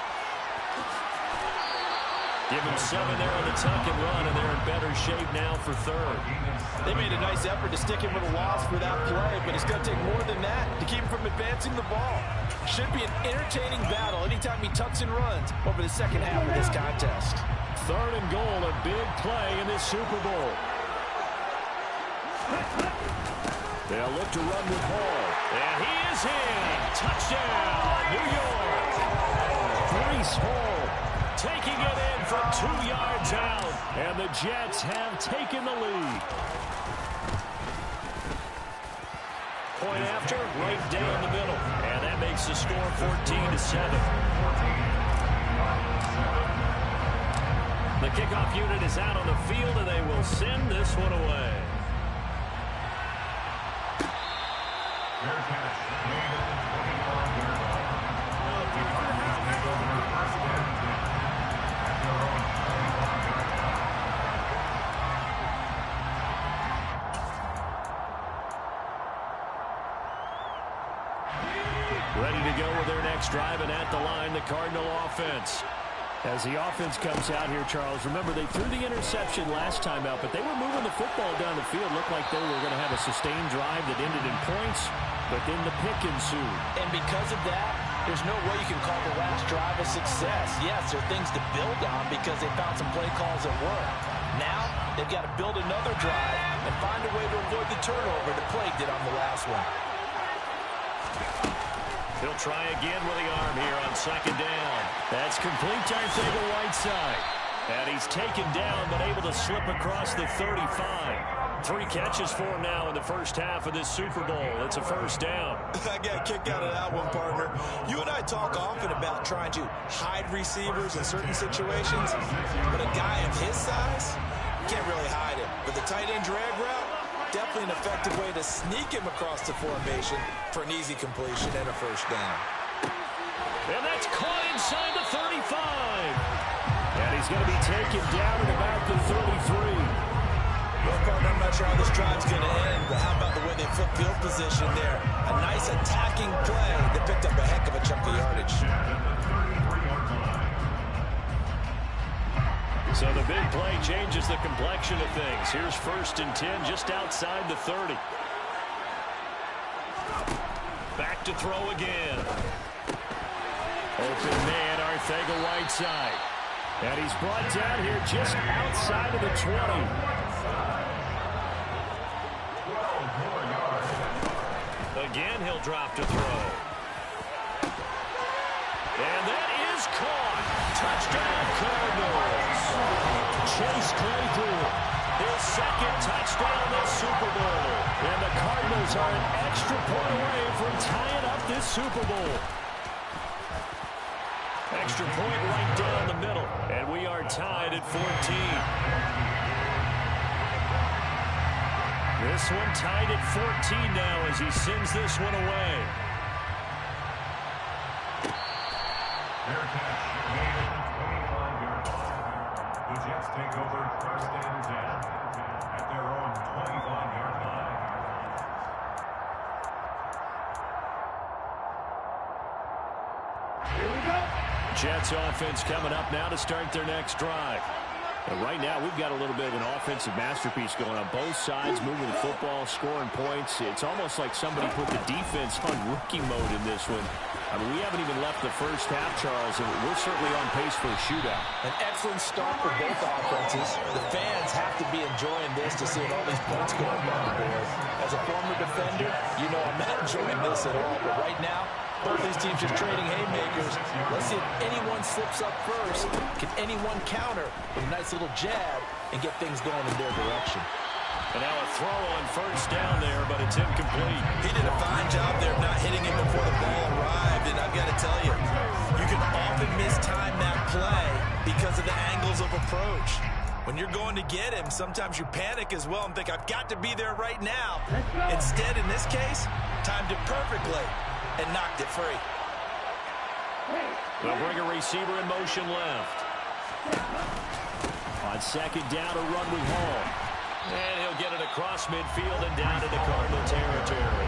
Give him 7 there on the tuck and run, and they're in better shape now for 3rd. They made a nice effort to stick him with a loss for that play, but it's going to take more than that to keep him from advancing the ball. Should be an entertaining battle anytime he tucks and runs over the second half of this contest. 3rd and goal, a big play in this Super Bowl. They'll look to run with Hall. And he is in. Touchdown, New York. Breece Hall taking it in from 2 yards out. And the Jets have taken the lead. Point after, right down the middle. And that makes the score 14-7. The kickoff unit is out on the field, and they will send this one away. Ready to go with their next drive, and at the line, the Cardinal offense. As the offense comes out here, Charles, remember they threw the interception last time out, but they were moving the football down the field. Looked like they were going to have a sustained drive that ended in points, but then the pick ensued. And because of that, there's no way you can call the last drive a success. Yes, there are things to build on because they found some play calls that work. Now, they've got to build another drive and find a way to avoid the turnover that plagued it on the last one. He'll try again with the arm here on 2nd down. That's complete to Arcega-Whiteside. And he's taken down, but able to slip across the 35. 3 catches for him now in the first half of this Super Bowl. It's a first down. I got a kick out of that one, partner. You and I talk often about trying to hide receivers in certain situations, but a guy of his size, you can't really hide him. With the tight end drag route, definitely an effective way to sneak him across the formation for an easy completion and a first down. And that's caught inside the 35. And he's going to be taken down at about the 33. Well, partner, I'm not sure how this drive's going to end, but how about the way they flip field position there? A nice attacking play that picked up a heck of a chunk of yardage. So the big play changes the complexion of things. Here's 1st and 10 just outside the 30. Back to throw again. Open man, Arcega-Whiteside. And he's brought down here just outside of the 20. Again, he'll drop to throw. And that is caught. Touchdown, Cardinals. Chase Claypool, His second touchdown this Super Bowl. and the Cardinals are an extra point away from tying up this Super Bowl. Extra point right down the middle. And we are tied at 14. This one tied at 14 now as he sends this one away. Fair catch made at the 25-yard line. The Jets take over 1st and 10 at their own 25-yard line. Here we go. Jets offense coming up now to start their next drive. And right now, we've got a little bit of an offensive masterpiece going on both sides, moving the football, scoring points. It's almost like somebody put the defense on rookie mode in this one. I mean, we haven't even left the first half, Charles, and we're certainly on pace for a shootout. An excellent start for both offenses. The fans have to be enjoying this to see all these points going on the board. As a former defender, you know I'm not enjoying this at all. But right now, both these teams just trading haymakers. Let's see if anyone slips up first. Can anyone counter with a nice little jab and get things going in their direction? And now a throw on first down there, but it's incomplete. He did a fine job there of not hitting him before the ball arrived, and I've got to tell you, you can often mistime that play because of the angles of approach. When you're going to get him, sometimes you panic as well and think, I've got to be there right now. Instead, in this case, timed it perfectly and knocked it free. They'll bring a receiver in motion left. On second down, a run with Hall. And he'll get it across midfield and down into Cardinal territory.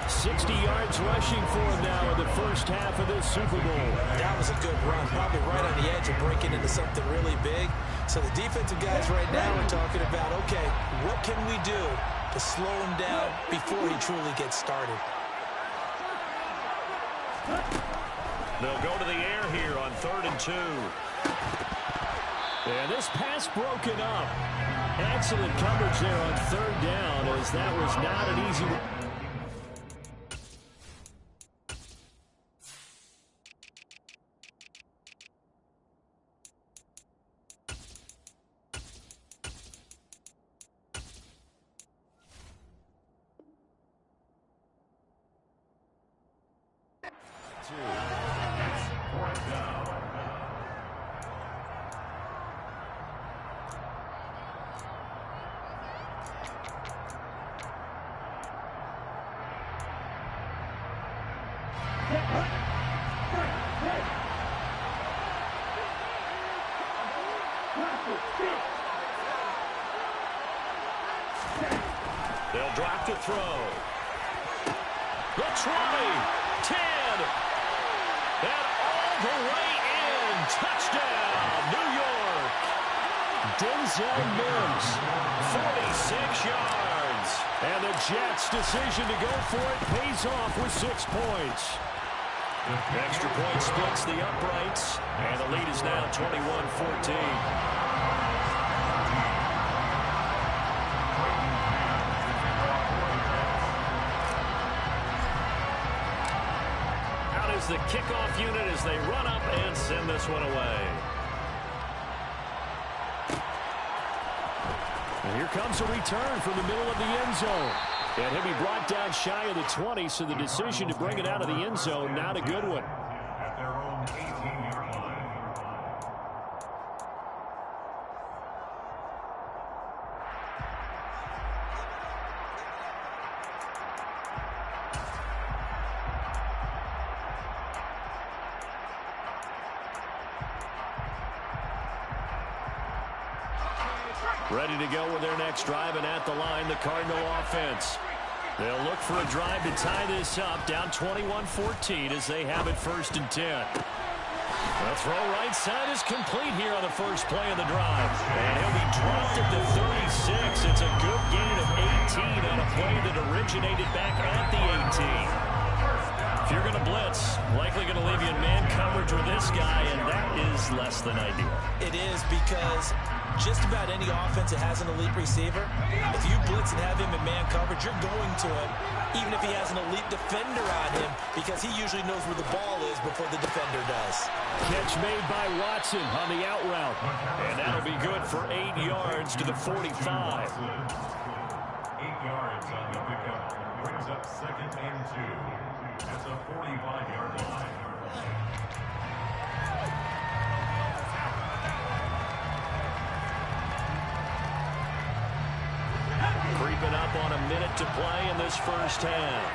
60 yards rushing for him now in the first half of this Super Bowl. That was a good run, probably right on the edge of breaking into something really big. So the defensive guys right now are talking about, okay, what can we do to slow him down before he truly gets started? They'll go to the air here on 3rd and 2. And this pass broken up. Excellent coverage there on 3rd down, as that was not an easy one. They'll drop to throw. The try. 10. And all the way in. Touchdown, New York. Denzel Mims, 46 yards. and the Jets' decision to go for it pays off with 6 points. Extra point splits the uprights, and the lead is now 21-14. The kickoff unit as they run up and send this one away. And here comes a return from the middle of the end zone. And he'll be brought down shy of the 20, so the decision to bring it out of the end zone, not a good one. At their own 18-yard line. Ready to go with their next drive, and at the line, the Cardinal offense. They'll look for a drive to tie this up, down 21-14 as they have it 1st and 10. The throw right side is complete here on the first play of the drive. And he'll be dropped at the 36. It's a good gain of 18 on a play that originated back at the 18. If you're going to blitz, likely going to leave you in man coverage with this guy, and that is less than ideal. It is, because just about any offense that has an elite receiver, if you blitz and have him in man coverage, you're going to him, even if he has an elite defender on him, because he usually knows where the ball is before the defender does. Catch made by Watson on the out route. And that'll be good for 8 yards to the 45. 8 yards on the pickup. Brings up 2nd and 2. That's a 45-yard line. Creeping up on a minute to play in this first half.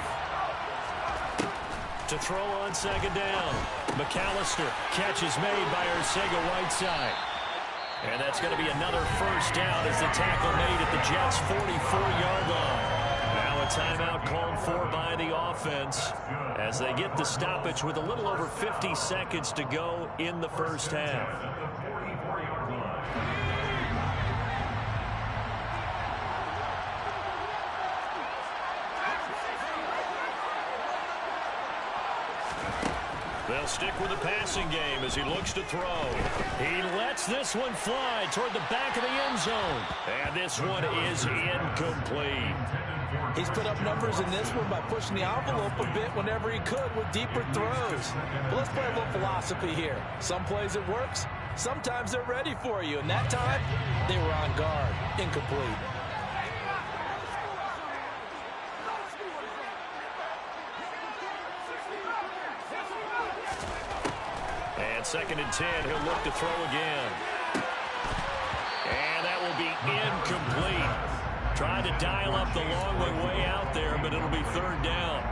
To throw on 2nd down. McAllister. Catch is made by Arcega-Whiteside. And that's going to be another first down as the tackle made at the Jets' 44-yard line. Now a timeout called for by the offense as they get the stoppage with a little over 50 seconds to go in the first half. They'll stick with the passing game as he looks to throw. He lets this one fly toward the back of the end zone. And this one is incomplete. He's put up numbers in this one by pushing the envelope a bit whenever he could with deeper throws. But let's play a little philosophy here. Some plays it works. Sometimes they're ready for you. And that time, they were on guard. Incomplete. And 2nd and 10, he'll look to throw again. And that will be incomplete. Trying to dial up the long way out there, but it'll be 3rd down.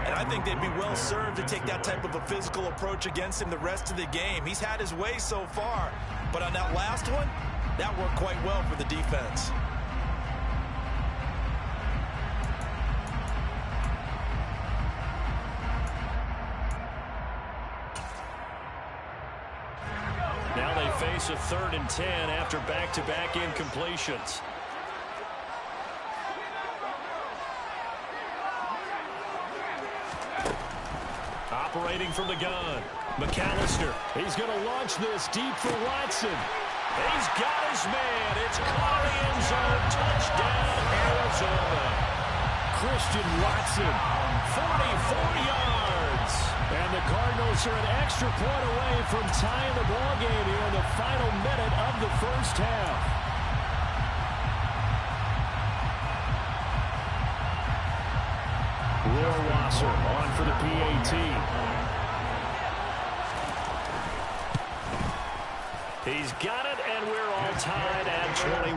And I think they'd be well served to take that type of a physical approach against him the rest of the game. He's had his way so far, but on that last one, that worked quite well for the defense. Now they face a 3rd and 10 after back-to-back incompletions. Operating from the gun, McAllister. He's going to launch this deep for Watson. He's got his man. It's caught in the end zone. Touchdown, Arizona. Christian Watson, 44 yards. And the Cardinals are an extra point away from tying the ball game here in the final minute of the first half. Rohrwasser on for the PAT. He's got it, and we're all tied at 21.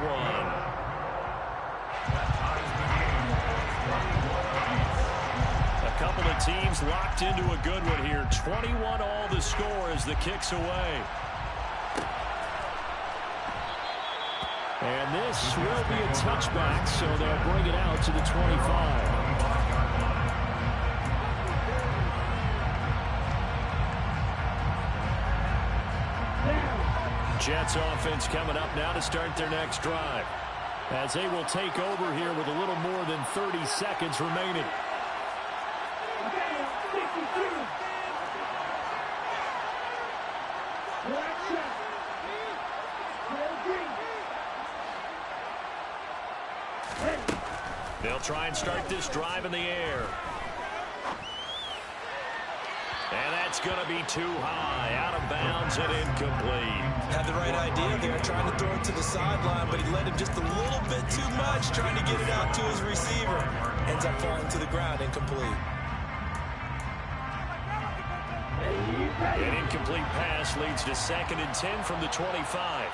A couple of teams locked into a good one here. 21 all the score as the kick's away. And this will be a touchback, so they'll bring it out to the 25. Jets offense coming up now to start their next drive, as they will take over here with a little more than 30 seconds remaining. They'll try and start this drive in the air. And that's going to be too high, out of bounds and incomplete. Had the right idea there, trying to throw it to the sideline, but he let him just a little bit too much, trying to get it out to his receiver. Ends up falling to the ground, incomplete. An incomplete pass leads to 2nd and 10 from the 25.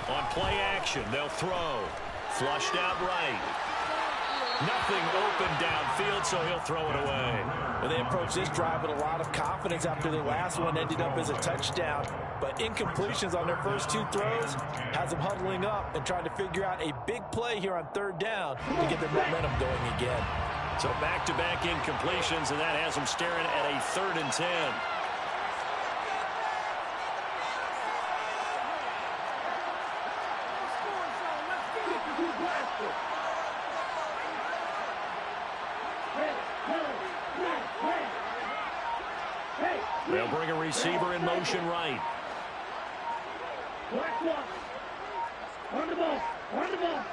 On play action, they'll throw. Flushed out right. Nothing open downfield, so he'll throw it away. Well, they approached this drive with a lot of confidence after their last one ended up as a touchdown. But incompletions on their first 2 throws has them huddling up and trying to figure out a big play here on 3rd down to get their momentum going again. So back-to-back incompletions, and that has them staring at a 3rd and 10. They'll bring a receiver in motion right. On the ball. On the ball.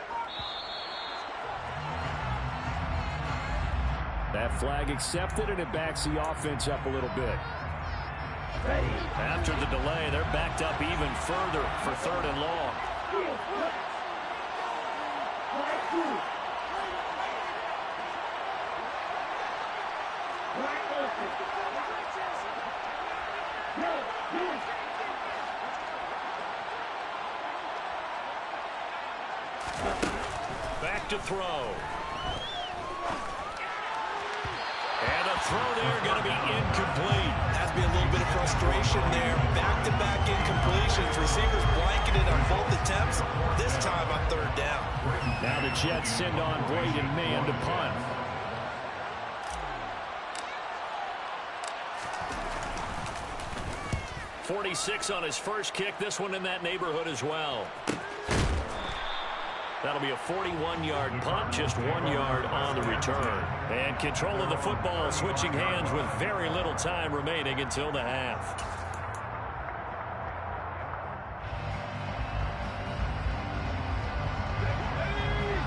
That flag accepted, and it backs the offense up a little bit. After the delay, they're backed up even further for 3rd and long. Back to throw. And a throw there going to be incomplete. Has to be a little bit of frustration there. Back-to-back incompletions. Receivers blanketed on both attempts. This time on 3rd down. Now the Jets send on Braden Mann to punt. .46 on his first kick. This one in that neighborhood as well. That'll be a 41-yard punt, just 1 yard on the return. And control of the football, switching hands with very little time remaining until the half.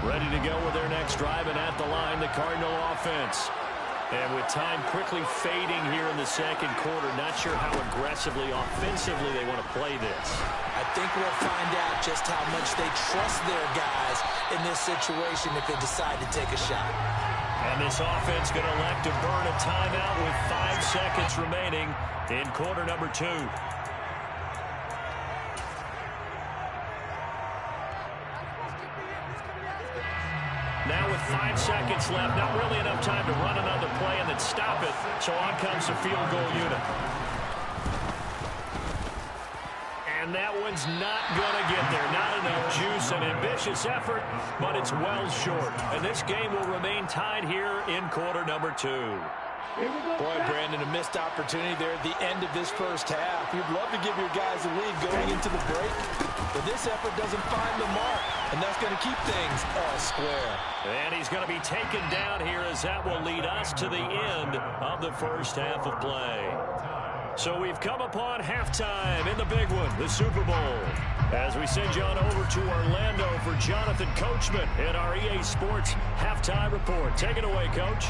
Ready to go with their next drive, and at the line, the Cardinal offense. And with time quickly fading here in the second quarter, not sure how aggressively, offensively they want to play this. I think we'll find out just how much they trust their guys in this situation if they decide to take a shot. And this offense going to elect to burn a timeout with 5 seconds remaining in quarter number 2. Now with 5 seconds left, not really enough time to run another play and then stop it. So on comes the field goal unit. And that one's not going to get there. Not enough juice, an ambitious effort, but it's well short. And this game will remain tied here in quarter number 2. Boy, Brandon, a missed opportunity there at the end of this first half. You'd love to give your guys a lead going into the break, but this effort doesn't find the mark, and that's going to keep things all square. And he's going to be taken down here as that will lead us to the end of the first half of play. So we've come upon halftime in the big one, the Super Bowl. As we send you on over to Orlando for Jonathan Coachman in our EA Sports Halftime Report. Take it away, Coach.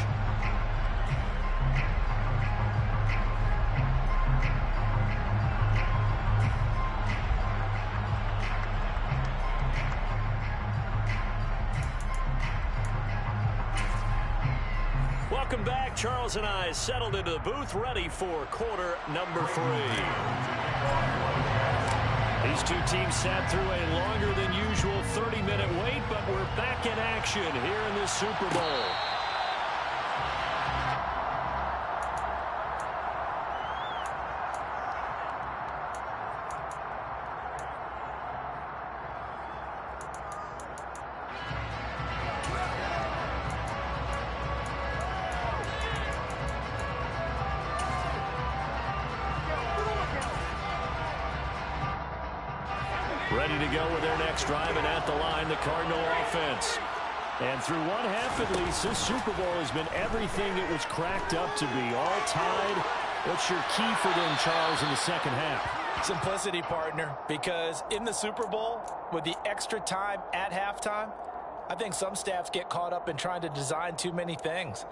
Welcome back. Charles and I settled into the booth, ready for quarter number 3. These two teams sat through a longer than usual 30-minute wait, but we're back in action here in the Super Bowl. Ready to go with their next drive, and at the line, the Cardinal offense. And through one half at least, this Super Bowl has been everything it was cracked up to be. All tied. What's your key for them, Charles, in the second half? Simplicity, partner, because in the Super Bowl, with the extra time at halftime, I think some staffs get caught up in trying to design too many things.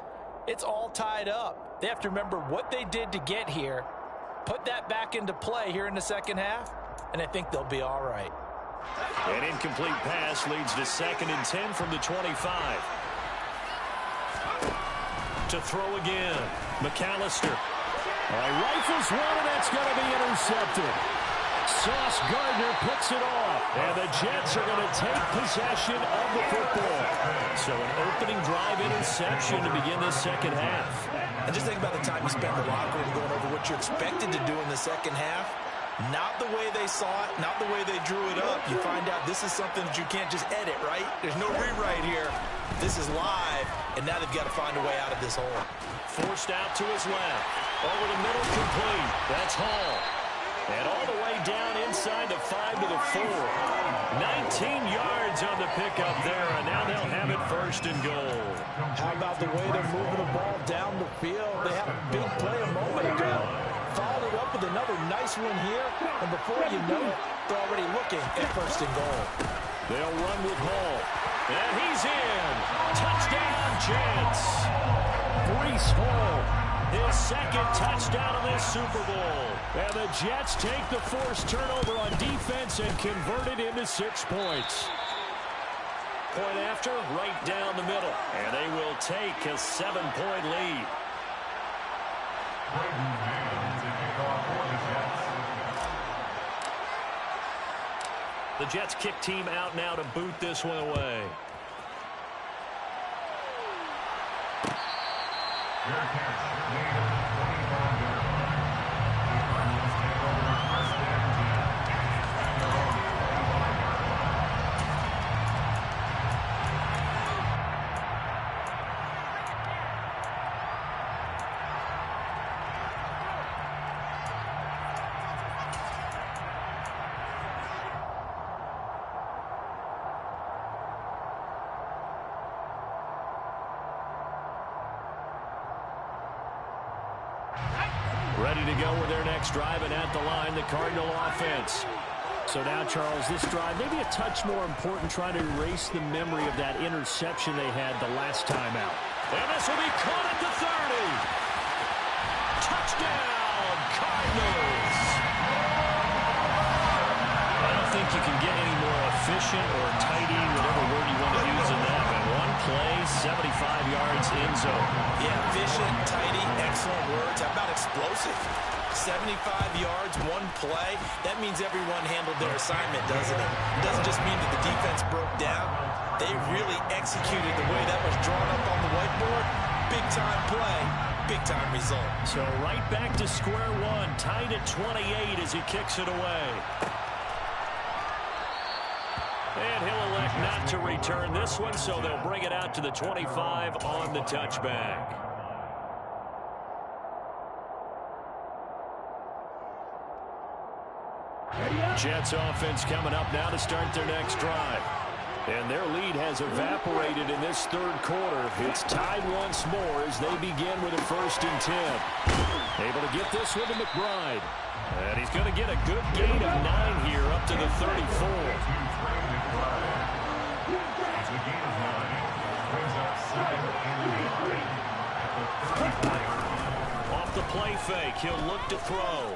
It's all tied up. They have to remember what they did to get here, put that back into play here in the second half, and I think they'll be all right. An incomplete pass leads to 2nd and 10 from the 25. To throw again, McAllister. Rifles one, and that's going to be intercepted. Sauce Gardner picks it off, and the Jets are going to take possession of the football. So an opening drive interception to begin this second half. And just think about the time you spent in the locker room going over what you expected to do in the second half. Not the way they saw it, not the way they drew it up. You find out this is something that you can't just edit, right? There's no rewrite here. This is live, and now they've got to find a way out of this hole. Forced out to his left. Over the middle, complete. That's Hall. And all the way down inside the 5 to the 4. 19 yards on the pickup there, and now they'll have it first and goal. How about the way they're moving the ball down the field? They had a big play a moment ago. Followed it up with another nice one here, and before you know it, they're already looking at first and goal. They'll run with Hall. And he's in. Touchdown, Jets. Breece Hall, his second touchdown of this Super Bowl. And the Jets take the forced turnover on defense and convert it into 6 points. Point after, right down the middle. And they will take a 7-point lead. The Jets kick team out now to boot this one away. Ready to go with their next drive, and at the line, the Cardinal offense. So now, Charles, this drive maybe a touch more important, trying to erase the memory of that interception they had the last time out. And this will be caught at the 30. Touchdown, Cardinals. I don't think you can get any more efficient or tidy, whatever word you want to use in that. But one play, 75 yards in zone. Yeah, efficient, tidy, excellent words. How about explosive? 75 yards, one play. That means everyone handled their assignment, doesn't it? It doesn't just mean that the defense broke down. They really executed the way that was drawn up on the whiteboard. Big-time play, big-time result. So right back to square one, tied at 28 as he kicks it away. And he'll elect not to return this one, so they'll bring it out to the 25 on the touchback. Jets offense coming up now to start their next drive. And their lead has evaporated in this third quarter. It's tied once more as they begin with a 1st and 10. Able to get this one to McBride. And he's going to get a good gain of 9 here up to the 34. Off the play fake, he'll look to throw.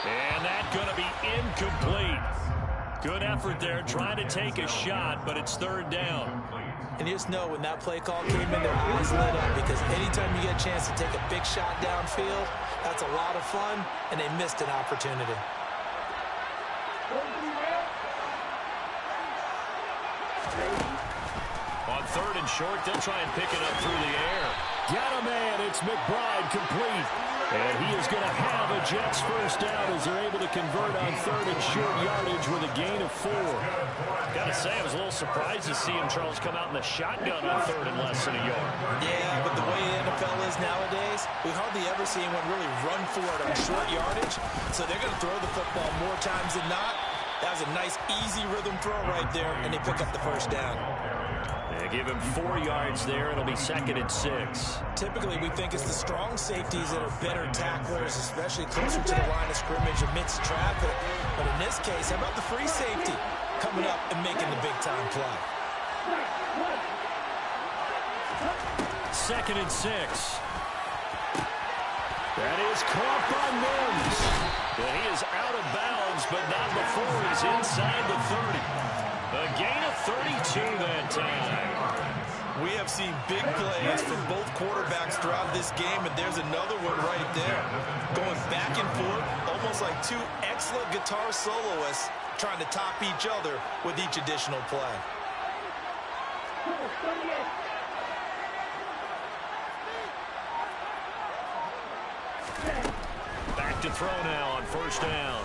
And that's going to be incomplete. Good effort there, trying to take a shot, but it's 3rd down. And you just know when that play call came in, their eyes lit up, because anytime you get a chance to take a big shot downfield, that's a lot of fun, and they missed an opportunity. On 3rd and short, they'll try and pick it up through the air. Got a man, it's McBride, complete. And he is going to have a Jets first down as they're able to convert on 3rd and short yardage with a gain of 4. Got to say, I was a little surprised to see him, Charles, come out in the shotgun on 3rd and less than a yard. Yeah, but the way the NFL is nowadays, we hardly ever see anyone really run for it on short yardage. So they're going to throw the football more times than not. That was a nice, easy rhythm throw right there, and they pick up the first down. They give him 4 yards there. It'll be 2nd and 6. Typically, we think it's the strong safeties that are better tacklers, especially closer to the line of scrimmage amidst traffic. But in this case, how about the free safety coming up and making the big-time play? 2nd and 6. That is caught by Mims. And he is out of bounds, but not before he's inside the 30. A gain of 32 that time. We have seen big plays from both quarterbacks throughout this game, and there's another one right there. Going back and forth, almost like two excellent guitar soloists trying to top each other with each additional play. Back to throw now on 1st down.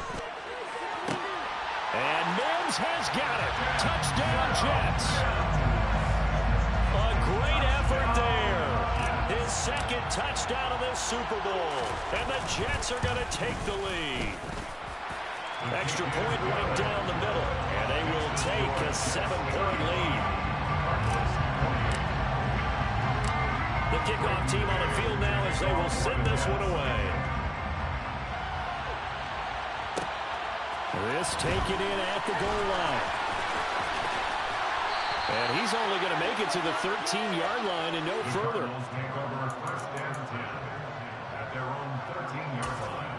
And Mims has got it. Touchdown, Jets. second touchdown of this Super Bowl. And the Jets are going to take the lead. Extra point right down the middle. And they will take a 7-point lead. The kickoff team on the field now as they will send this one away. This taken in at the goal line. And he's only going to make it to the 13-yard line and no further. Take over first and 10 at their own 13-yard line.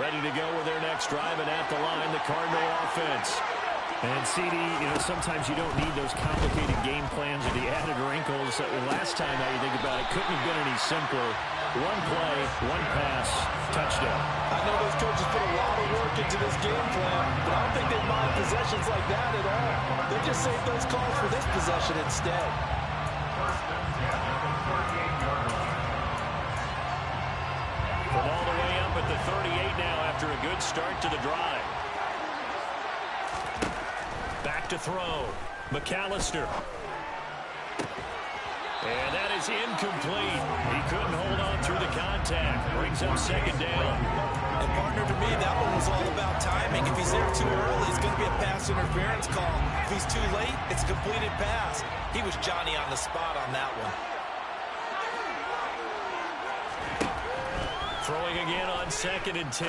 Ready to go with their next drive, and at the line, the Cardinal offense. And CD, sometimes you don't need those complicated game plans or the added wrinkles. Last time, now you think about it, couldn't have been any simpler. One play, one pass, touchdown. I know those coaches put a lot of work into this game plan, but I don't think they mind possessions like that at all. They just save those calls for this possession instead. First and 10 at the 38-yard line. From all the way up at the 38 now after a good start to the drive. Back to throw. McAllister. And that is incomplete. He couldn't hold on through the contact. Brings up second down. And partner, to me, that one was all about timing. If he's there too early, it's going to be a pass interference call. If he's too late, it's a completed pass. He was Johnny on the spot on that one. Throwing again on second and 10.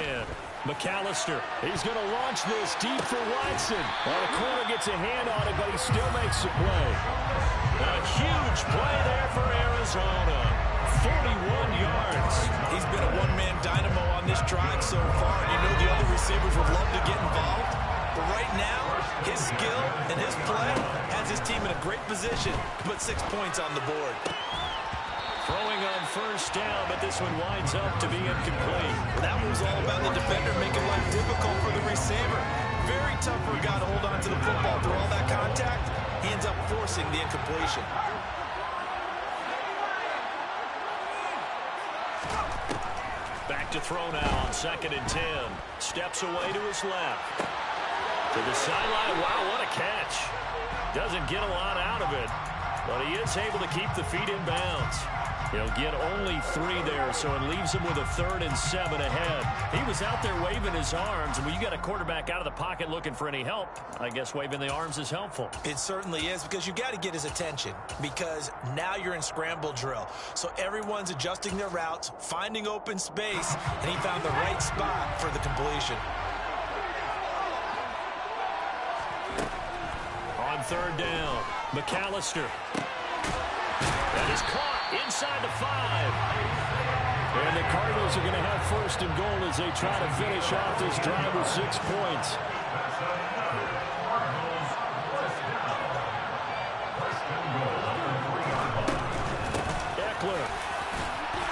McAllister, he's going to launch this deep for Watson. Well, the corner gets a hand on it, but he still makes the play. A huge play there for Arizona. 41 yards. He's been a one-man dynamo on this drive so far, and you know the other receivers would love to get involved. But right now, his skill and his play has his team in a great position to put 6 points on the board. Throwing on first down, but this one winds up to be incomplete. That was all about the defender making life difficult for the receiver. Very tough for a guy to hold on to the football through all that contact. He ends up forcing the incompletion. Back to throw now on second and 10. Steps away to his left. To the sideline. Wow, what a catch. Doesn't get a lot out of it, but he is able to keep the feet in bounds. He'll get only 3 there, so it leaves him with a 3rd and 7 ahead. He was out there waving his arms, and when you got a quarterback out of the pocket looking for any help, I guess waving the arms is helpful. It certainly is, because you got to get his attention, because now you're in scramble drill. So everyone's adjusting their routes, finding open space, and he found the right spot for the completion. On third down, McAllister. That is caught inside the 5. And the Cardinals are going to have first and goal as they try to finish off this drive with 6 points. Eckler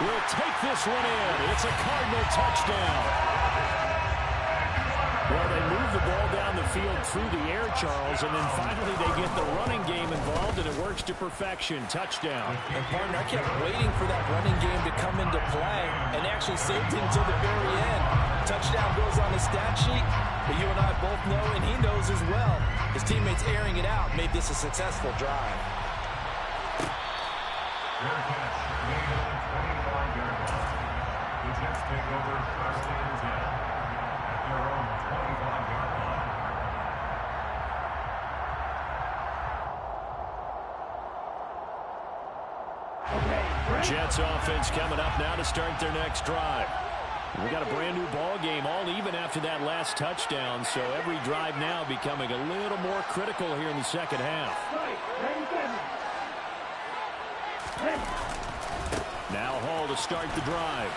will take this one in. It's a Cardinal touchdown. Well, they move the ball down the field through the air, Charles, and then finally they get the running game involved, and it works to perfection. Touchdown. And, partner, I kept waiting for that running game to come into play and actually saved him to the very end. Touchdown goes on the stat sheet, but you and I both know, and he knows as well, his teammates airing it out made this a successful drive. Fair catch made at the 25-yard line. The Jets take over first and 10 at their own 25-yard line. Jets offense coming up now to start their next drive. We got a brand new ball game, all even after that last touchdown, so every drive now becoming a little more critical here in the second half. Now Hall to start the drive.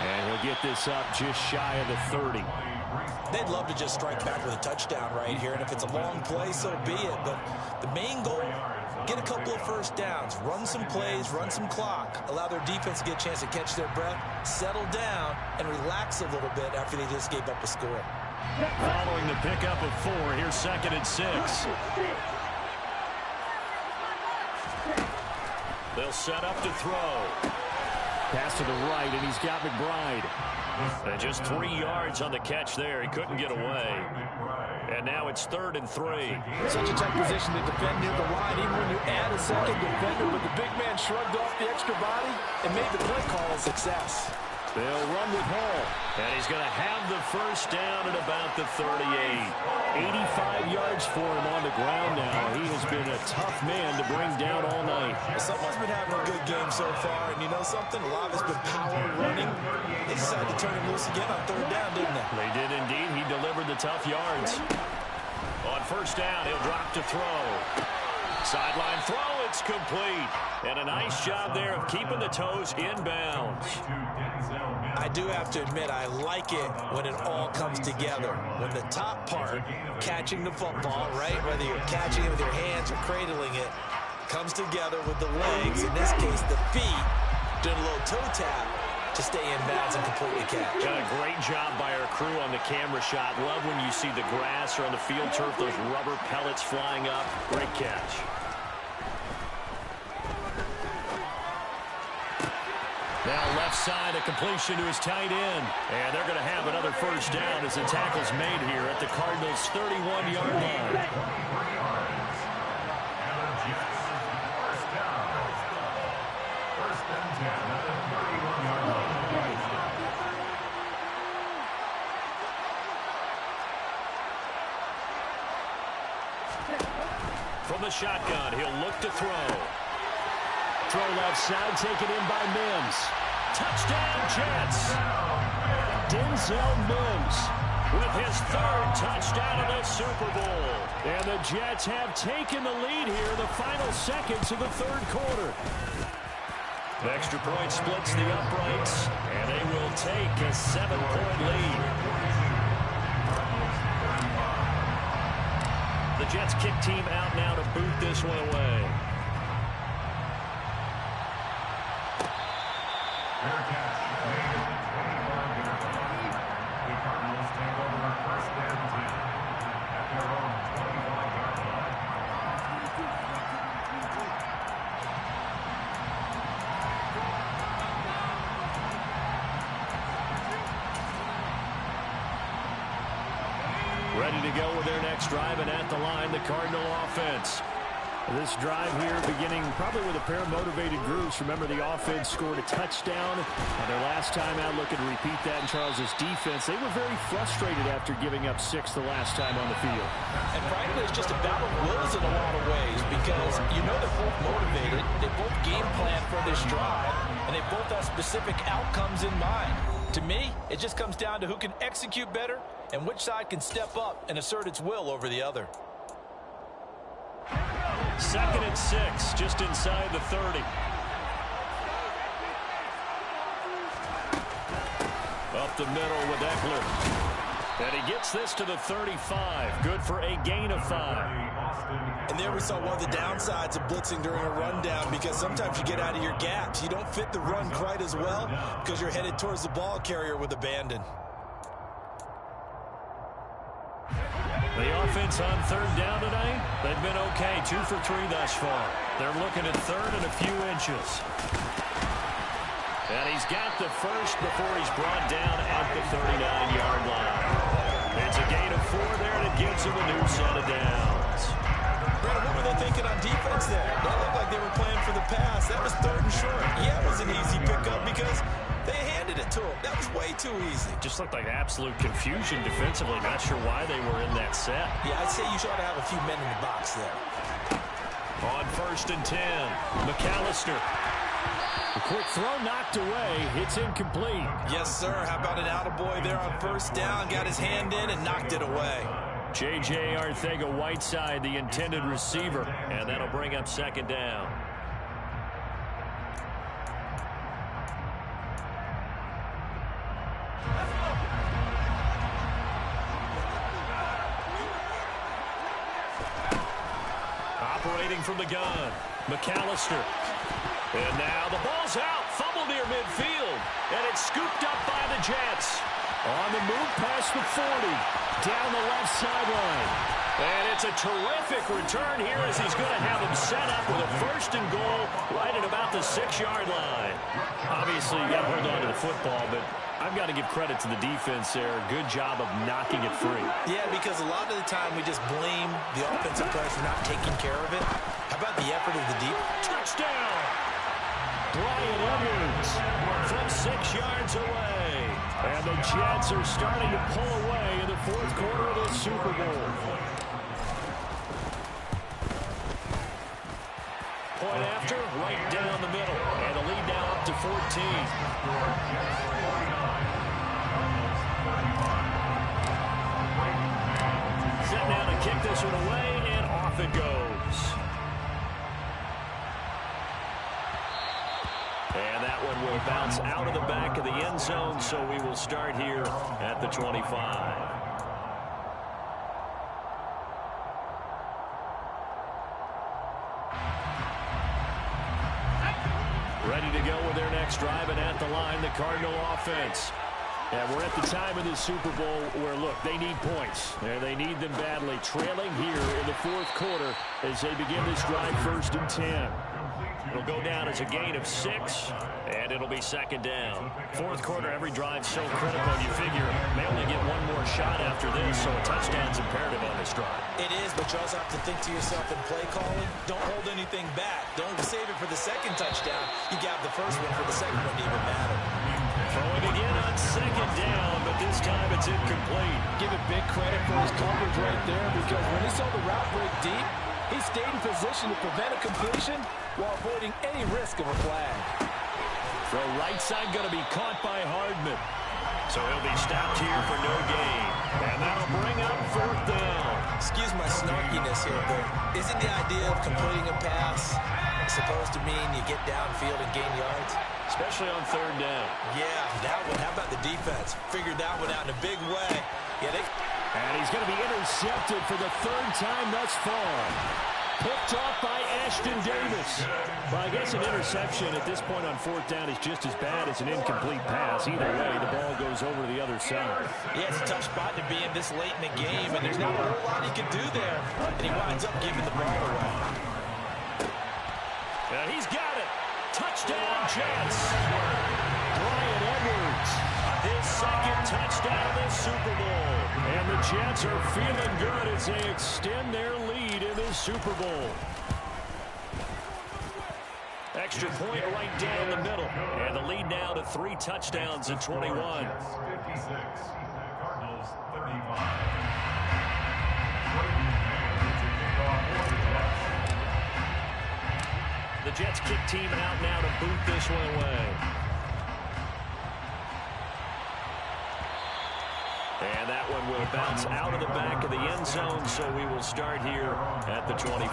And he'll get this up just shy of the 30. They'd love to just strike back with a touchdown right here, and if it's a long play, so be it. But the main goal, get a couple of first downs, run some plays, run some clock, allow their defense to get a chance to catch their breath, settle down, and relax a little bit after they just gave up a score. Following the pickup of 4, here's second and 6. They'll set up to throw. Pass to the right, and he's got McBride. And just 3 yards on the catch there. He couldn't get away. And now it's 3rd and 3. Such a tough position to defend near the line, even when you add a second defender. But the big man shrugged off the extra body and made the play call a success. They'll run with Hall. And he's going to have the first down at about the 38. 85 yards for him on the ground now. He has been a tough man to bring down all night. Someone's been having a good game so far, and you know something? A lot of it's been power running. They decided to turn him loose again on 3rd down, didn't they? They did indeed. He delivered the tough yards. On 1st down, he'll drop to throw. Sideline throw, it's complete. And a nice job there of keeping the toes inbounds. I do have to admit, I like it when it all comes together. When the top part, catching the football, right, whether you're catching it with your hands or cradling it, comes together with the legs, in this case the feet, doing a little toe tap to stay in bounds and complete the catch. Got a great job by our crew on the camera shot. Love when you see the grass or on the field turf, those rubber pellets flying up. Great catch. Now left side, a completion to his tight end. And they're going to have another first down as the tackle's made here at the Cardinals' 31-yard line. From the shotgun, he'll look to throw. Throw left side, taken in by Mims. Touchdown, Jets. Denzel Mims with his 3rd touchdown of the Super Bowl. And the Jets have taken the lead here in the final seconds of the 3rd quarter. The extra point splits the uprights, and they will take a 7-point lead. The Jets kick team out now to boot this one away. Fair catch made at the 25-yard line. The Cardinals take over 1st and 10 at their own 25-yard line. Ready to go with their next drive, and at the line, the Cardinal offense. This drive here beginning probably with a pair of motivated groups. Remember, the offense scored a touchdown on their last time out, looking to repeat that in Charles' defense. They were very frustrated after giving up 6 the last time on the field. And frankly, it's just a battle of wills in a lot of ways because you know they're both motivated. They both game plan for this drive, and they both have specific outcomes in mind. To me, it just comes down to who can execute better and which side can step up and assert its will over the other. 2nd and 6, just inside the 30. Up the middle with Eckler. And he gets this to the 35. Good for a gain of 5. And there we saw one of the downsides of blitzing during a rundown, because sometimes you get out of your gaps. You don't fit the run quite as well because you're headed towards the ball carrier with abandon. The offense on 3rd down tonight, they've been okay. 2 for 3 thus far. They're looking at 3rd and a few inches. And he's got the first before he's brought down at the 39-yard line. It's a gain of 4 there, and it gives him a new set of downs. Brandon, what were they thinking on defense there? That looked like they were playing for the pass. That was 3rd and short. Yeah, it was an easy pickup because they handed it to him. That was way too easy. Just looked like absolute confusion defensively. Not sure why they were in that set. Yeah, I'd say you should have a few men in the box there. On 1st and 10, McAllister. The quick throw knocked away. It's incomplete. Yes, sir. How about an attaboy there on 1st down? Got his hand in and knocked it away. J.J. Arcega-Whiteside, the intended receiver. And that'll bring up 2nd down. Operating from the gun, McAllister. And now the ball's out. Fumble near midfield. And it's scooped up by the Jets. On the move past the 40. Down the left sideline. And it's a terrific return here as he's going to have him set up with a 1st and goal right at about the 6-yard line. Obviously, you got to hold on to the football, but I've got to give credit to the defense there. Good job of knocking it free. Yeah, because a lot of the time we just blame the offensive players for not taking care of it. How about the effort of the deep? Touchdown! Bryan Edwards from 6 yards away. And the Jets are starting to pull away in the fourth quarter of the Super Bowl. Point after, right down the middle. And the lead now up to 14. Set now to kick this one away, and off it goes. And that one will bounce out of the back of the end zone, so we will start here at the 25. Ready to go with their next drive, and at the line, the Cardinal offense. And we're at the time of this Super Bowl where, look, they need points. And they need them badly. Trailing here in the fourth quarter as they begin this drive 1st and 10. It'll go down as a gain of 6, and it'll be 2nd down. Fourth quarter, every drive's so critical. You figure may only get one more shot after this, so a touchdown's imperative on this drive. It is, but you also have to think to yourself in play calling, don't hold anything back. Don't save it for the second touchdown. You got the first one for the second one to even matter. Throwing again on 2nd down, but this time it's incomplete. Give it big credit for his coverage right there, because when he saw the route break deep, he stayed in position to prevent a completion while avoiding any risk of a flag. Throw right side going to be caught by Hardman. So he'll be stopped here for no gain. And that'll bring up 4th down. Excuse my snarkiness here, but isn't the idea of completing a pass supposed to mean you get downfield and gain yards? Especially on 3rd down. Yeah, that one. How about the defense? Figured that one out in a big way. Yeah, and he's going to be intercepted for the 3rd time thus far. Picked off by Ashton Davis. Well, I guess an interception at this point on 4th down is just as bad as an incomplete pass. Either way, the ball goes over to the other side. Yeah, it's a tough spot to be in this late in the game, and there's not a whole lot he can do there. And he winds up giving the ball away. And he's got it. Touchdown, Jets. Bryan Edwards, his 2nd touchdown of this Super Bowl. And the Jets are feeling good as they extend their lead in this Super Bowl. Extra point right down the middle. And the lead now to 3 touchdowns at 21. 56, Cardinals 35. The Jets kick team out now to boot this one away. And that one will bounce out of the back of the end zone, so we will start here at the 25.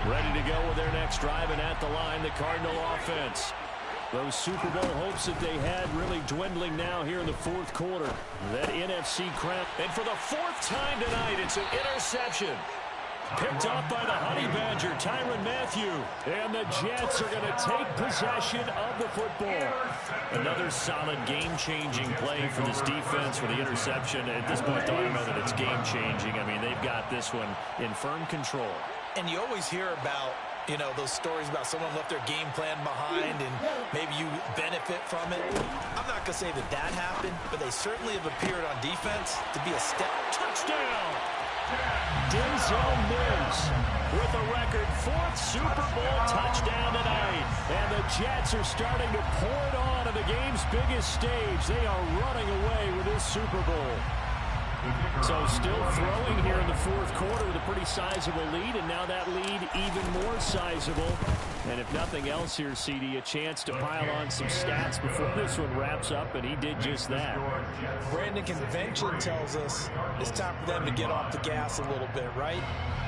Ready to go with their next drive, and at the line, the Cardinal offense. Those Super Bowl hopes that they had really dwindling now here in the fourth quarter. That NFC crown. And for the 4th time tonight, it's an interception. Picked off by the Honey Badger, Tyrann Mathieu. And the Jets are going to take possession of the football. Another solid game-changing play for this defense for the interception. At this point, though, I don't know that it's game-changing. I mean, they've got this one in firm control. And you always hear about, you know, those stories about someone left their game plan behind and maybe you benefit from it. I'm not going to say that that happened, but they certainly have appeared on defense to be a step. Touchdown! Denzel Mims with a record 4th Super Bowl touchdown tonight. And the Jets are starting to pour it on the game's biggest stage. They are running away with this Super Bowl. So still throwing here in the fourth quarter with a pretty sizable lead, and now that lead even more sizable. And if nothing else here, CD, a chance to pile on some stats before this one wraps up, and he did just that. Brandon, convention tells us it's time for them to get off the gas a little bit, right?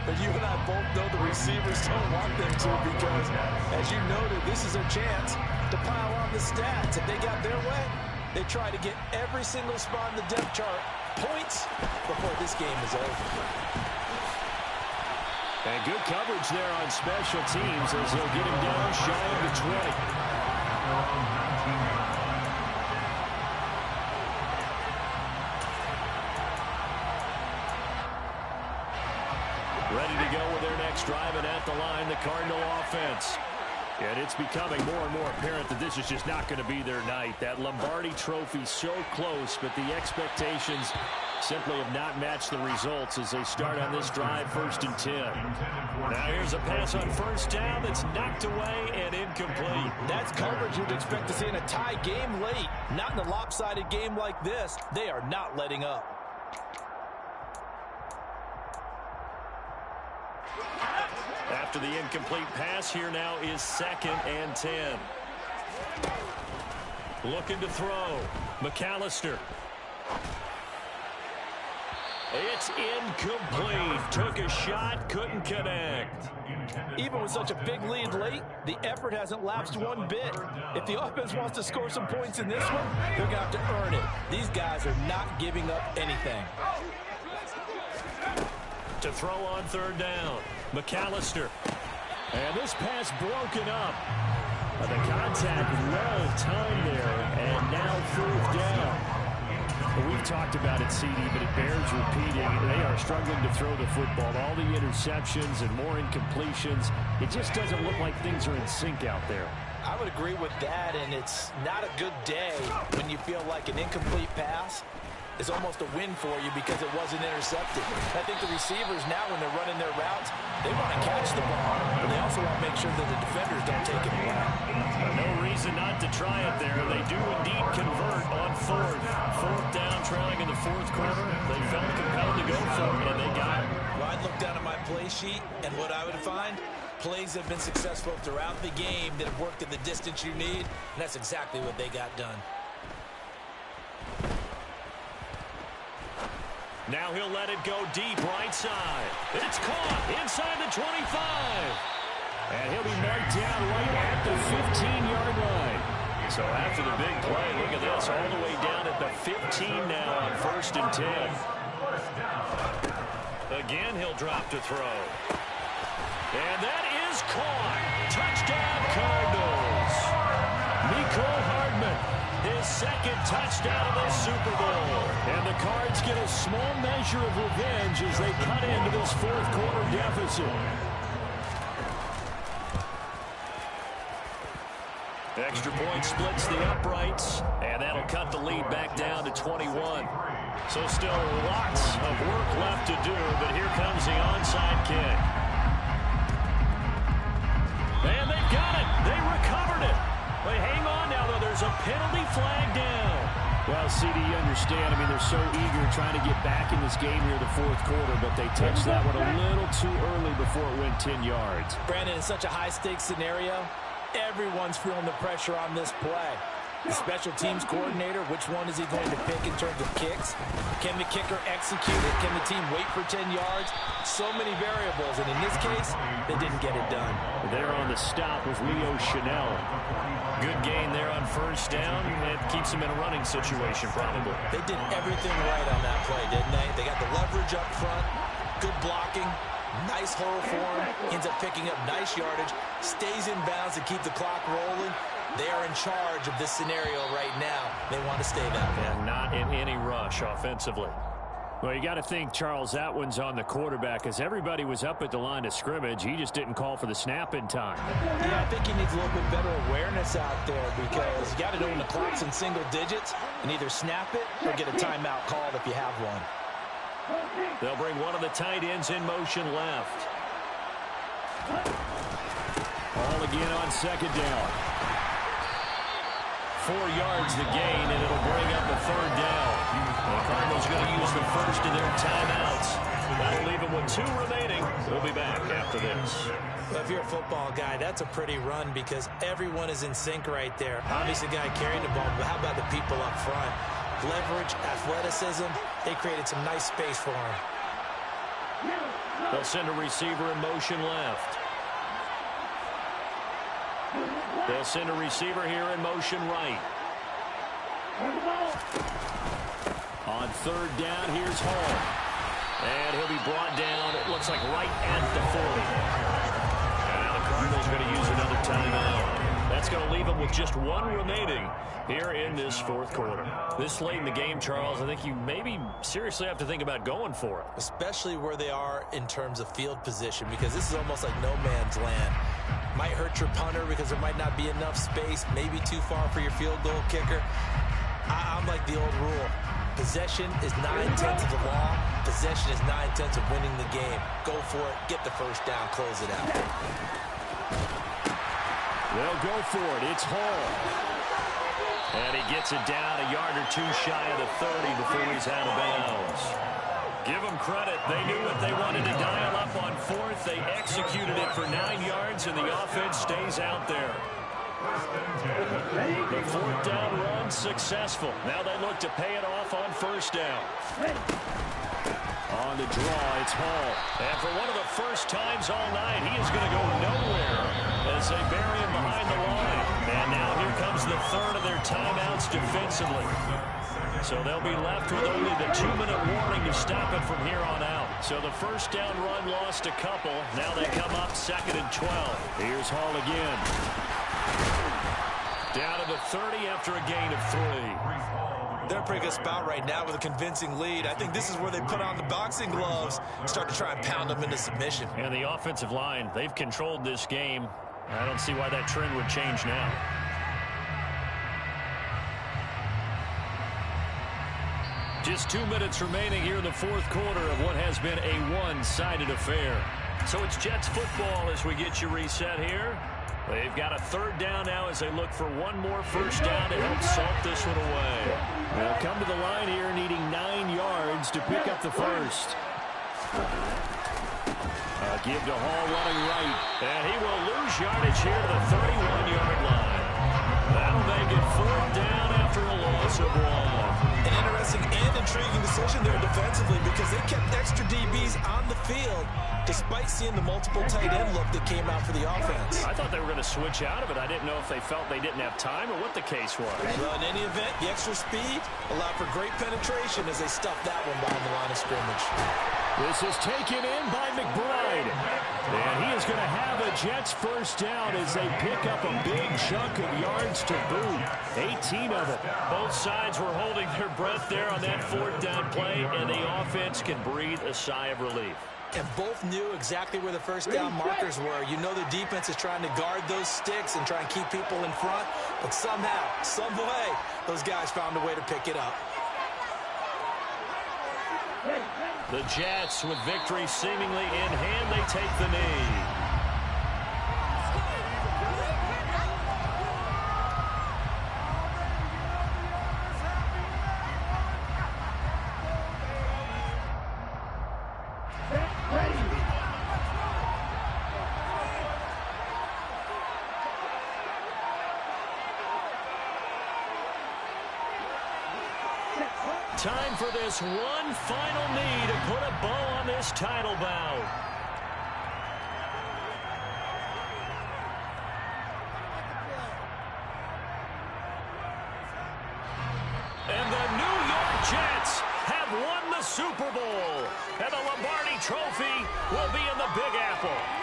But you and I both know the receivers don't want them to, because, as you noted, this is their chance to pile on the stats. If they got their way, they try to get every single spot in the depth chart points before this game is over. And good coverage there on special teams as they'll get him down shy of the 20. Ready to go with their next driving at the line, the Cardinal offense. And it's becoming more and more apparent that this is just not going to be their night. That Lombardi trophy so close, but the expectations simply have not matched the results as they start on this drive, 1st and 10. Now here's a pass on 1st down that's knocked away and incomplete. That's coverage you'd expect to see in a tie game late. Not in a lopsided game like this. They are not letting up. After the incomplete pass, here now is 2nd and 10. Looking to throw. McAllister. It's incomplete. Took a shot, couldn't connect. Even with such a big lead late, the effort hasn't lapsed one bit. If the offense wants to score some points in this one, they're going to have to earn it. These guys are not giving up anything. To throw on 3rd down. McAllister. And this pass broken up. The contact well timed there, and now 4th down. Well, we've talked about it, CD, but it bears repeating. They are struggling to throw the football. All the interceptions and more incompletions. It just doesn't look like things are in sync out there. I would agree with that, and it's not a good day when you feel like an incomplete pass is almost a win for you because it wasn't intercepted. I think the receivers now, when they're running their routes, they want to catch the ball, but they also want to make sure that the defenders don't take it away. No reason not to try it there. They do indeed convert on 4th. 4th down, trailing in the 4th quarter. They felt compelled to go for it, and they got it. Well, I'd look down at my play sheet, and what I would find, plays have been successful throughout the game that have worked at the distance you need, and that's exactly what they got done. Now he'll let it go deep right side. It's caught inside the 25. And he'll be marked down right at the 15-yard line. So after the big play, look at this, all the way down at the 15 now on 1st and 10. Again, he'll drop to throw. And that is caught. Touchdown, Cardinals. Mecole Hardman, his 2nd touchdown of the Super Bowl. And the Cards get a small measure of revenge as they cut into this 4th quarter deficit. Extra point splits the uprights, and that'll cut the lead back down to 21. So still lots of work left to do, but here comes the onside kick. And they've got it. They recovered it. But hang on now, though. There's a penalty flag down. Well, CD, you understand. I mean, they're so eager trying to get back in this game here the 4th quarter, but they touched that one a little too early before it went 10 yards. Brandon, in such a high-stakes scenario, everyone's feeling the pressure on this play. The special teams coordinator, which one is he going to pick in terms of kicks? Can the kicker execute it? Can the team wait for 10 yards? So many variables, and in this case, they didn't get it done. There on the stop with Leo Chanel. Good gain there on 1st down. It keeps them in a running situation, probably. They did everything right on that play, didn't they? They got the leverage up front, good blocking, nice hole for him, ends up picking up nice yardage, stays in bounds to keep the clock rolling. They are in charge of this scenario right now. They want to stay that way. And not in any rush offensively. Well, you got to think, Charles, that one's on the quarterback as everybody was up at the line of scrimmage. He just didn't call for the snap in time. Yeah, I think he needs a little bit better awareness out there because you got to know when the clock's in single digits and either snap it or get a timeout called if you have one. They'll bring one of the tight ends in motion left. All again on 2nd down. 4 yards the gain, and it'll bring up the 3rd down. The Cardinals going to use the first of their timeouts. That'll leave them with 2 remaining. We'll be back after this. Well, if you're a football guy, that's a pretty run because everyone is in sync right there. Obviously, the guy carrying the ball, but how about the people up front? Leverage, athleticism, they created some nice space for him. They'll send a receiver in motion left. They'll send a receiver here in motion right. On 3rd down, here's Hall. And he'll be brought down, it looks like right at the 40. And now the Cardinals are going to use another timeout. That's going to leave them with just one remaining here in this fourth quarter. This late in the game, Charles, I think you maybe seriously have to think about going for it. Especially where they are in terms of field position, because this is almost like no man's land. Might hurt your punter because there might not be enough space, maybe too far for your field goal kicker. I'm like the old rule. Possession is 9/10 of the law. Possession is 9/10 of winning the game. Go for it. Get the first down. Close it out. They'll go for it. It's Hall. And he gets it down a yard or two shy of the 30 before he's out of bounds. Give them credit. They knew what they wanted to dial up on fourth. They executed it for 9 yards, and the offense stays out there. The fourth down run successful. Now they look to pay it off on first down. On the draw, it's Hall. And for one of the first times all night, he is going to go nowhere as they bury him behind the line. And now here comes the third of their timeouts defensively. So they'll be left with only the 2-minute warning to stop it from here on out. So the first down run lost a couple. Now they come up 2nd and 12. Here's Hall again. Down to the 30 after a gain of 3. They're in a pretty good spot right now with a convincing lead. I think this is where they put on the boxing gloves and start to try and pound them into submission. And the offensive line, they've controlled this game. I don't see why that trend would change now. Just 2 minutes remaining here in the fourth quarter of what has been a one-sided affair. So it's Jets football as we get you reset here. They've got a third down now as they look for one more first down to help salt this one away. They'll come to the line here needing 9 yards to pick up the first. Give to Hall running right. And he will lose yardage here to the 31-yard line. That'll make it fourth down after a loss of 1. An interesting and intriguing decision there defensively because they kept extra DBs on the field despite seeing the multiple tight end look that came out for the offense. I thought they were going to switch out of it. I didn't know if they felt they didn't have time or what the case was. Well, in any event, the extra speed allowed for great penetration as they stuffed that one behind the line of scrimmage. This is taken in by McBride. And he is going to have a Jets first down as they pick up a big chunk of yards to boot. 18 of it. Both sides were holding their breath there on that fourth down play, and the offense can breathe a sigh of relief. And both knew exactly where the first down markers were. You know the defense is trying to guard those sticks and try and keep people in front. But somehow, some way, those guys found a way to pick it up. The Jets, with victory seemingly in hand, they take the knee. Time for this one final knee to put a bow on this title bout. And the New York Jets have won the Super Bowl. And the Lombardi Trophy will be in the Big Apple.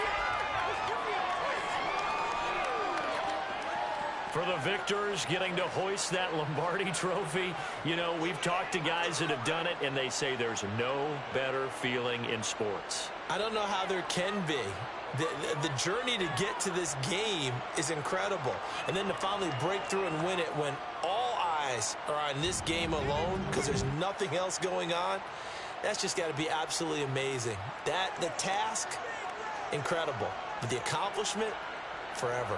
For the victors getting to hoist that Lombardi Trophy, you know, we've talked to guys that have done it, and they say there's no better feeling in sports. I don't know how there can be. The journey to get to this game is incredible. And then to finally break through and win it when all eyes are on this game alone because there's nothing else going on, that's just got to be absolutely amazing. The task, incredible. But the accomplishment, forever.